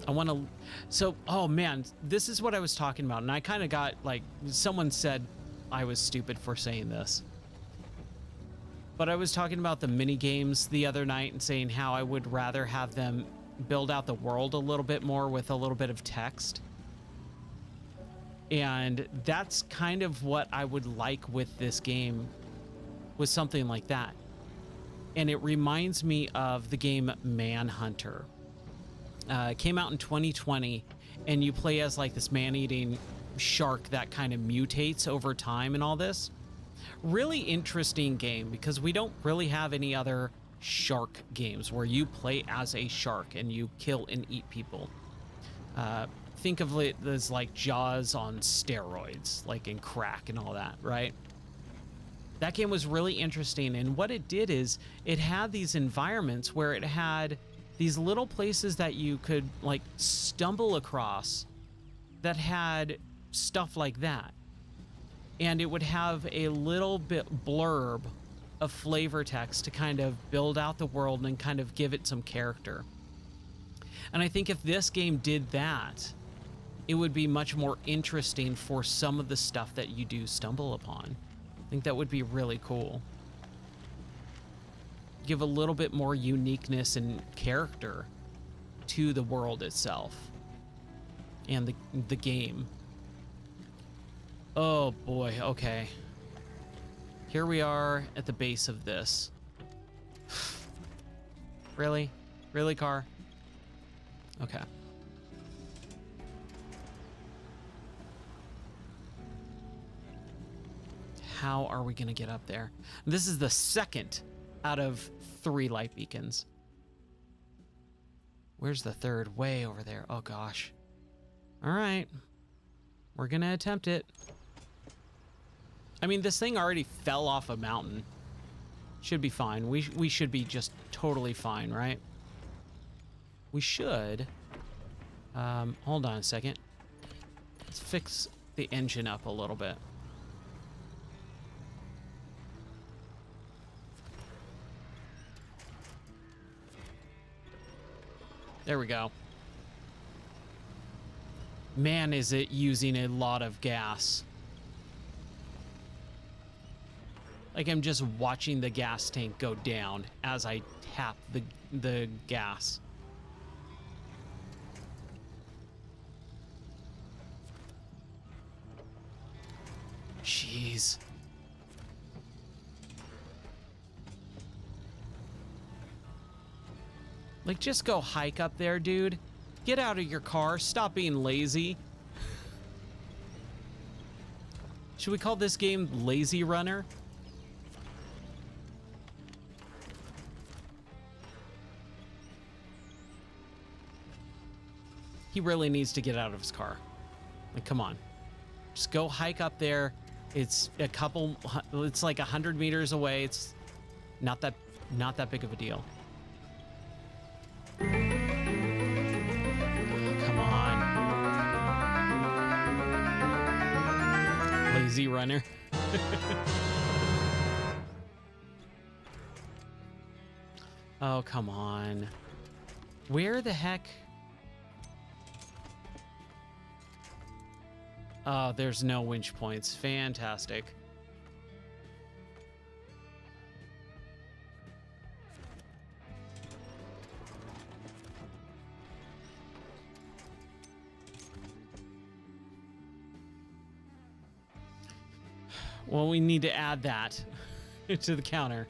I want to... So, oh man, this is what I was talking about. And I kind of got, like, someone said I was stupid for saying this. But I was talking about the mini games the other night and saying how I would rather have them build out the world a little bit more with a little bit of text. And that's kind of what I would like with this game, with something like that. And it reminds me of the game Manhunter. It came out in 2020, and you play as like this man-eating shark that kind of mutates over time and all this. Really interesting game because we don't really have any other shark games where you play as a shark and you kill and eat people. Think of it as like Jaws on steroids, like in crack and all that, right? That game was really interesting, and what it did is it had these environments where it had these little places that you could like stumble across that had stuff like that. And it would have a little bit blurb of flavor text to kind of build out the world and kind of give it some character. And I think if this game did that, it would be much more interesting for some of the stuff that you do stumble upon. I think that would be really cool. Give a little bit more uniqueness and character to the world itself and the game. Oh boy, okay. Here we are at the base of this. Really? Really, car? Okay. How are we gonna get up there? This is the second out of 3 light beacons. Where's the third? Way over there. Oh gosh. All right. We're gonna attempt it. I mean, this thing already fell off a mountain. Should be fine. We should be just totally fine, right? We should. Hold on a second. Let's fix the engine up a little bit. There we go. Man, is it using a lot of gas. Like I'm just watching the gas tank go down as I tap the gas. Jeez. Like, just go hike up there, dude. Get out of your car. Stop being lazy. Should we call this game Lazy Runner? He really needs to get out of his car. Like, come on. Just go hike up there. It's like 100 meters away. It's Not that big of a deal. Come on. Lazy runner. Oh, come on. Where the heck? Oh, there's no winch points. Fantastic. Well, we need to add that to the counter.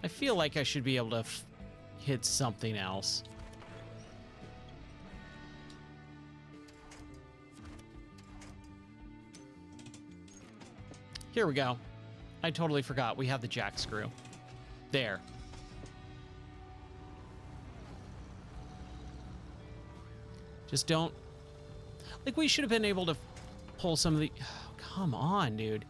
I feel like I should be able to hit something else. Here we go. I totally forgot. We have the jack screw. There. Just don't... Like, we should have been able to pull some of the... Oh, come on, dude.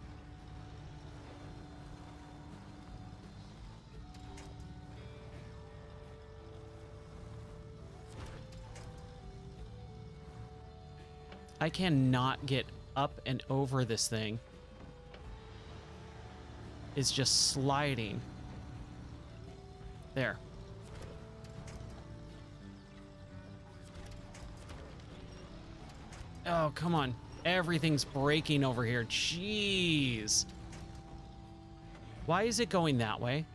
I cannot get up and over this thing. It's just sliding. There. Oh, come on. Everything's breaking over here. Jeez. Why is it going that way?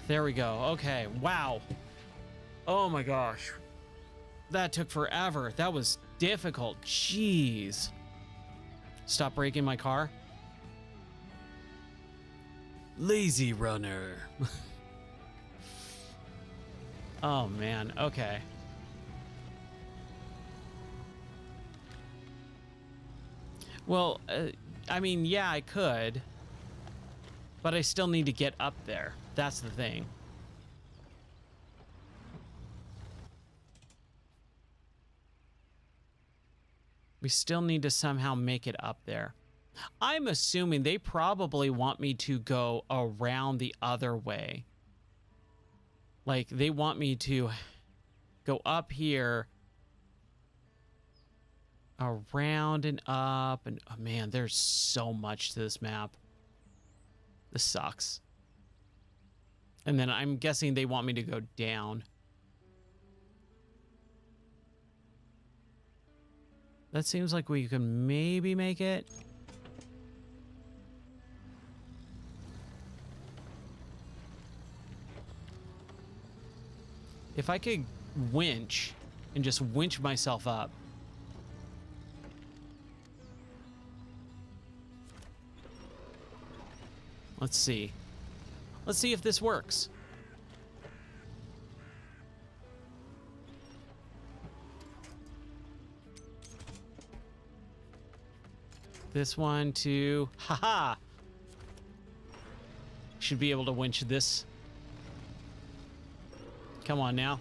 There we go. Okay. Wow. Oh my gosh. That took forever. That was difficult. Jeez. Stop breaking my car. Lazy runner. Oh man. Okay. Well, I mean, yeah, I could, but I still need to get up there. That's the thing. We still need to somehow make it up there. I'm assuming they probably want me to go around the other way. Like, they want me to go up here, around and up, and oh man, there's so much to this map. This sucks. And then I'm guessing they want me to go down. That seems like we can maybe make it. If I could winch and just winch myself up. Let's see. Let's see if this works. This one, too. Haha! Should be able to winch this. Come on now.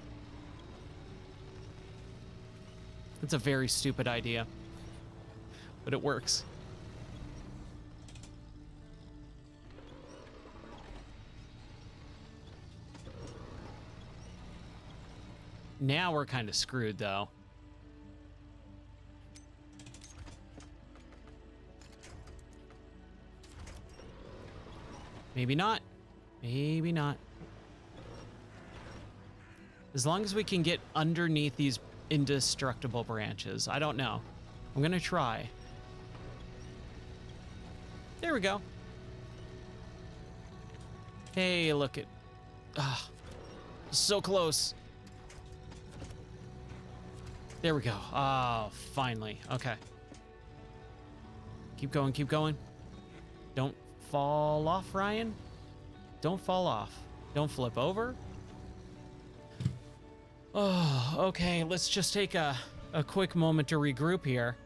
It's a very stupid idea, but it works. Now we're kind of screwed, though. Maybe not. Maybe not. As long as we can get underneath these indestructible branches. I don't know. I'm gonna try. There we go. Hey, look at... Ah, so close. There we go. Oh, finally. Okay. Keep going, keep going. Don't fall off, Ryan. Don't fall off. Don't flip over. Oh, okay. Let's just take a quick moment to regroup here.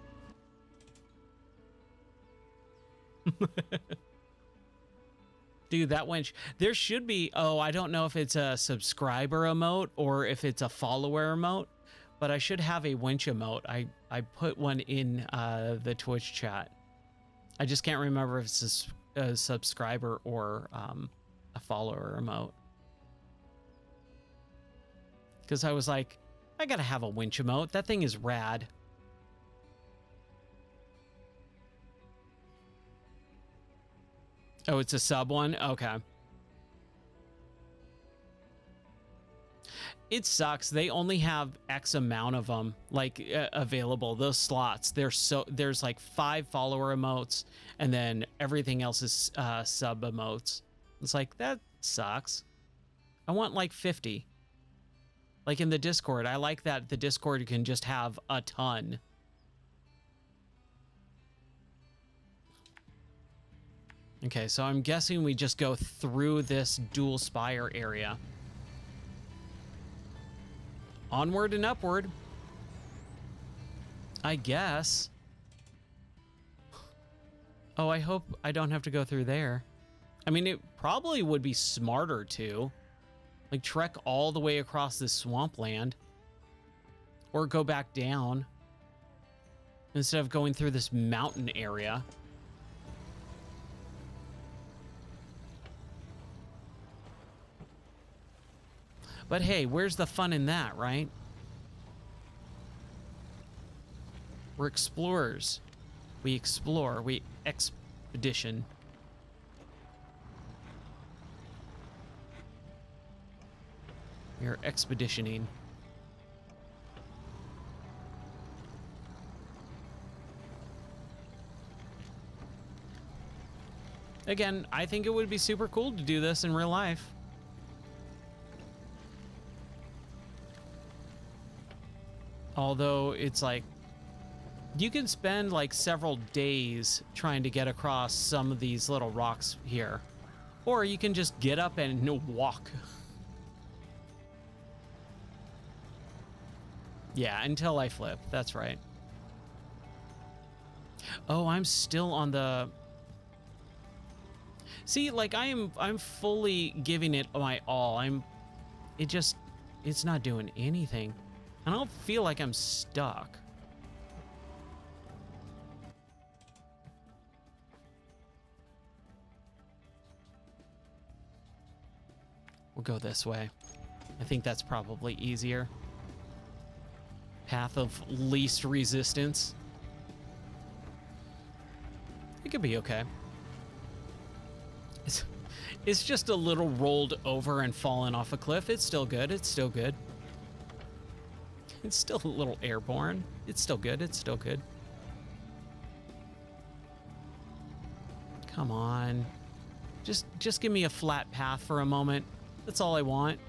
Dude, that winch. There should be, oh, I don't know if it's a subscriber emote or if it's a follower emote, but I should have a winch emote. I put one in the Twitch chat. I just can't remember if it's a subscriber or a follower emote. Because I was like, I gotta have a winch emote. That thing is rad. Oh, it's a sub one? Okay. It sucks. They only have X amount of them like available. Those slots. There's like 5 follower emotes, and then everything else is sub emotes. It's like, that sucks. I want like 50. Like in the Discord, I like that the Discord can just have a ton. Okay, so I'm guessing we just go through this dual spire area. Onward and upward. I guess. Oh, I hope I don't have to go through there. I mean, it probably would be smarter to. Like, trek all the way across this swampland. Or go back down. Instead of going through this mountain area. But hey, where's the fun in that, right? We're explorers. We explore. We expedition. We're expeditioning. Again, I think it would be super cool to do this in real life. Although it's like, you can spend like several days trying to get across some of these little rocks here. Or you can just get up and walk. Yeah, until I flip. That's right. Oh, I'm still on the... See, like I'm fully giving it my all. It's not doing anything. I don't feel like I'm stuck. We'll go this way. I think that's probably easier. Path of least resistance. It could be okay. It's just a little rolled over and fallen off a cliff. It's still good. It's still good. It's still a little airborne. It's still good. It's still good. Come on. Just give me a flat path for a moment. That's all I want.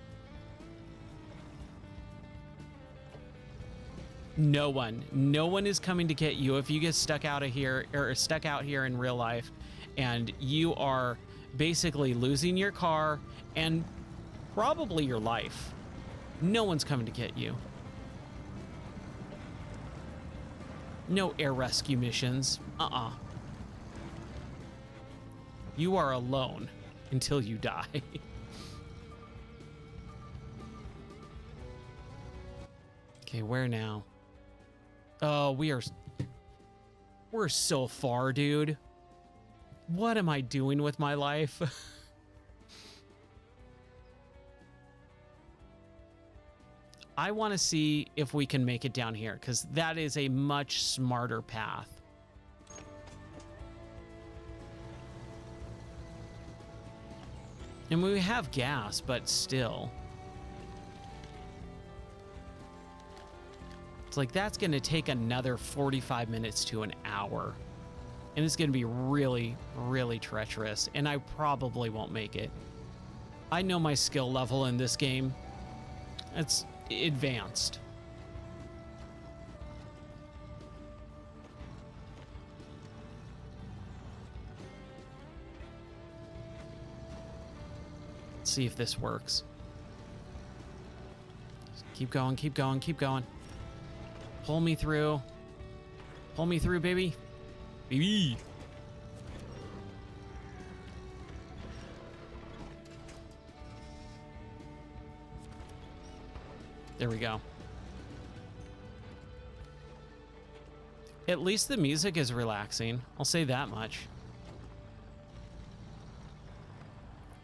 No one is coming to get you if you get stuck out of here or stuck out here in real life, and you are basically losing your car and probably your life. No one's coming to get you. No air rescue missions. You are alone until you die. Okay, where now? Oh, we're so far, dude. What am I doing with my life? I want to see if we can make it down here, because that is a much smarter path. And we have gas, but still. It's like that's going to take another 45 minutes to an hour. And it's going to be really, really treacherous. And I probably won't make it. I know my skill level in this game. It's advanced. Let's see if this works. Keep going, keep going, keep going. Pull me through. Pull me through, baby. Baby. There we go. At least the music is relaxing. I'll say that much.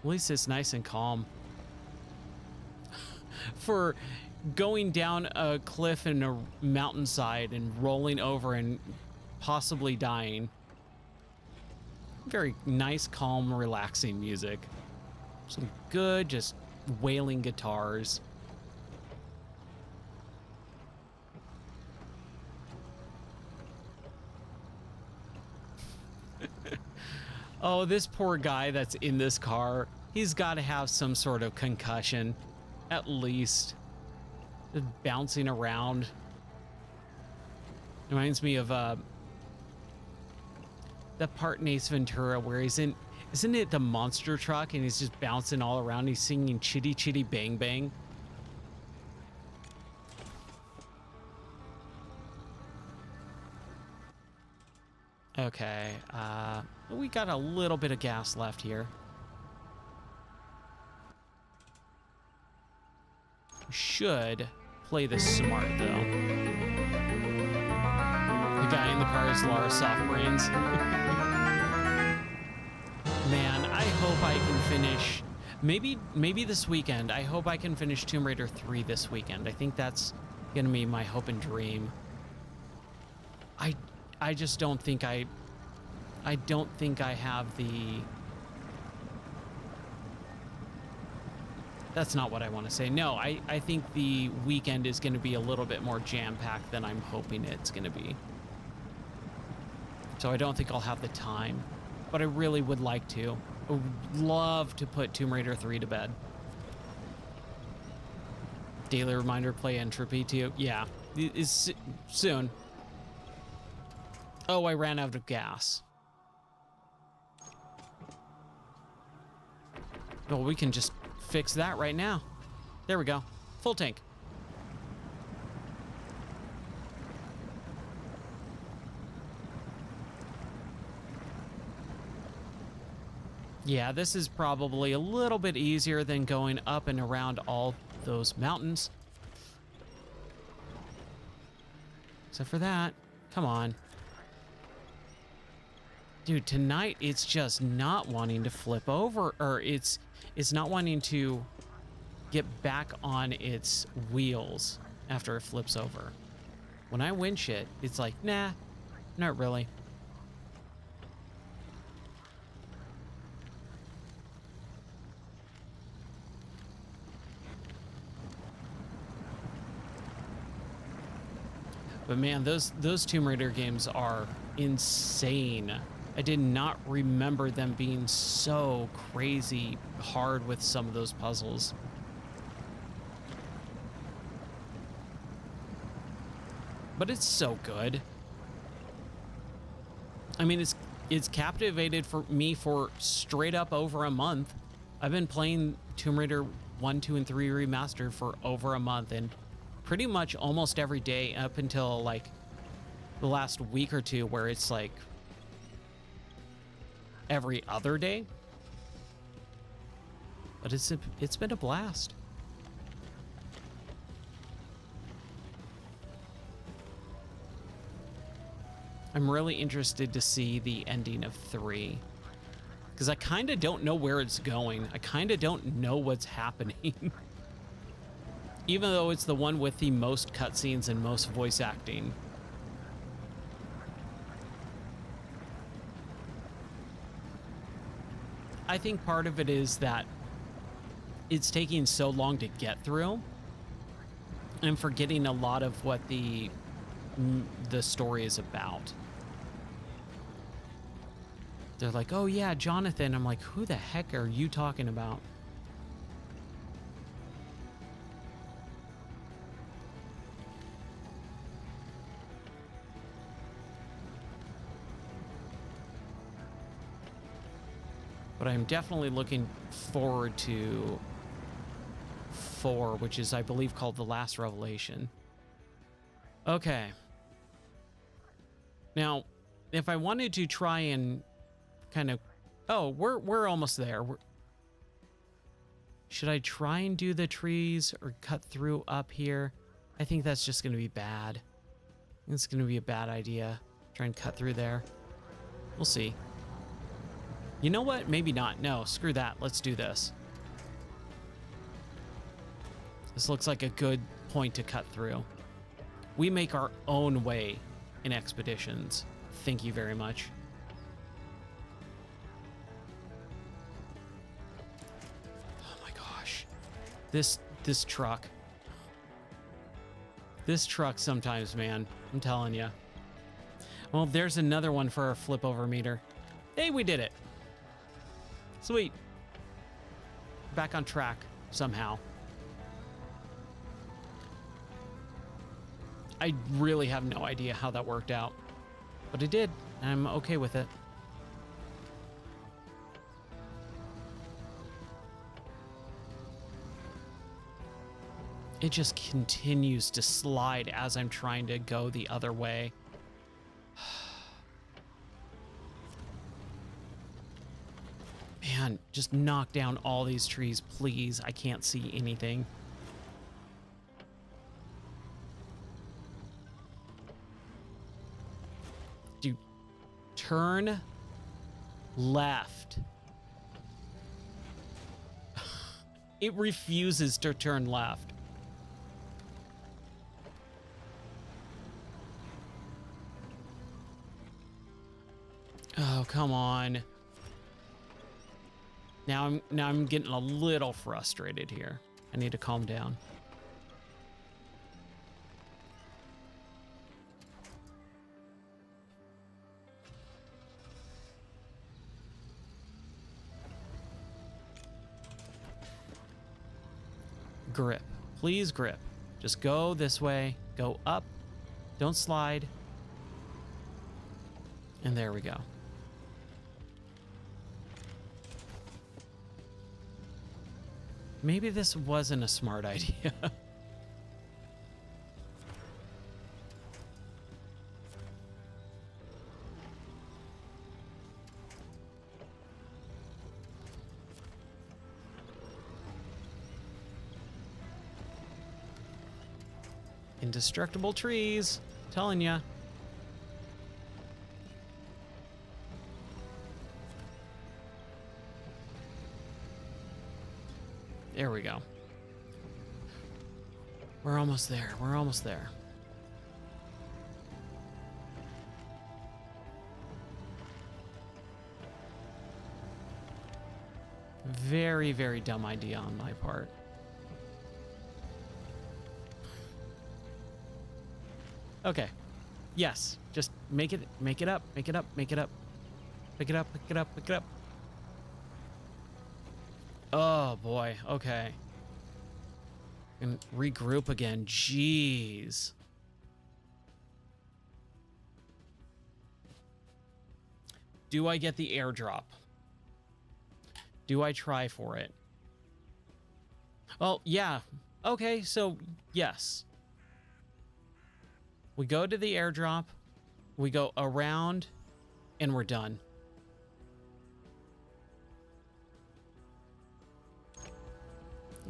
At least it's nice and calm. For going down a cliff in a mountainside and rolling over and possibly dying. Very nice, calm, relaxing music. Some good, just wailing guitars. Oh, this poor guy that's in this car. He's got to have some sort of concussion, at least. Just bouncing around. Reminds me of that part in Ace Ventura where he's in, isn't it the monster truck, and he's just bouncing all around. He's singing Chitty Chitty Bang Bang. Okay, we got a little bit of gas left here. Should play this smart, though. The guy in the car is Lara Softbrains. Man, I hope I can finish... Maybe this weekend. I hope I can finish Tomb Raider 3 this weekend. I think that's gonna be my hope and dream. I just don't think I don't think I have the... That's not what I want to say. No, I think the weekend is going to be a little bit more jam-packed than I'm hoping it's going to be. So I don't think I'll have the time, but I really would like to. I would love to put Tomb Raider 3 to bed. Daily reminder, play Entropy too. Yeah, it's soon. Oh, I ran out of gas. Well, we can just fix that right now. There we go. Full tank. Yeah, this is probably a little bit easier than going up and around all those mountains. Except for that. Come on. Dude, tonight it's just not wanting to flip over, or it's not wanting to get back on its wheels after it flips over. When I winch it, it's like, nah, not really. But man, those Tomb Raider games are insane. I did not remember them being so crazy hard with some of those puzzles. But it's so good. I mean, it's captivated for me for straight up over a month. I've been playing Tomb Raider 1, 2, and 3 Remastered for over a month, and pretty much almost every day up until like the last week or two, where it's like every other day. But it's been a blast. I'm really interested to see the ending of 3, because I kind of don't know where it's going. I kind of don't know what's happening. Even though it's the one with the most cutscenes and most voice acting. I think part of it is that it's taking so long to get through. I'm forgetting a lot of what the story is about. They're like, oh yeah, Jonathan. I'm like, who the heck are you talking about? But I'm definitely looking forward to 4, which is, I believe, called The Last Revelation. Okay. Now, if I wanted to try and kind of... Oh, we're almost there. Should I try and do the trees or cut through up here? I think that's just going to be bad. It's going to be a bad idea. Try and cut through there. We'll see. You know what? Maybe not. No, screw that. Let's do this. This looks like a good point to cut through. We make our own way in expeditions. Thank you very much. Oh my gosh. This truck. This truck sometimes, man. I'm telling you. Well, there's another one for our flip over meter. Hey, we did it. Sweet. Back on track somehow. I really have no idea how that worked out, but it did. I'm okay with it. It just continues to slide as I'm trying to go the other way. Man, just knock down all these trees, please. I can't see anything. Dude, turn left. It refuses to turn left. Oh, come on. Now I'm getting a little frustrated here. I need to calm down. Grip. Please grip. Just go this way. Go up. Don't slide. And there we go. Maybe this wasn't a smart idea. Indestructible trees, telling ya. There we go. We're almost there. We're almost there. Very, very dumb idea on my part. Okay. Yes. Just make it up, make it up, make it up. Pick it up, pick it up, pick it up. Oh boy, okay. And regroup again, jeez. Do I get the airdrop? Do I try for it? Oh, yeah. Okay, so yes. We go to the airdrop, we go around, and we're done.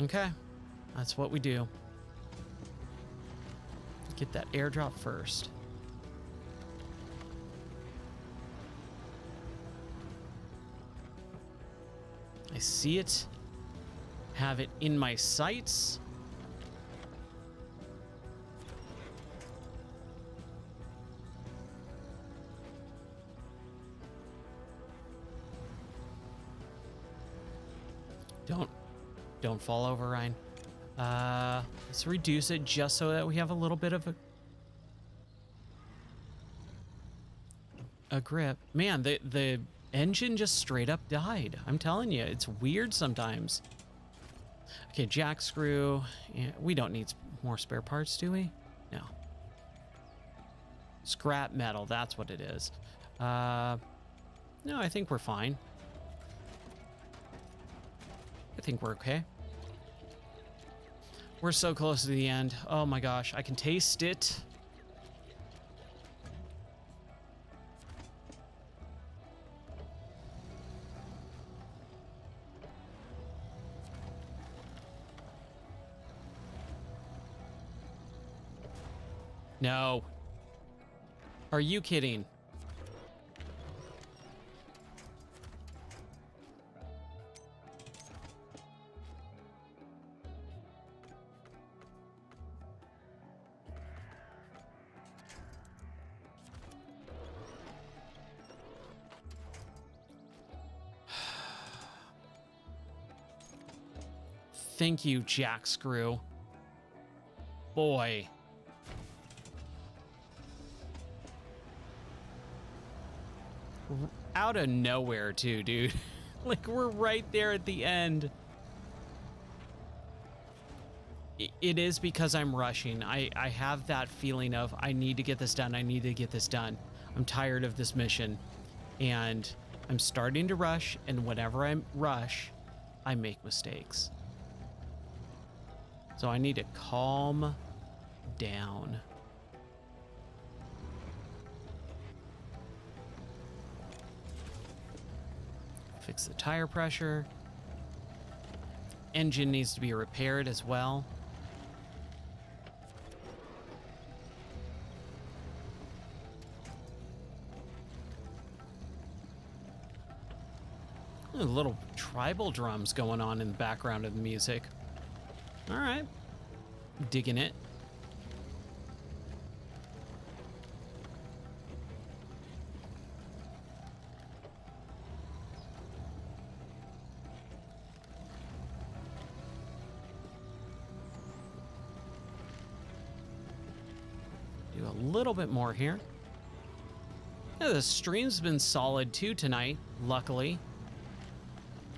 Okay, that's what we do. Get that airdrop first. I see it. Have it in my sights. Don't fall over, Ryan. Let's reduce it just so that we have a little bit of a grip. Man, the engine just straight up died. I'm telling you, it's weird sometimes. Okay, jack screw. Yeah, we don't need more spare parts, do we? No. Scrap metal, that's what it is. No, I think we're fine. I think we're okay. We're so close to the end. Oh my gosh, I can taste it. No. Are you kidding? Thank you, Jack Screw. Boy. Out of nowhere, too, dude. Like, we're right there at the end. It is because I'm rushing. I have that feeling of I need to get this done. I need to get this done. I'm tired of this mission. And I'm starting to rush. And whenever I rush, I make mistakes. So I need to calm down. Fix the tire pressure. Engine needs to be repaired as well. Little tribal drums going on in the background of the music. All right. Digging it. Do a little bit more here. Yeah, the stream's been solid too tonight, luckily.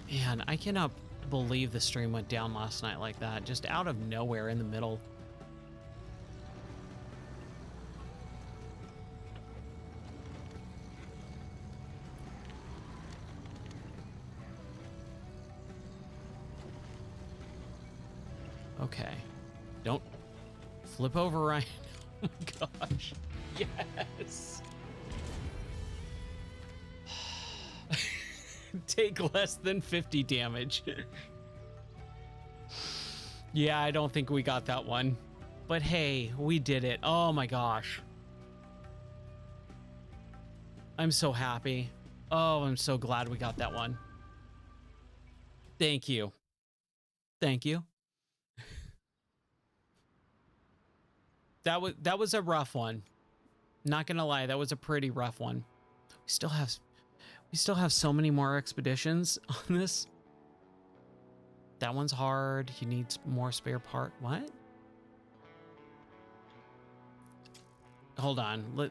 Man, I cannot believe the stream went down last night like that, just out of nowhere in the middle. Okay. Don't flip over, Ryan. Oh my gosh. Yes. Take less than 50 damage. Yeah, I don't think we got that one. But hey, we did it. Oh my gosh. I'm so happy. Oh, I'm so glad we got that one. Thank you. Thank you. That was a rough one. Not gonna lie, that was a pretty rough one. We still have so many more expeditions on this. That one's hard. He needs more spare part. What? Hold on.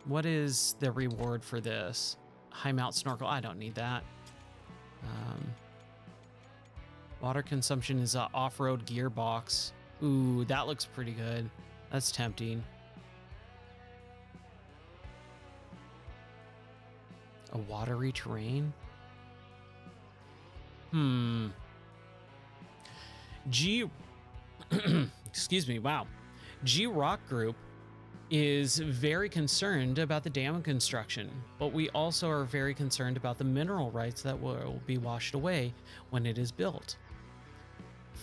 What is the reward for this? High mount snorkel. I don't need that. Water consumption is an off-road gearbox. Ooh, that looks pretty good. That's tempting. A watery terrain? Excuse me, wow. G Rock Group is very concerned about the dam construction, but we also are very concerned about the mineral rights that will be washed away when it is built.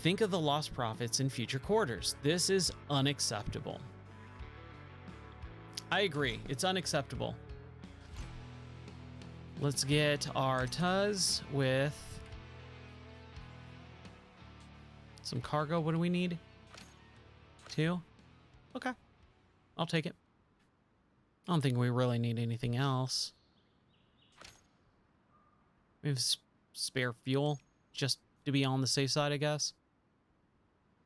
Think of the lost profits in future quarters. This is unacceptable. I agree, it's unacceptable. Let's get our Tuz with some cargo. What do we need? 2? Okay. I'll take it. I don't think we really need anything else. We have spare fuel just to be on the safe side, I guess.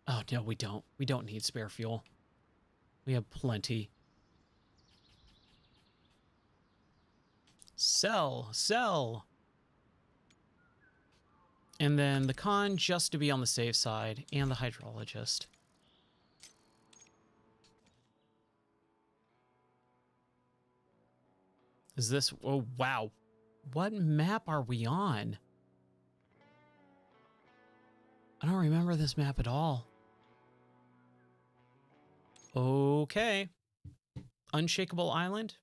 Oh, no, we don't. We don't need spare fuel. We have plenty. Sell. And then the con just to be on the safe side, and the hydrologist. Is this, oh wow. What map are we on? I don't remember this map at all. Okay. Unshakable Island?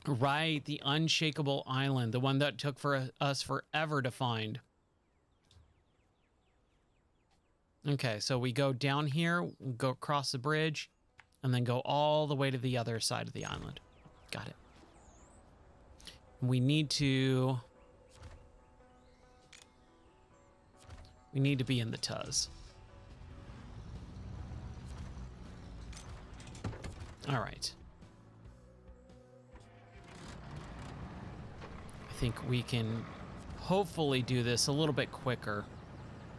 Right, the Unshakable Island, the one that took us forever to find. Okay, so we go down here, go across the bridge, and then go all the way to the other side of the island. Got it. We need to be in the Tuz. All right. I think we can hopefully do this a little bit quicker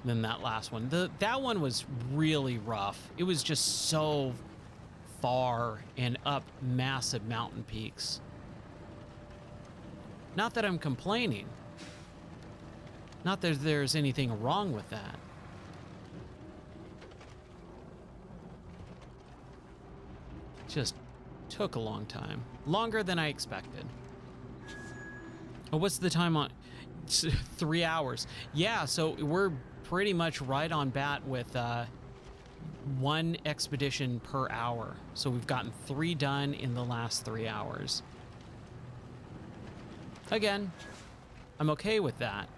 than that last one. That one was really rough. It was just so far and up massive mountain peaks. Not that I'm complaining. Not that there's anything wrong with that. Just took a long time. Longer than I expected. Oh, what's the time on? 3 hours. Yeah, so we're pretty much right on bat with one expedition per hour. So we've gotten 3 done in the last 3 hours. Again, I'm okay with that.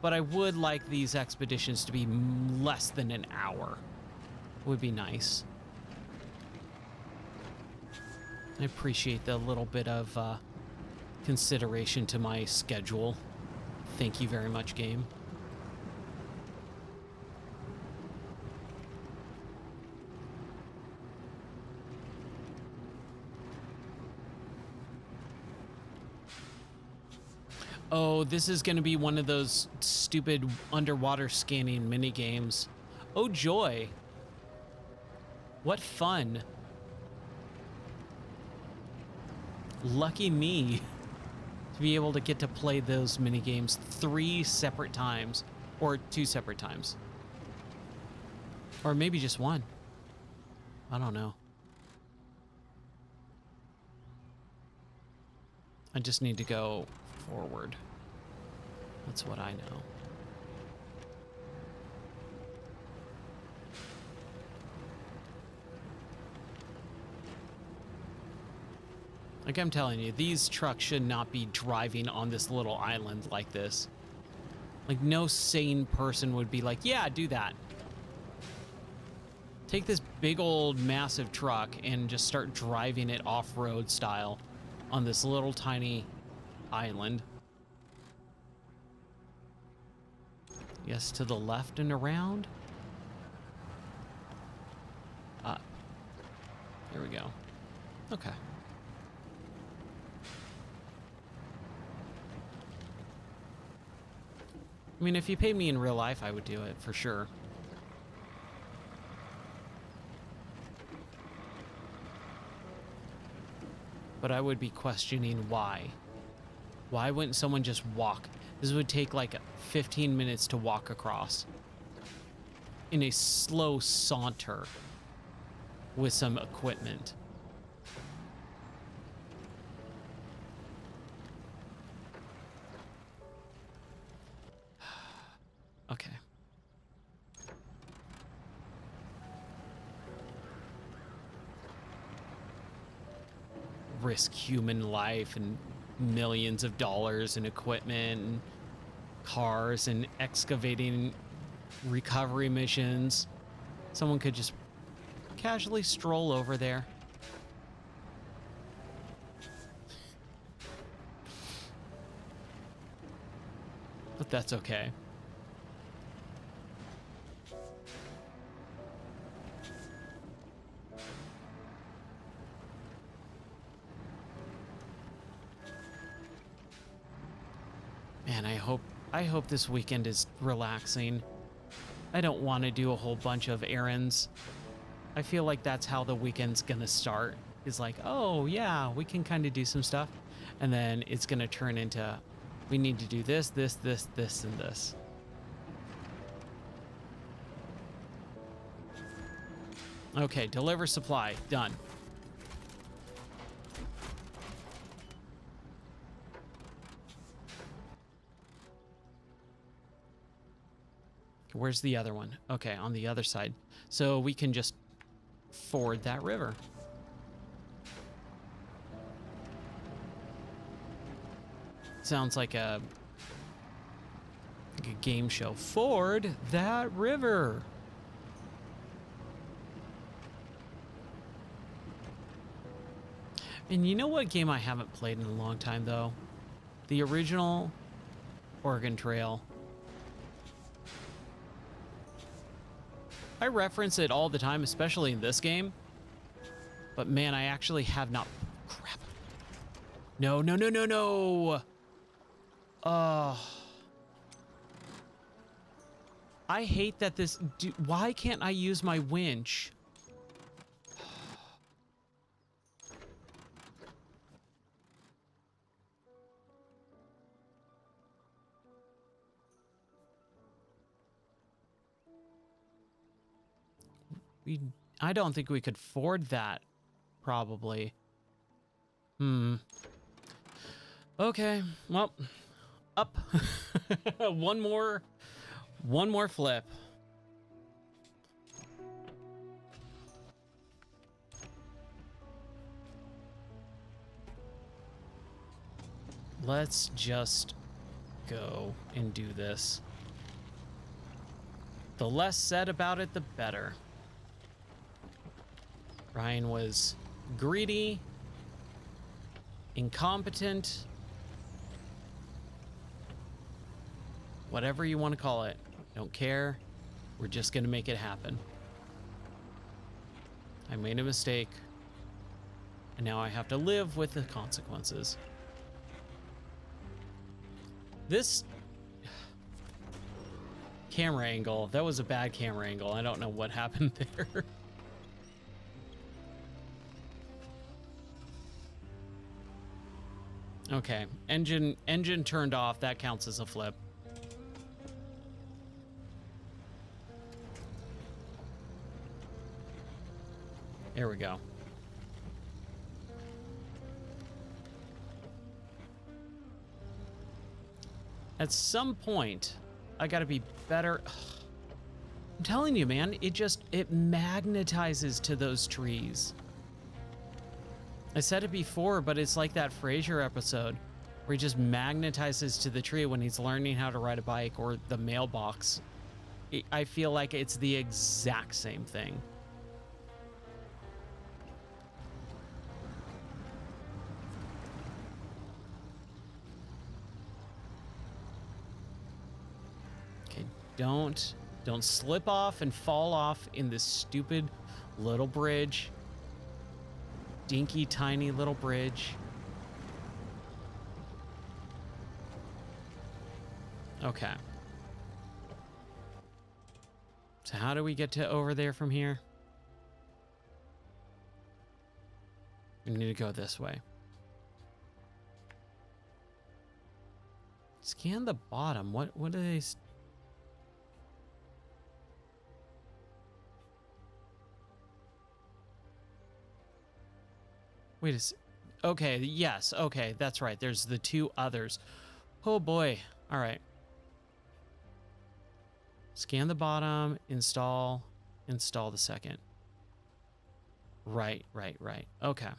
But I would like these expeditions to be less than an hour. Would be nice. I appreciate the little bit of consideration to my schedule. Thank you very much, game. Oh, this is going to be one of those stupid underwater scanning mini games. Oh, joy. What fun. Lucky me to be able to get to play those mini games 3 separate times, or 2 separate times. Or maybe just 1. I don't know. I just need to go forward. That's what I know. Like I'm telling you, these trucks should not be driving on this little island like this. Like no sane person would be like, yeah, do that. Take this big old massive truck and just start driving it off-road style on this little tiny island. Yes, to the left and around. There we go. Okay. I mean, if you paid me in real life, I would do it for sure. But I would be questioning why. Why wouldn't someone just walk? This would take like 15 minutes to walk across in a slow saunter with some equipment. Okay. Risk human life and millions of dollars in equipment and cars and excavating recovery missions. Someone could just casually stroll over there. But that's okay. Man, I hope this weekend is relaxing. I don't want to do a whole bunch of errands. I feel like that's how the weekend's gonna start. Is like, oh yeah, we can kind of do some stuff. And then it's gonna turn into, we need to do this, this, this, this, and this. Okay, deliver supply, done. Where's the other one? Okay, on the other side. So we can just ford that river. Sounds like a game show. Ford that river. And you know what game I haven't played in a long time, though? The original Oregon Trail. I reference it all the time, especially in this game. But man, I actually have not... Crap. No, no, no, no, no! I hate that this... Why can't I use my winch? I don't think we could afford that, probably. Okay, well, up. One more flip. Let's just go and do this. The less said about it, the better. Ryan was greedy, incompetent, whatever you want to call it. Don't care. We're just going to make it happen. I made a mistake, and now I have to live with the consequences. This camera angle, that was a bad camera angle. I don't know what happened there. Okay, engine turned off. That counts as a flip. There we go. At some point, I gotta be better. I'm telling you, man, it magnetizes to those trees. I said it before, but it's like that Frasier episode where he just magnetizes to the tree when he's learning how to ride a bike, or the mailbox. I feel like it's the exact same thing. Okay, don't slip off and fall off in this stupid little bridge. Dinky tiny little bridge. Okay. So how do we get to over there from here? We need to go this way. Scan the bottom. What do they... Wait a sec. Okay, yes, okay, that's right. There's the two others. Oh boy. All right. Scan the bottom, install the second. Right. Okay.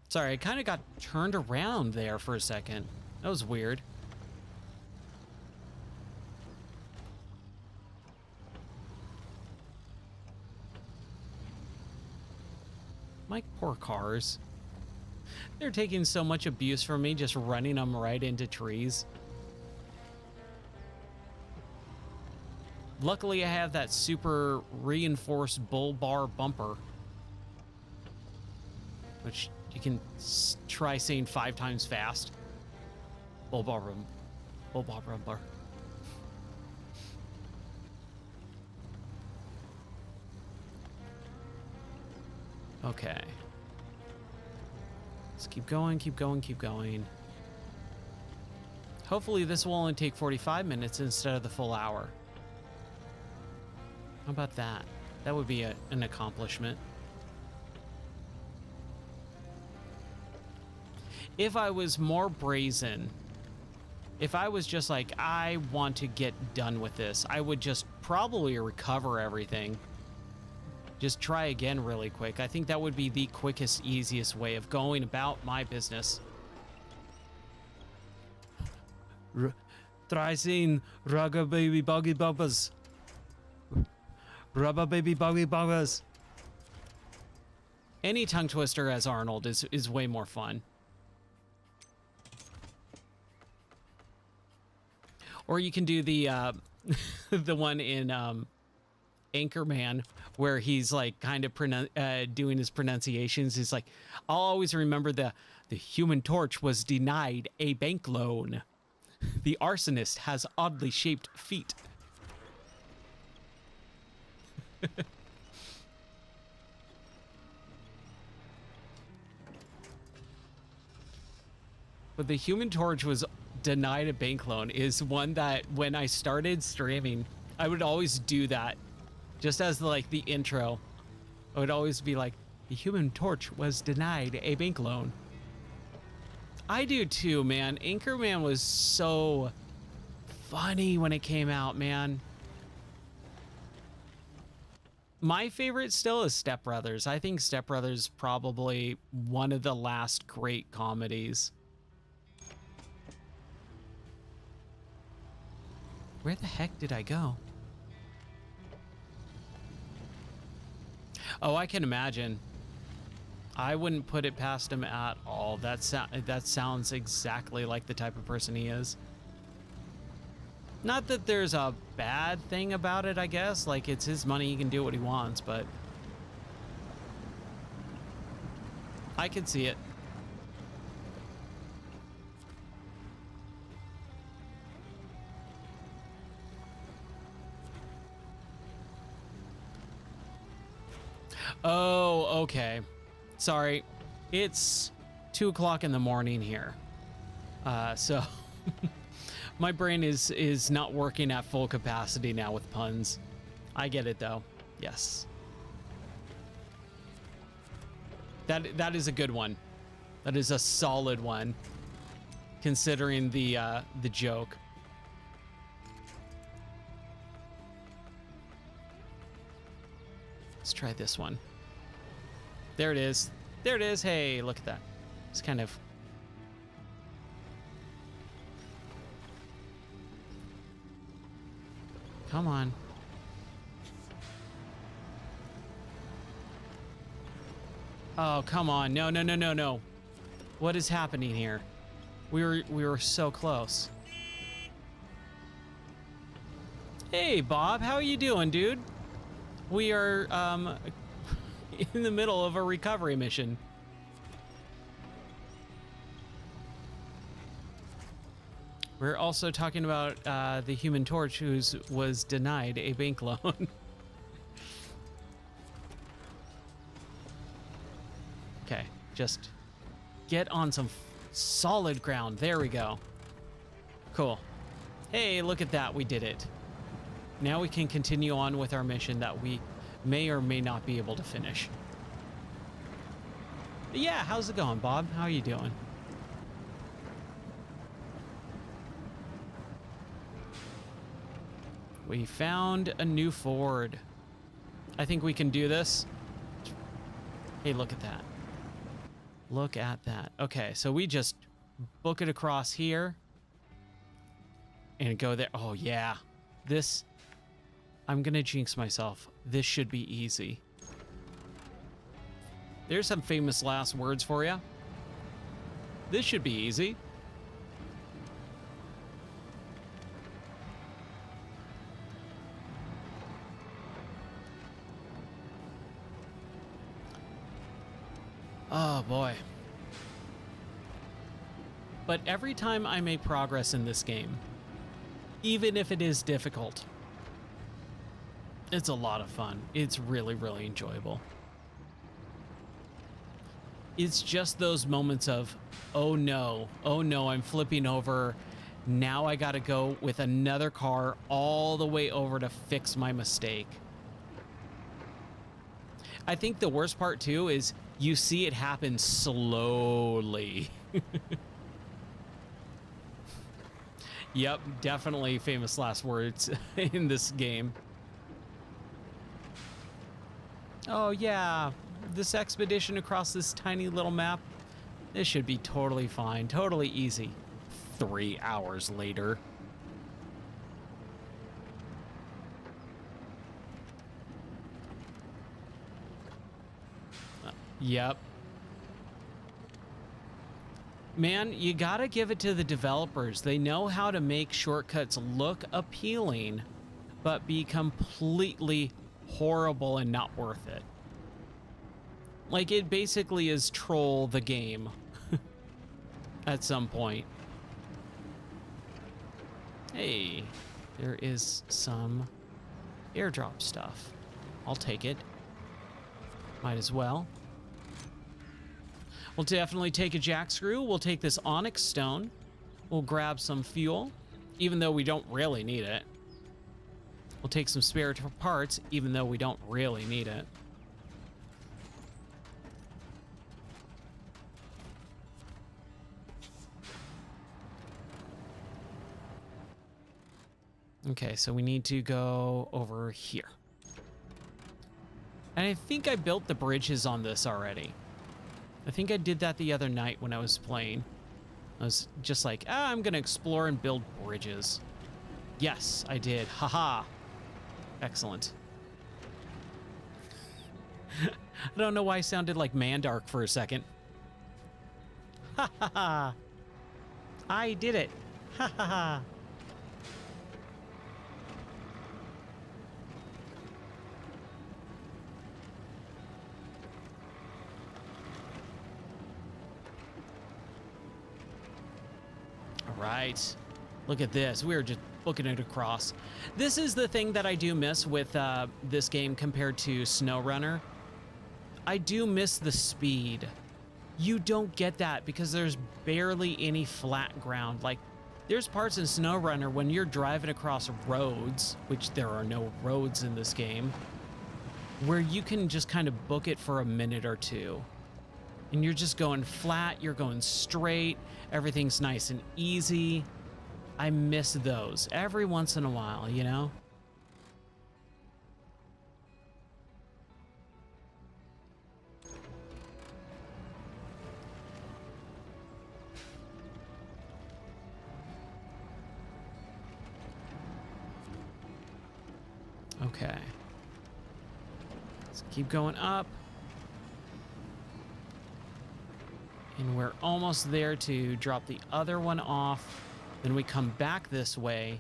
Sorry, I kind of got turned around there for a second. That was weird. My poor cars. They're taking so much abuse from me, just running them right into trees. Luckily, I have that super reinforced bull bar bumper, which you can try saying 5 times fast. Bull bar bumper. Okay. Let's keep going. Hopefully this will only take 45 minutes instead of the full hour. How about that? That would be an accomplishment. If I was more brazen, if I was just like, I want to get done with this, I would just probably recover everything. Just try again really quick. I think that would be the quickest, easiest way of going about my business. Try seeing Rubber Baby Buggy Bumpers. Rubber Baby Buggy Bumpers. Any tongue twister as Arnold is way more fun. Or you can do the the one in Anchorman where he's like kind of doing his pronunciations. He's like, I'll always remember the Human Torch was denied a bank loan. The arsonist has oddly shaped feet. But the Human Torch was denied a bank loan is one that when I started streaming, I would always do that just as like the intro. I would always be like, the Human Torch was denied a bank loan. I do too, man. Anchorman was so funny when it came out, man. My favorite still is Step Brothers. I think Step Brothers probably one of the last great comedies. Where the heck did I go? Oh, I can imagine. I wouldn't put it past him at all. That sounds exactly like the type of person he is. Not that there's a bad thing about it, I guess. Like, it's his money, he can do what he wants, but I can see it. Oh, okay. Sorry. It's 2 o'clock in the morning here. So my brain is not working at full capacity now with puns. I get it though. Yes. That is a good one. That is a solid one considering the joke. Let's try this one. There it is. There it is. Hey, look at that. It's kind of... Come on. Oh, come on. No, no, no, no, no. What is happening here? We were so close. Hey, Bob. How are you doing, dude? We are in the middle of a recovery mission. We're also talking about the Human Torch, who was denied a bank loan. Okay, just get on some solid ground. There we go. Cool. Hey, look at that. We did it. Now we can continue on with our mission that we may or may not be able to finish. Yeah, how's it going, Bob? How are you doing? We found a new Ford. I think we can do this. Hey, look at that. Look at that. Okay, so we just book it across here and go there. Oh, yeah. This... I'm gonna jinx myself. This should be easy. There's some famous last words for you. This should be easy. Oh boy. But every time I make progress in this game, even if it is difficult, it's a lot of fun. It's really, really enjoyable. It's just those moments of, oh no, I'm flipping over. Now I gotta go with another car all the way over to fix my mistake. I think the worst part too is you see it happen slowly. Yep, definitely famous last words in this game. Oh yeah, this expedition across this tiny little map, this should be totally fine, totally easy. 3 hours later. Yep. Man, you gotta give it to the developers. They know how to make shortcuts look appealing, but be completely horrible and not worth it. Like, it basically is troll the game at some point. Hey, there is some airdrop stuff. I'll take it. Might as well. We'll definitely take a jack screw. We'll take this onyx stone. We'll grab some fuel, even though we don't really need it. We'll take some spare parts, even though we don't really need it. Okay, so we need to go over here. And I think I built the bridges on this already. I think I did that the other night when I was playing. I was just like, I'm gonna explore and build bridges. Yes, I did. Haha. Excellent. I don't know why I sounded like Mandark for a second. Ha ha ha. I did it. Ha ha ha. Right. Look at this. We're just booking it across. This is the thing that I do miss with this game compared to SnowRunner. I do miss the speed. You don't get that because there's barely any flat ground. Like, there's parts in SnowRunner when you're driving across roads, which there are no roads in this game, where you can just kind of book it for a minute or two. And you're just going flat, you're going straight, everything's nice and easy. I miss those every once in a while, you know? Okay. Let's keep going up. And we're almost there to drop the other one off. Then we come back this way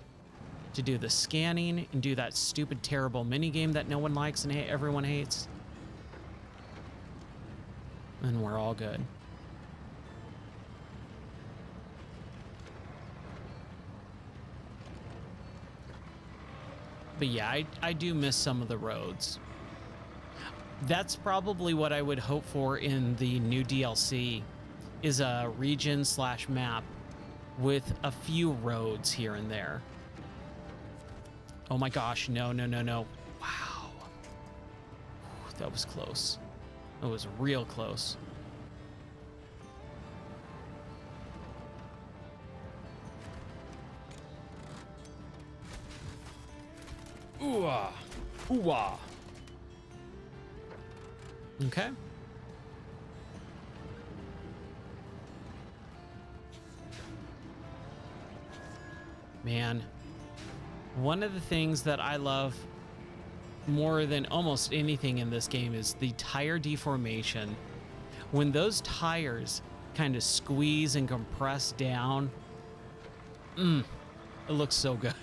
to do the scanning and do that stupid, terrible minigame that no one likes and everyone hates. And we're all good. But yeah, I do miss some of the roads. That's probably what I would hope for in the new DLC, is a region/map with a few roads here and there. Oh my gosh, no, no, no, no. Wow. That was close. That was real close. Ooh-ah. Ooh-ah. Okay. Man, one of the things that I love more than almost anything in this game is the tire deformation. When those tires kind of squeeze and compress down, it looks so good.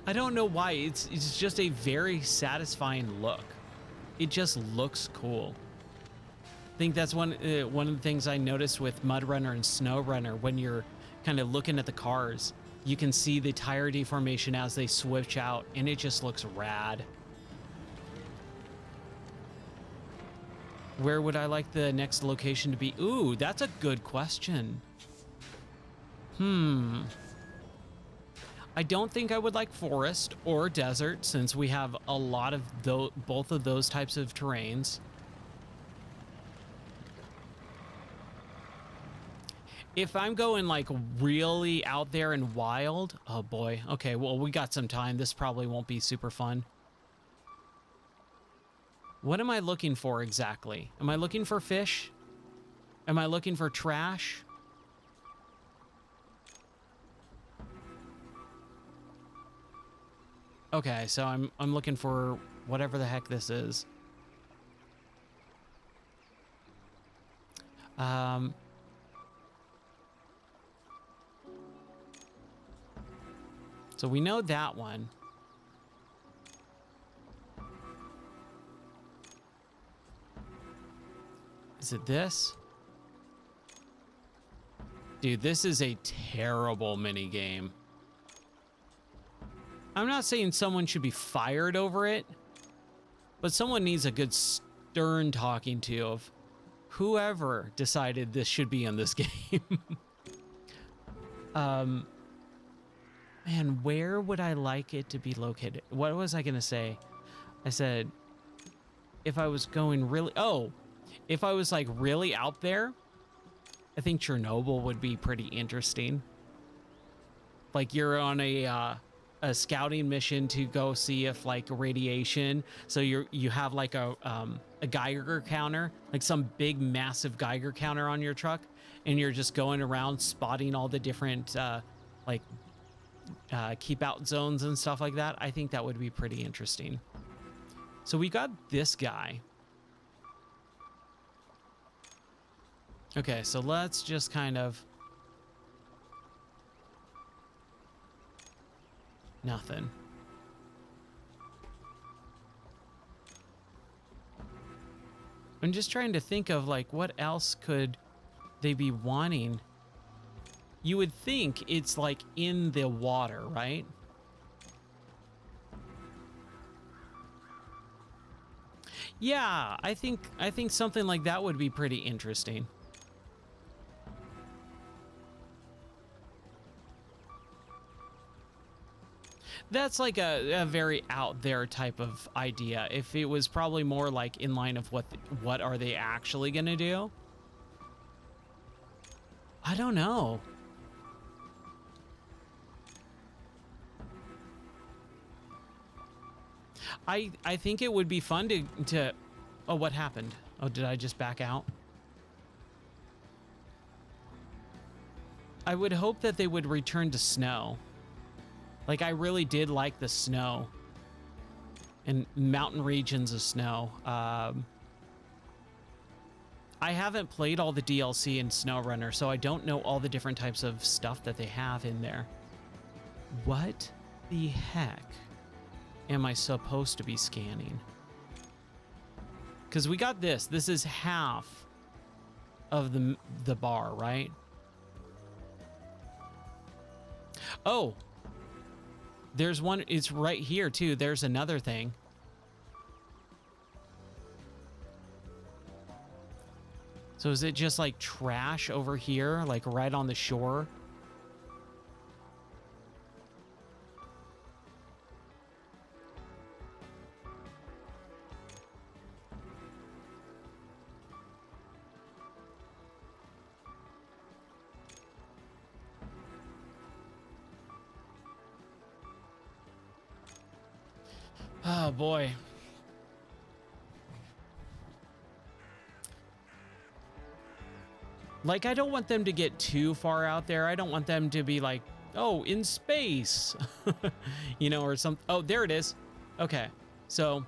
I don't know why, it's just a very satisfying look. It just looks cool. I think that's one of the things I noticed with MudRunner and SnowRunner. When you're kind of looking at the cars, you can see the tire deformation as they switch out, and it just looks rad. Where would I like the next location to be? Ooh, that's a good question. I don't think I would like forest or desert, since we have a lot of both of those types of terrains. If I'm going like really out there and wild, oh boy. Okay, well, we got some time. This probably won't be super fun. What am I looking for exactly? Am I looking for fish? Am I looking for trash? Okay, so I'm looking for whatever the heck this is. Um, so we know that one. Is it this? Dude, this is a terrible mini game. I'm not saying someone should be fired over it, but someone needs a good stern talking to of whoever decided this should be in this game. Man, where would I like it to be located? What was I gonna say? I said, if I was going really, if I was like really out there, I think Chernobyl would be pretty interesting. Like you're on a scouting mission to go see if like radiation. So you have like a Geiger counter, like some big massive Geiger counter on your truck, and you're just going around spotting all the different keep out zones and stuff like that. I think that would be pretty interesting. So we got this guy. Okay, so let's just kind of... Nothing. I'm just trying to think of like what else could they be wanting. You would think it's like in the water, right? Yeah, I think something like that would be pretty interesting. That's like a very out there type of idea. If it was probably more like in line of what are they actually gonna do? I don't know. I think it would be fun to oh, what happened? Oh, did I just back out? I would hope that they would return to snow. Like, I really did like the snow and mountain regions of snow. I haven't played all the DLC in SnowRunner, so I don't know all the different types of stuff that they have in there. What the heck am I supposed to be scanning? Because we got this. This is half of the bar, right? Oh. There's one, it's right here too. There's another thing. So is it just like trash over here, like right on the shore? Oh boy. Like, I don't want them to get too far out there. I don't want them to be like, oh, in space, you know, or something. Oh, there it is. Okay. So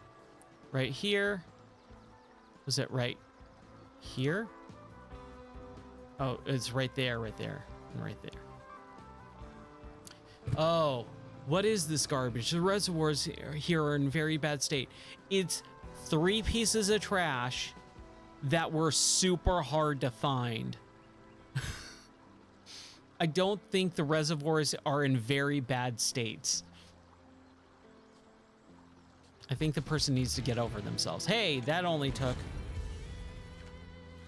right here. Was it right here? Oh, it's right there, right there, and right there. Oh. What is this garbage? The reservoirs here are in very bad state. It's 3 pieces of trash that were super hard to find. I don't think the reservoirs are in very bad states. I think the person needs to get over themselves. Hey, that only took...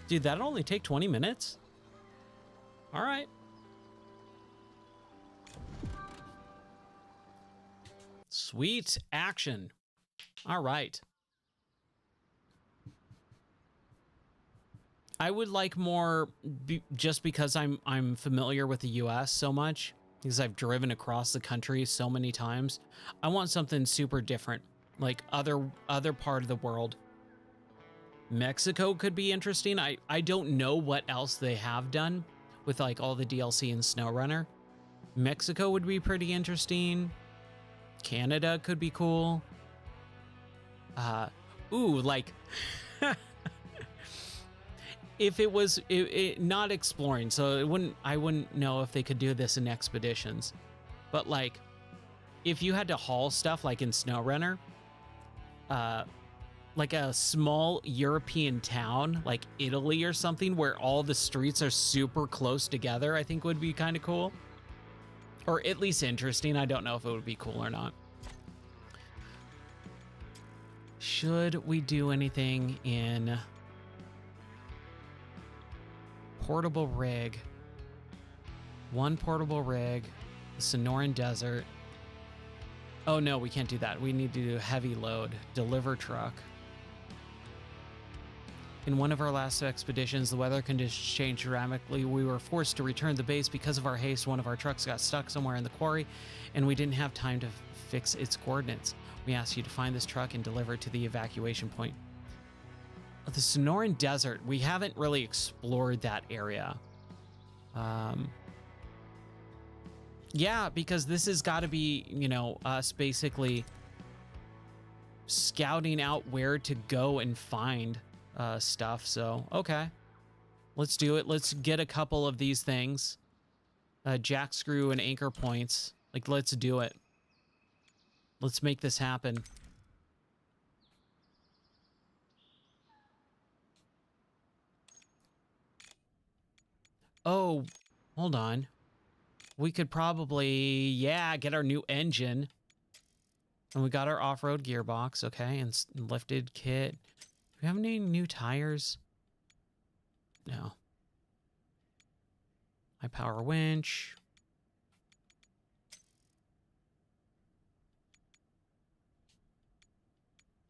Dude, that only take 20 minutes? All right. Sweet action. All right. I would like more just because I'm familiar with the US so much, because I've driven across the country so many times. I want something super different, like other part of the world. Mexico could be interesting. I don't know what else they have done with like all the DLC in SnowRunner. Mexico would be pretty interesting. Canada could be cool. Ooh, like if it was not exploring, so I wouldn't know if they could do this in expeditions. But like, if you had to haul stuff like in SnowRunner, like a small European town like Italy or something where all the streets are super close together, I think would be kind of cool. Or at least interesting. I don't know if it would be cool or not. Should we do anything in portable rig? One portable rig, the Sonoran Desert. Oh no, we can't do that. We need to do heavy load, deliver truck. In one of our last expeditions, the weather conditions changed dramatically. We were forced to return to the base because of our haste. One of our trucks got stuck somewhere in the quarry, and we didn't have time to fix its coordinates. We asked you to find this truck and deliver it to the evacuation point. The Sonoran Desert, we haven't really explored that area. Yeah, because this has got to be, you know, us basically scouting out where to go and find stuff. So, okay, let's do it. Let's get a couple of these things. Jack screw and anchor points. Like, let's do it. Let's make this happen. Oh, hold on. We could probably, yeah, get our new engine. And we got our off-road gearbox, okay, and lifted kit. Do we have any new tires? No. High power winch.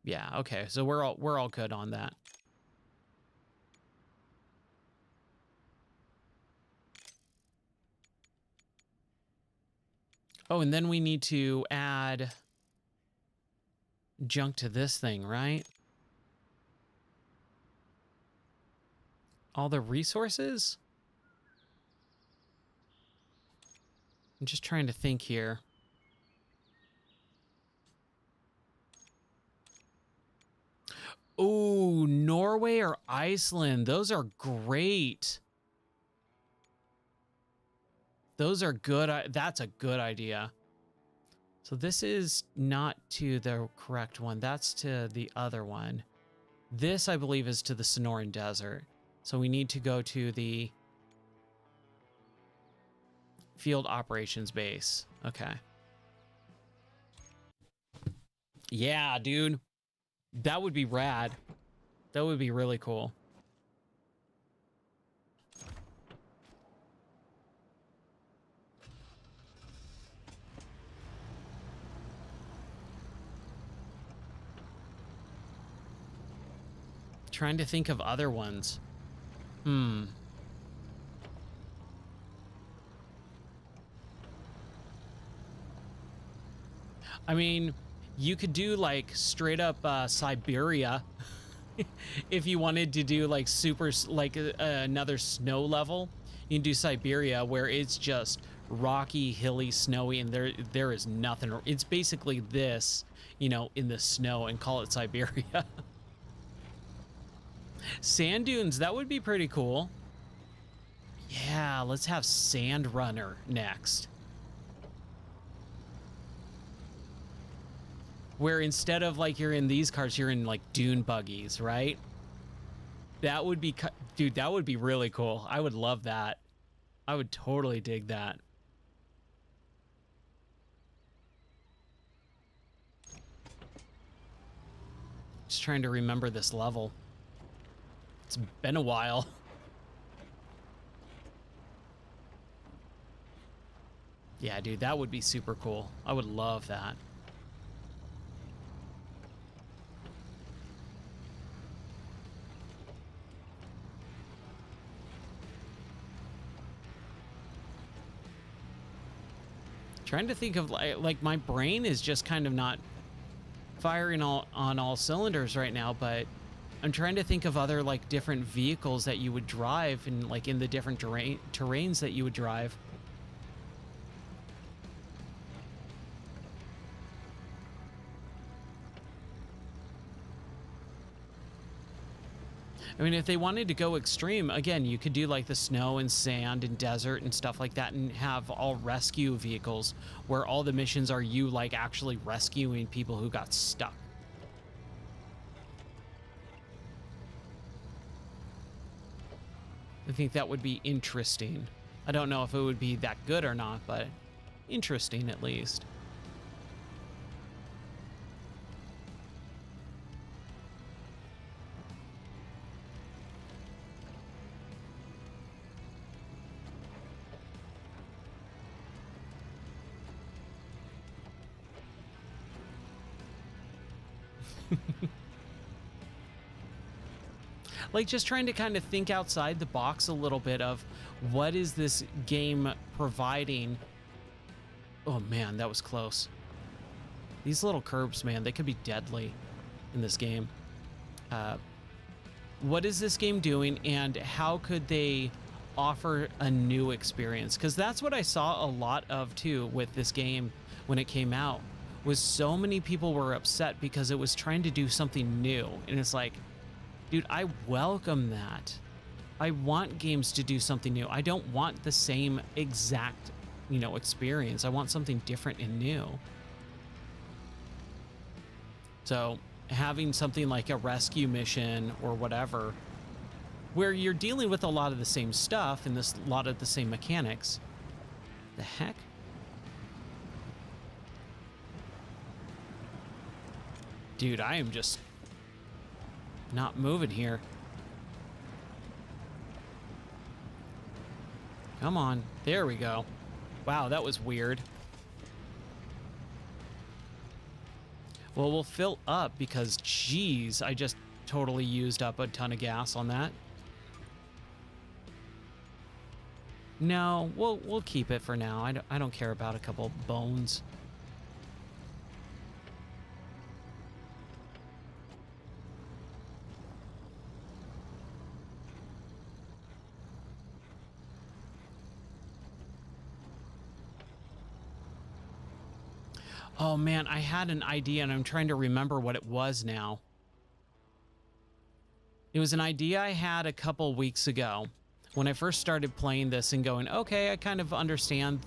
Yeah, okay, so we're all good on that. Oh, and then we need to add junk to this thing, right? All the resources? I'm just trying to think here. Oh, Norway or Iceland. Those are great. Those are good. That's a good idea. So this is not to the correct one. That's to the other one. This, I believe, is to the Sonoran Desert. So we need to go to the field operations base. Okay. Yeah, dude. That would be rad. That would be really cool. Trying to think of other ones. I mean, you could do like straight up Siberia if you wanted to do like super like another snow level. You can do Siberia where it's just rocky, hilly, snowy, and there is nothing. It's basically this, you know, in the snow, and call it Siberia. Sand dunes, that would be pretty cool. Yeah, let's have Sand Runner next. Where instead of like you're in these cars, you're in like dune buggies, right? That would be, dude, that would be really cool. I would love that. I would totally dig that. Just trying to remember this level. It's been a while. Yeah, dude, that would be super cool. I would love that. Trying to think of like my brain is just kind of not firing on all cylinders right now, but I'm trying to think of other like different vehicles that you would drive and like in the different terrains that you would drive. I mean, if they wanted to go extreme, again, you could do like the snow and sand and desert and stuff like that and have all rescue vehicles where all the missions are you like actually rescuing people who got stuck. I think that would be interesting. I don't know if it would be that good or not, but interesting at least. Like just trying to kind of think outside the box a little bit of what is this game providing. Oh man, that was close. These little curbs, man, they could be deadly in this game. What is this game doing and how could they offer a new experience? Because that's what I saw a lot of too with this game when it came out, was so many people were upset because it was trying to do something new. And it's like, dude, I welcome that. I want games to do something new. I don't want the same exact, experience. I want something different and new. So having something like a rescue mission or whatever, where you're dealing with a lot of the same stuff and a lot of the same mechanics. The heck? Dude, I am just not moving here. Come on. There we go. Wow, that was weird. Well, we'll fill up because, geez, I just totally used up a ton of gas on that. No, we'll keep it for now. I don't care about a couple bones. Oh man, I had an idea and I'm trying to remember what it was now. It was an idea I had a couple weeks ago when I first started playing this and going, okay, I kind of understand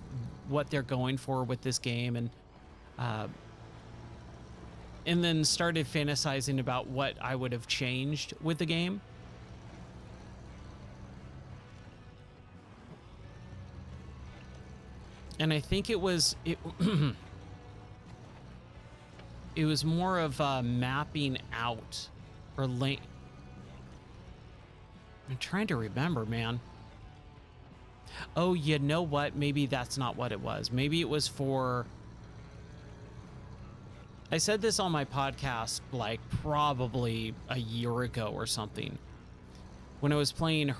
what they're going for with this game, and then started fantasizing about what I would have changed with the game. And I think it was it was more of mapping out or link. I'm trying to remember, man. Oh, you know what? Maybe that's not what it was. Maybe it was for... I said this on my podcast like probably a year ago or something when I was playing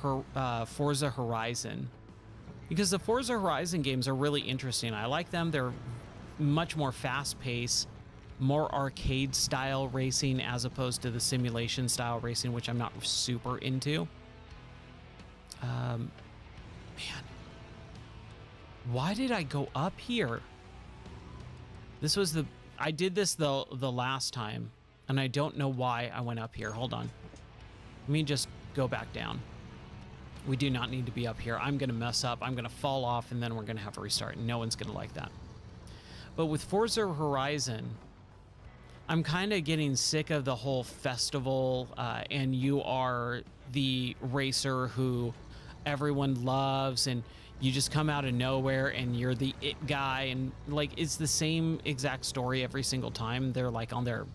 Forza Horizon, because the Forza Horizon games are really interesting. I like them. They're much more fast-paced, more arcade style racing as opposed to the simulation style racing, which I'm not super into. Man, why did I go up here? This was I did this the last time, and I don't know why I went up here. Hold on. Let me just go back down. We do not need to be up here. I'm going to mess up. I'm going to fall off, and then we're going to have to restart, and no one's going to like that. But with Forza Horizon, I'm kind of getting sick of the whole festival, and you are the racer who everyone loves, and you just come out of nowhere and you're the it guy, and like it's the same exact story every single time. They're like on their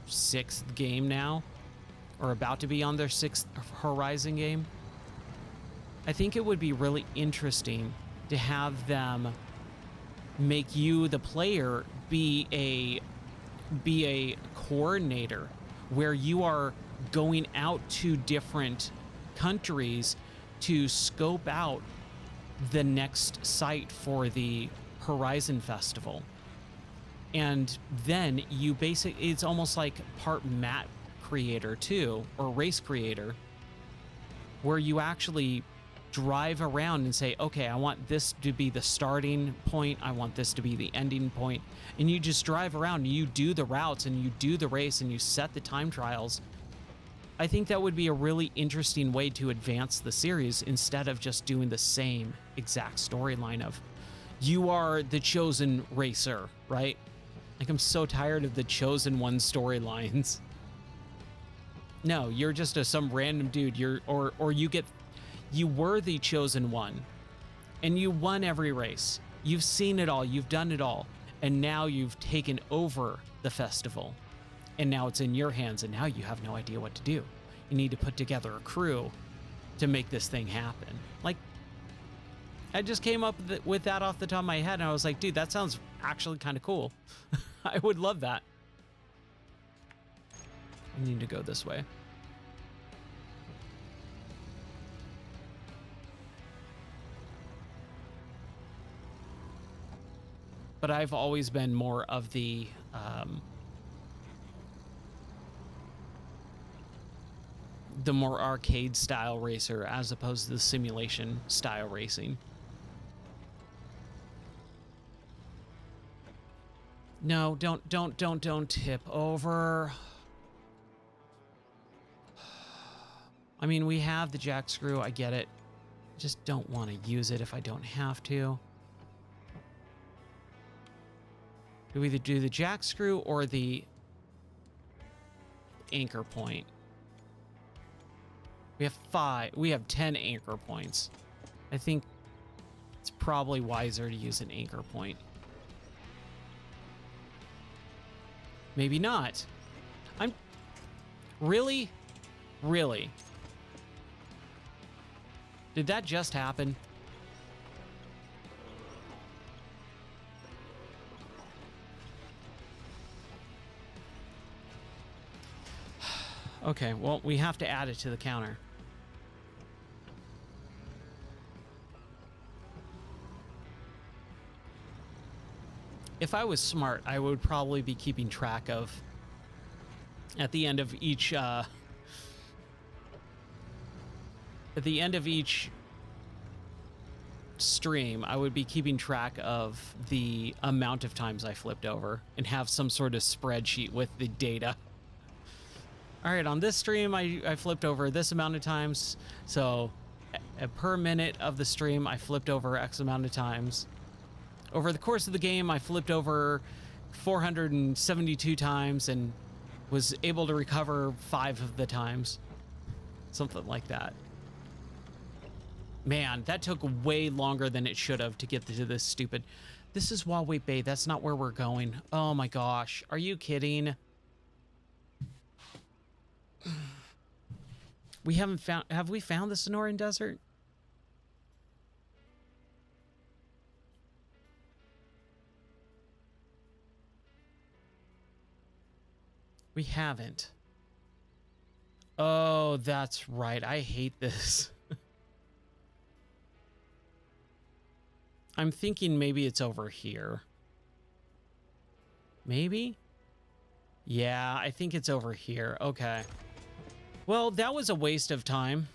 6th game now, or about to be on their 6th Horizon game. I think it would be really interesting to have them make you, the player, be a coordinator, where you are going out to different countries to scope out the next site for the Horizon Festival. And then you it's almost like part map creator too, or race creator, where you actually drive around and say, okay, I want this to be the starting point, I want this to be the ending point, and you just drive around and you do the routes and you do the race and you set the time trials. I think that would be a really interesting way to advance the series instead of just doing the same exact storyline of you are the chosen racer, right? Like, I'm so tired of the chosen one storylines. No, you're just some random dude. You were the chosen one and you won every race. You've seen it all. You've done it all. And now you've taken over the festival and now it's in your hands and now you have no idea what to do. You need to put together a crew to make this thing happen. Like, I just came up with that off the top of my head and I was like, dude, that sounds actually kind of cool. I would love that. I need to go this way. But I've always been more of the more arcade style racer as opposed to the simulation style racing. No, don't tip over. I mean, we have the jack screw, I get it. Just don't want to use it if I don't have to. Do we either do the jack screw or the anchor point? We have 10 anchor points. I think it's probably wiser to use an anchor point. Maybe not. Really? Did that just happen? Okay, well, we have to add it to the counter. If I was smart, I would probably be keeping track of, at the end of each stream, I would be keeping track of the amount of times I flipped over and have some sort of spreadsheet with the data. All right, on this stream, I flipped over this amount of times. So per minute of the stream, I flipped over X amount of times. Over the course of the game, I flipped over 472 times and was able to recover 5 of the times. Something like that. Man, that took way longer than it should have to get to this stupid... This is Wildway Bay. That's not where we're going. Oh my gosh. Are you kidding? We haven't found... Have we found the Sonoran Desert? We haven't. Oh, that's right. I hate this. I'm thinking maybe it's over here. Maybe? Yeah, I think it's over here. Okay. Well, that was a waste of time.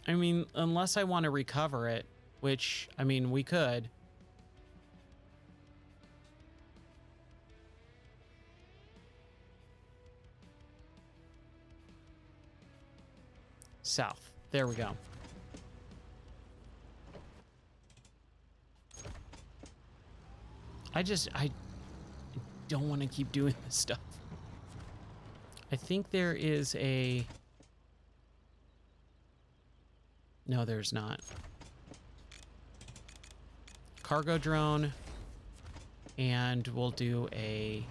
I mean, unless I want to recover it, which, I mean, we could. South. There we go. I don't want to keep doing this stuff. I think there is a... No, there's not. Cargo drone. And we'll do a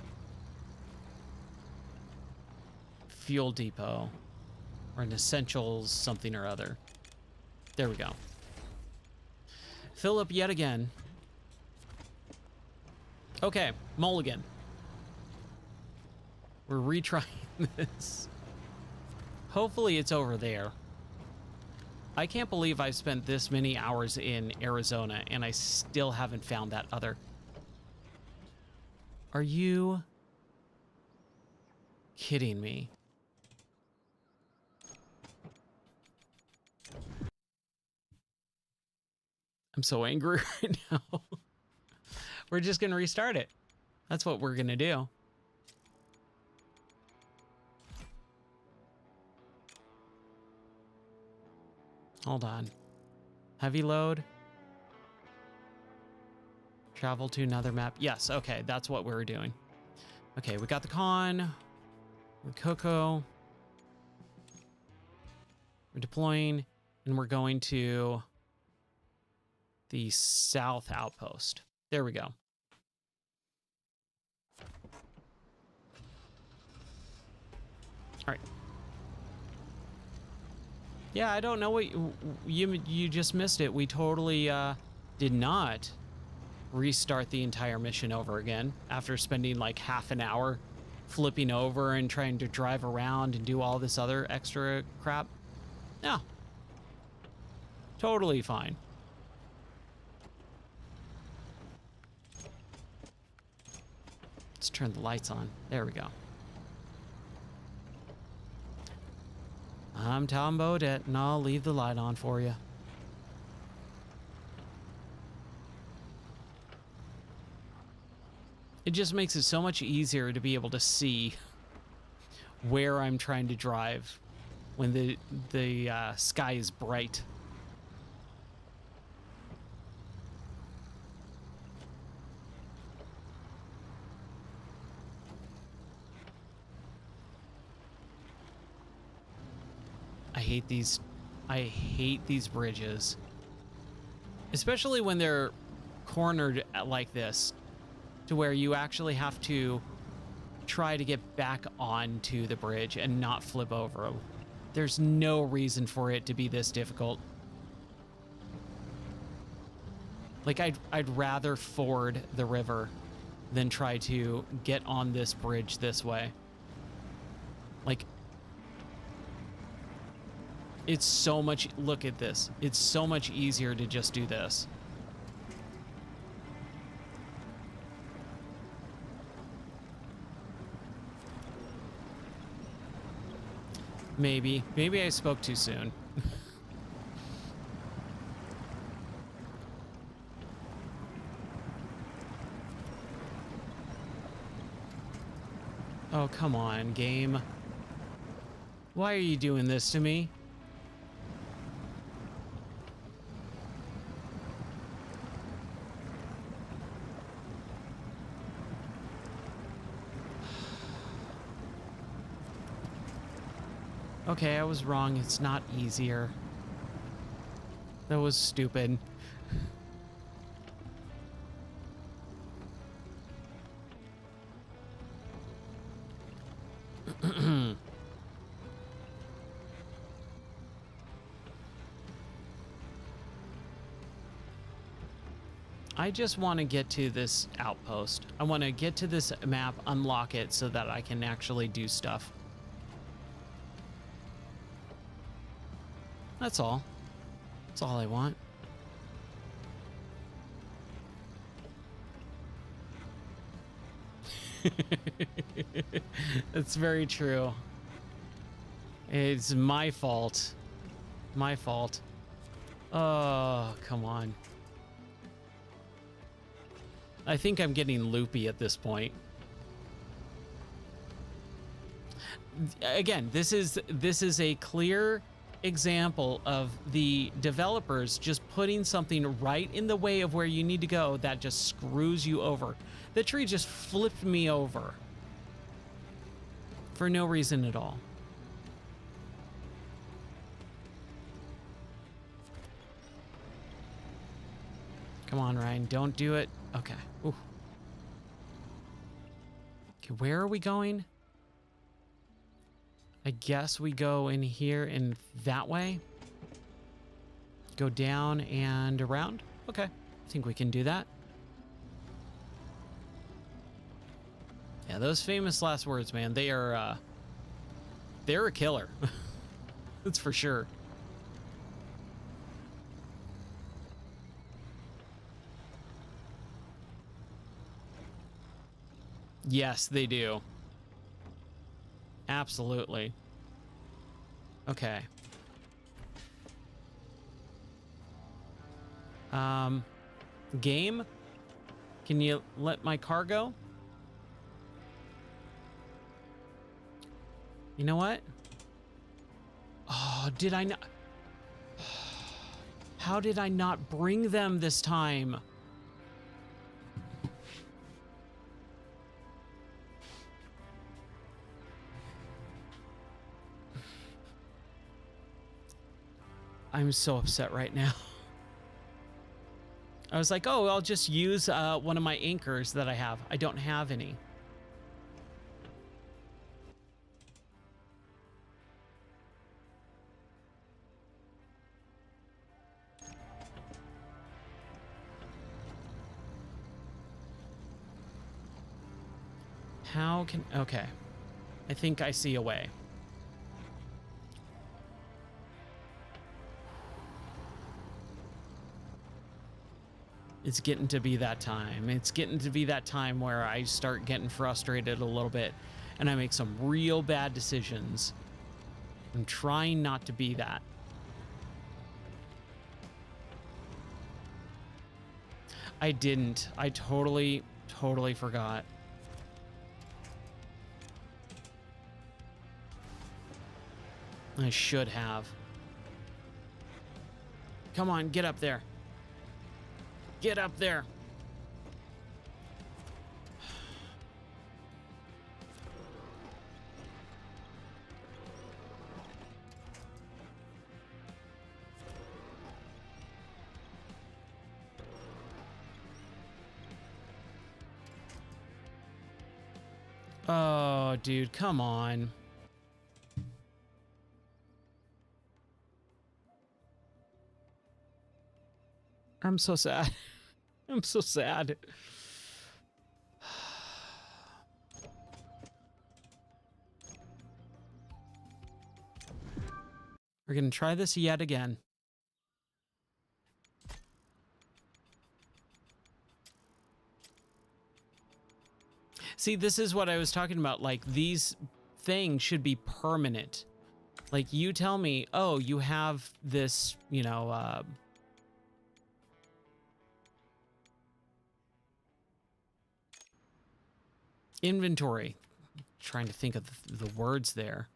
fuel depot. Or an essentials something or other. There we go. Fill up yet again. Okay, mulligan. We're retrying this. Hopefully it's over there. I can't believe I've spent this many hours in Arizona and I still haven't found that other. Are you kidding me? I'm so angry right now. We're just going to restart it. That's what we're gonna do. Hold on. Heavy load. Travel to another map. Yes, okay, that's what we were doing. Okay, we got the con. The Coco. We're deploying, and we're going to the south outpost. There we go. All right. Yeah, I don't know what you just missed it. We totally did not restart the entire mission over again after spending like half an hour flipping over and trying to drive around and do all this other extra crap. No. Totally fine. Let's turn the lights on. There we go. I'm Tom Bodette, and I'll leave the light on for you. It just makes it so much easier to be able to see where I'm trying to drive when the sky is bright. I hate these bridges, especially when they're cornered like this, to where you actually have to try to get back onto the bridge and not flip over. There's no reason for it to be this difficult. Like, I'd rather ford the river than try to get on this bridge this way. Like, it's so much, look at this. It's so much easier to just do this. Maybe I spoke too soon. Oh, come on, game. Why are you doing this to me? Okay, I was wrong. It's not easier. That was stupid. I just want to get to this outpost. I want to get to this map, unlock it so that I can actually do stuff. That's all. That's all I want. That's very true. It's my fault. My fault. Oh, come on. I think I'm getting loopy at this point. Again, this is a clear example of the developers just putting something right in the way of where you need to go that just screws you over. The tree just flipped me over for no reason at all. Come on, Ryan, don't do it. Okay. Ooh. Okay, where are we going? I guess we go in here and that way. Go down and around. Okay, I think we can do that. Yeah, those famous last words, man, they're a killer. That's for sure. Yes, they do. Absolutely. Okay. Game, can you let my car go? You know what? Oh, did I not? How did I not bring them this time? I'm so upset right now. I was like, oh, I'll just use one of my anchors that I have. I don't have any. How can... Okay. I think I see a way. It's getting to be that time. It's getting to be that time where I start getting frustrated a little bit and I make some real bad decisions. I'm trying not to be that. I didn't. I totally forgot. I should have. Come on, get up there. Get up there. Oh, dude, come on. I'm so sad. I'm so sad. We're gonna try this yet again. See, this is what I was talking about. Like, these things should be permanent. Like, you tell me, oh, you have this, you know, inventory. I'm trying to think of the words there.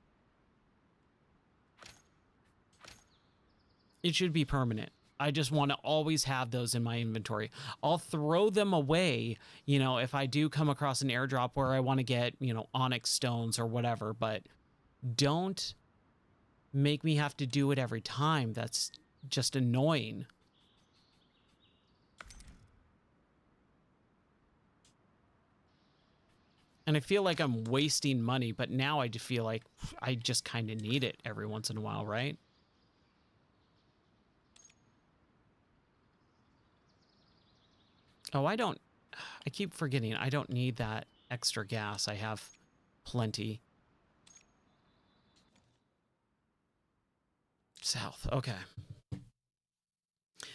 It should be permanent. I just want to always have those in my inventory. I'll throw them away, you know, if I do come across an airdrop where I want to get, you know, onyx stones or whatever, but don't make me have to do it every time. That's just annoying. And I feel like I'm wasting money, but now I feel like I just kind of need it every once in a while, right? Oh, I keep forgetting. I don't need that extra gas. I have plenty. South. Okay.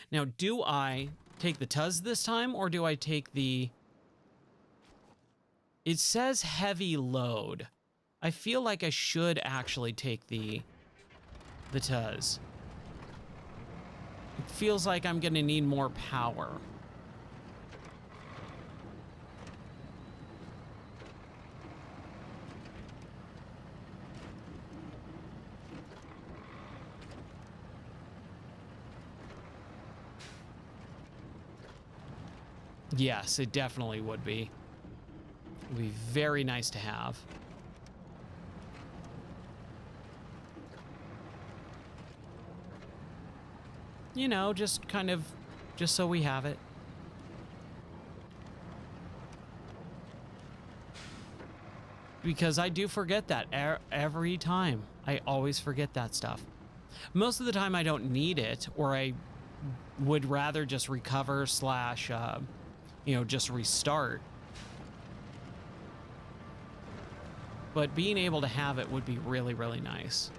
Now, do I take the Tuz this time or do I take the... It says heavy load. I feel like I should actually take the Tuz. It feels like I'm going to need more power. Yes, it definitely would be. It would be very nice to have. You know, just kind of, just so we have it. Because I do forget that every time. I always forget that stuff. Most of the time I don't need it, or I would rather just recover slash, you know, just restart. But being able to have it would be really, really nice.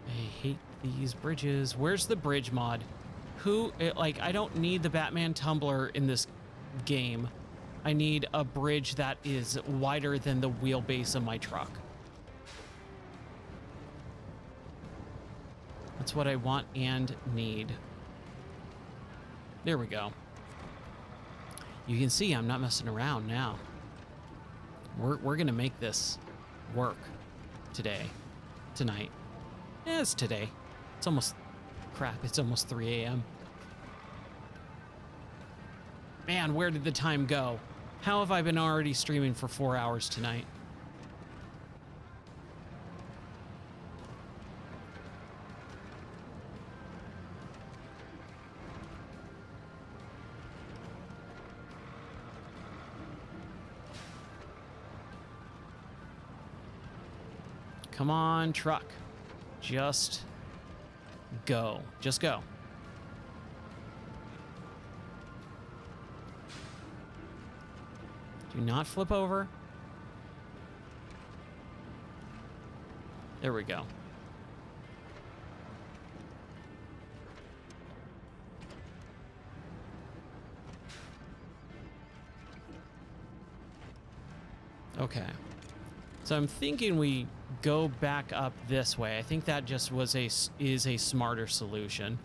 I hate these bridges. Where's the bridge mod? Who, like, I don't need the Batman tumbler in this game. I need a bridge that is wider than the wheelbase of my truck. That's what I want and need. There we go. You can see I'm not messing around now. We're gonna make this work today, tonight. Yeah, it's today. It's almost, crap, it's almost 3 a.m. Man, where did the time go? How have I been already streaming for 4 hours tonight? Come on, truck. Just go. Just go. Do not flip over. There we go. Okay. So I'm thinking we go back up this way. I think that just is a smarter solution.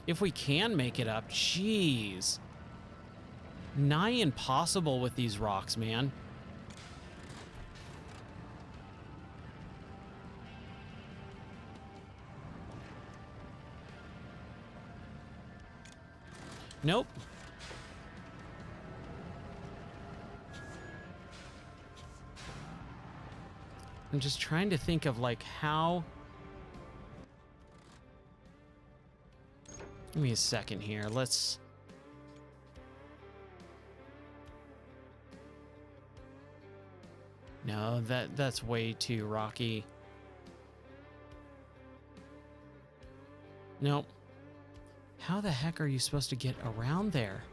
If we can make it up, jeez. Nigh impossible with these rocks, man. Nope. I'm just trying to think of like how... Give me a second here. Let's... No, that's way too rocky. Nope. How the heck are you supposed to get around there?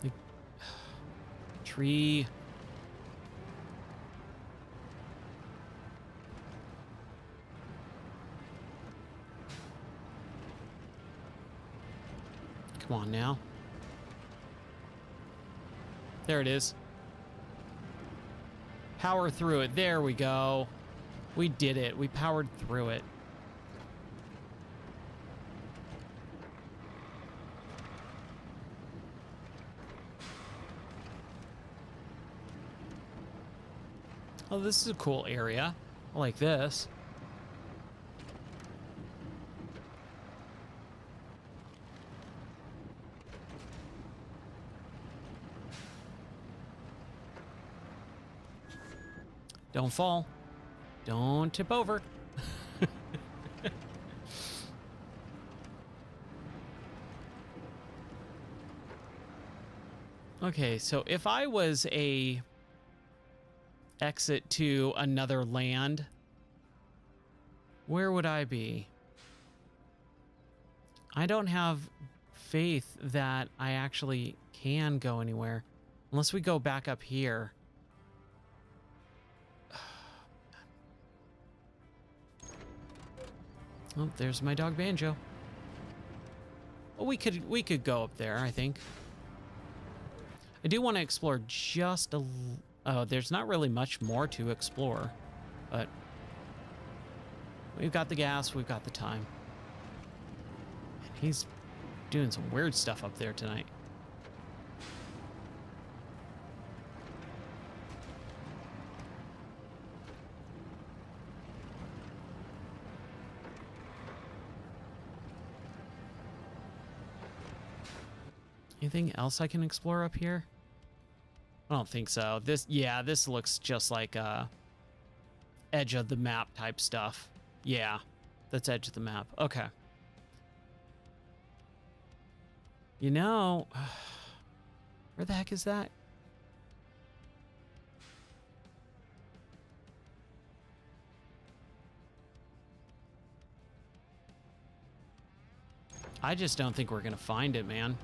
Like, tree... Come on now. There it is. Power through it. There we go. We did it. We powered through it. Oh, this is a cool area. I like this. Don't fall. Don't tip over. Okay, so if I was a exit to another land, where would I be? I don't have faith that I actually can go anywhere unless we go back up here. Oh, there's my dog Banjo. Well, we could go up there, I think. I do want to explore just a... Oh, there's not really much more to explore, but we've got the gas, we've got the time. And he's doing some weird stuff up there tonight. Anything else I can explore up here? I don't think so. This looks just like edge of the map type stuff. Yeah, that's edge of the map. Okay. You know, where the heck is that? I just don't think we're gonna find it, man.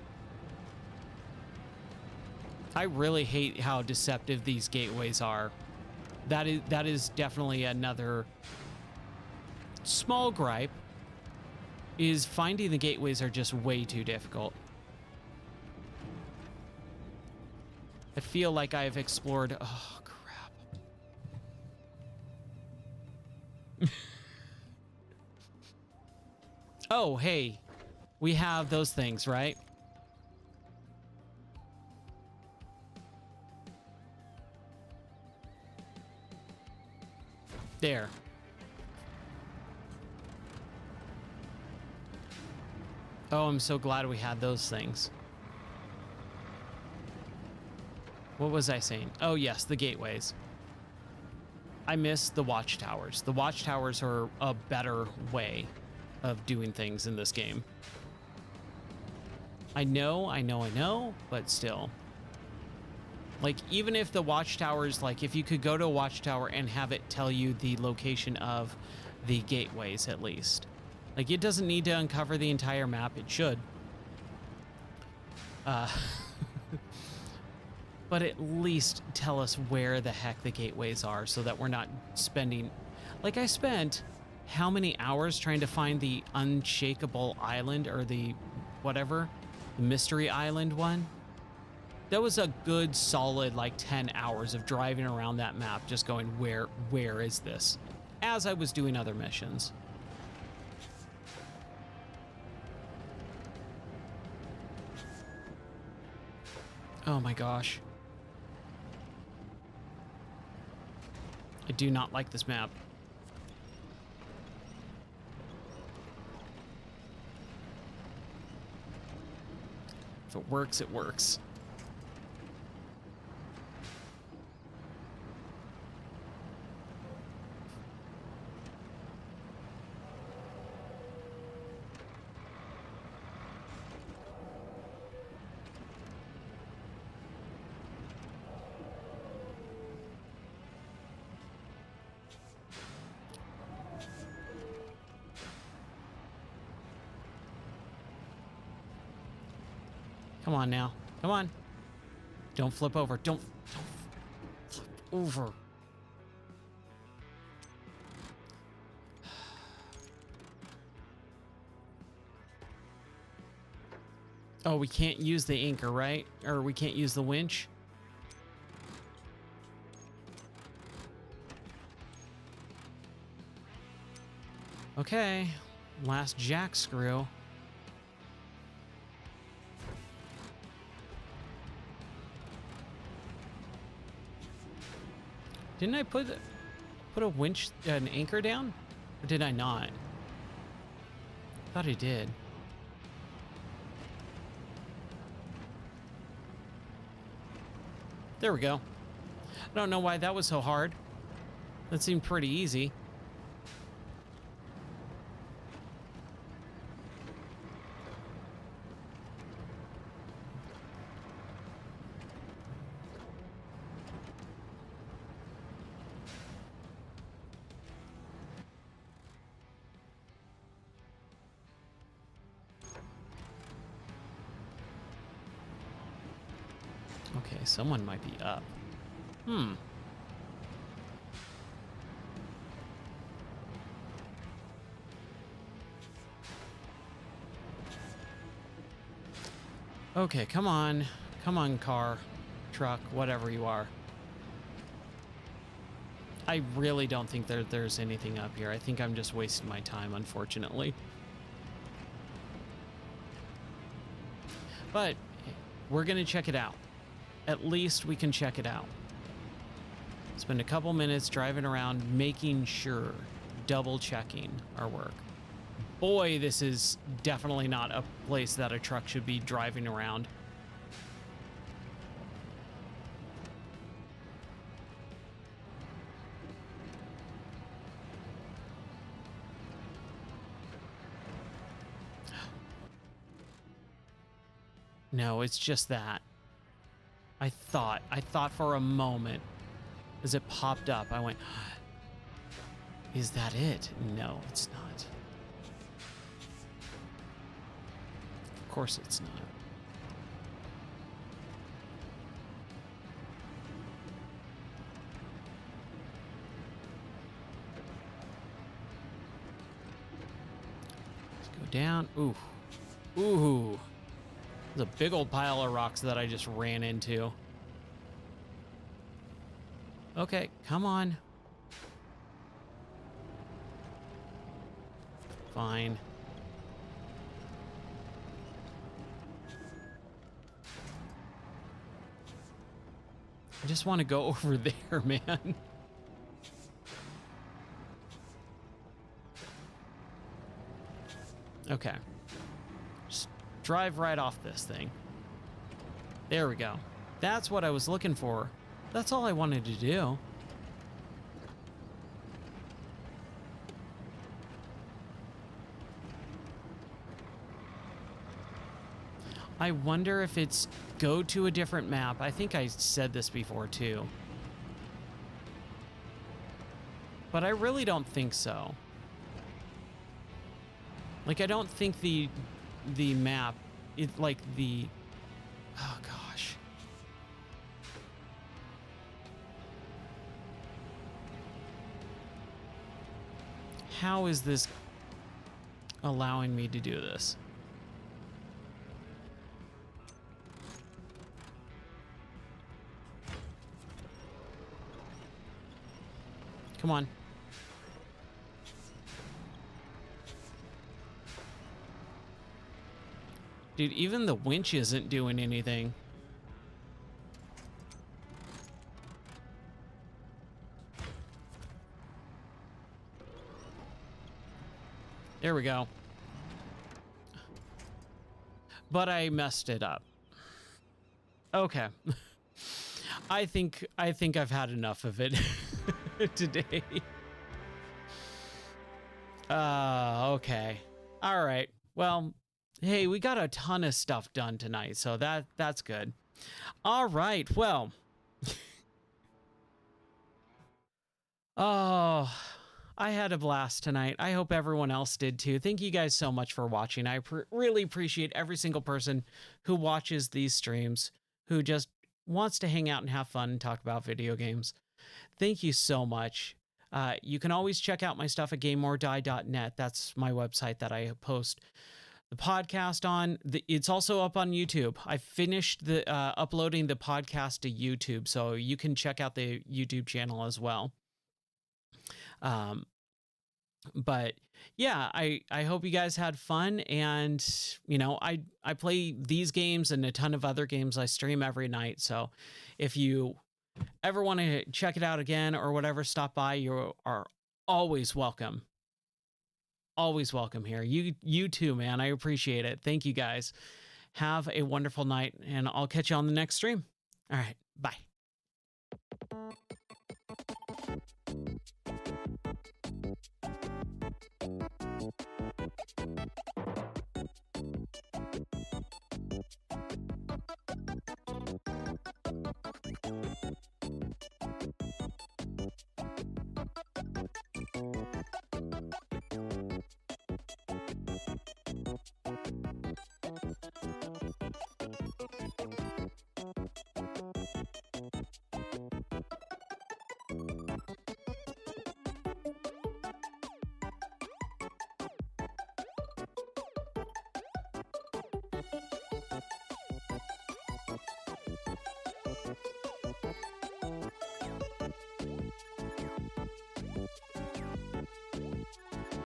I really hate how deceptive these gateways are. That is definitely another small gripe. is finding the gateways are just way too difficult. I feel like I've explored... Oh, crap. Oh, hey. We have those things, right? There. Oh, I'm so glad we had those things. What was I saying? Oh, yes, the gateways. I miss the watchtowers. The watchtowers are a better way of doing things in this game. I know, but still. Like, even if the watchtowers, like, if you could go to a watchtower and have it tell you the location of the gateways, at least. Like, it doesn't need to uncover the entire map. It should. But at least tell us where the heck the gateways are so that we're not spending... Like, I spent how many hours trying to find the Unshakable Island, or the whatever, the Mystery Island one? That was a good solid like 10 hours of driving around that map just going, where is this? As I was doing other missions. Oh my gosh. I do not like this map. If it works, it works. Come on now. Come on. Don't flip over. Don't flip over. Oh, we can't use the anchor, right? Or we can't use the winch? Okay. Last jack screw. Didn't I put a winch, an anchor down? Or did I not? Thought I did. There we go. I don't know why that was so hard. That seemed pretty easy. Okay, someone might be up. Okay, come on. Come on, car, truck, whatever you are. I really don't think there's anything up here. I think I'm just wasting my time, unfortunately. But we're going to check it out. At least we can check it out. Spend a couple minutes driving around, making sure, double checking our work. Boy, this is definitely not a place that a truck should be driving around. No, it's just that. I thought for a moment as it popped up, I went, is that it? No, it's not. Of course it's not. Let's go down. Ooh. Ooh. There's a big old pile of rocks that I just ran into. Okay, come on. Fine. I just want to go over there, man. Okay. Just drive right off this thing. There we go. That's what I was looking for. That's all I wanted to do. I wonder if it's go to a different map. I think I said this before too. But I really don't think so. Like, I don't think the map, oh gosh. How is this allowing me to do this? Come on. Dude, even the winch isn't doing anything. There we go. But I messed it up. Okay. I think I've had enough of it today. Okay. All right. Well, hey, we got a ton of stuff done tonight, so that's good. All right. Well. Oh, I had a blast tonight. I hope everyone else did too. Thank you guys so much for watching. I really appreciate every single person who watches these streams, who just wants to hang out and have fun and talk about video games. Thank you so much. You can always check out my stuff at gameordie.net. That's my website that I post the podcast on. It's also up on YouTube. I finished the uploading the podcast to YouTube, so you can check out the YouTube channel as well. But yeah, I hope you guys had fun, and you know, I play these games and a ton of other games. I stream every night, so if you ever want to check it out again or whatever, stop by. You are always welcome. Always welcome here. You too, man. I appreciate it. Thank you guys. Have a wonderful night, and I'll catch you on the next stream. All right, bye.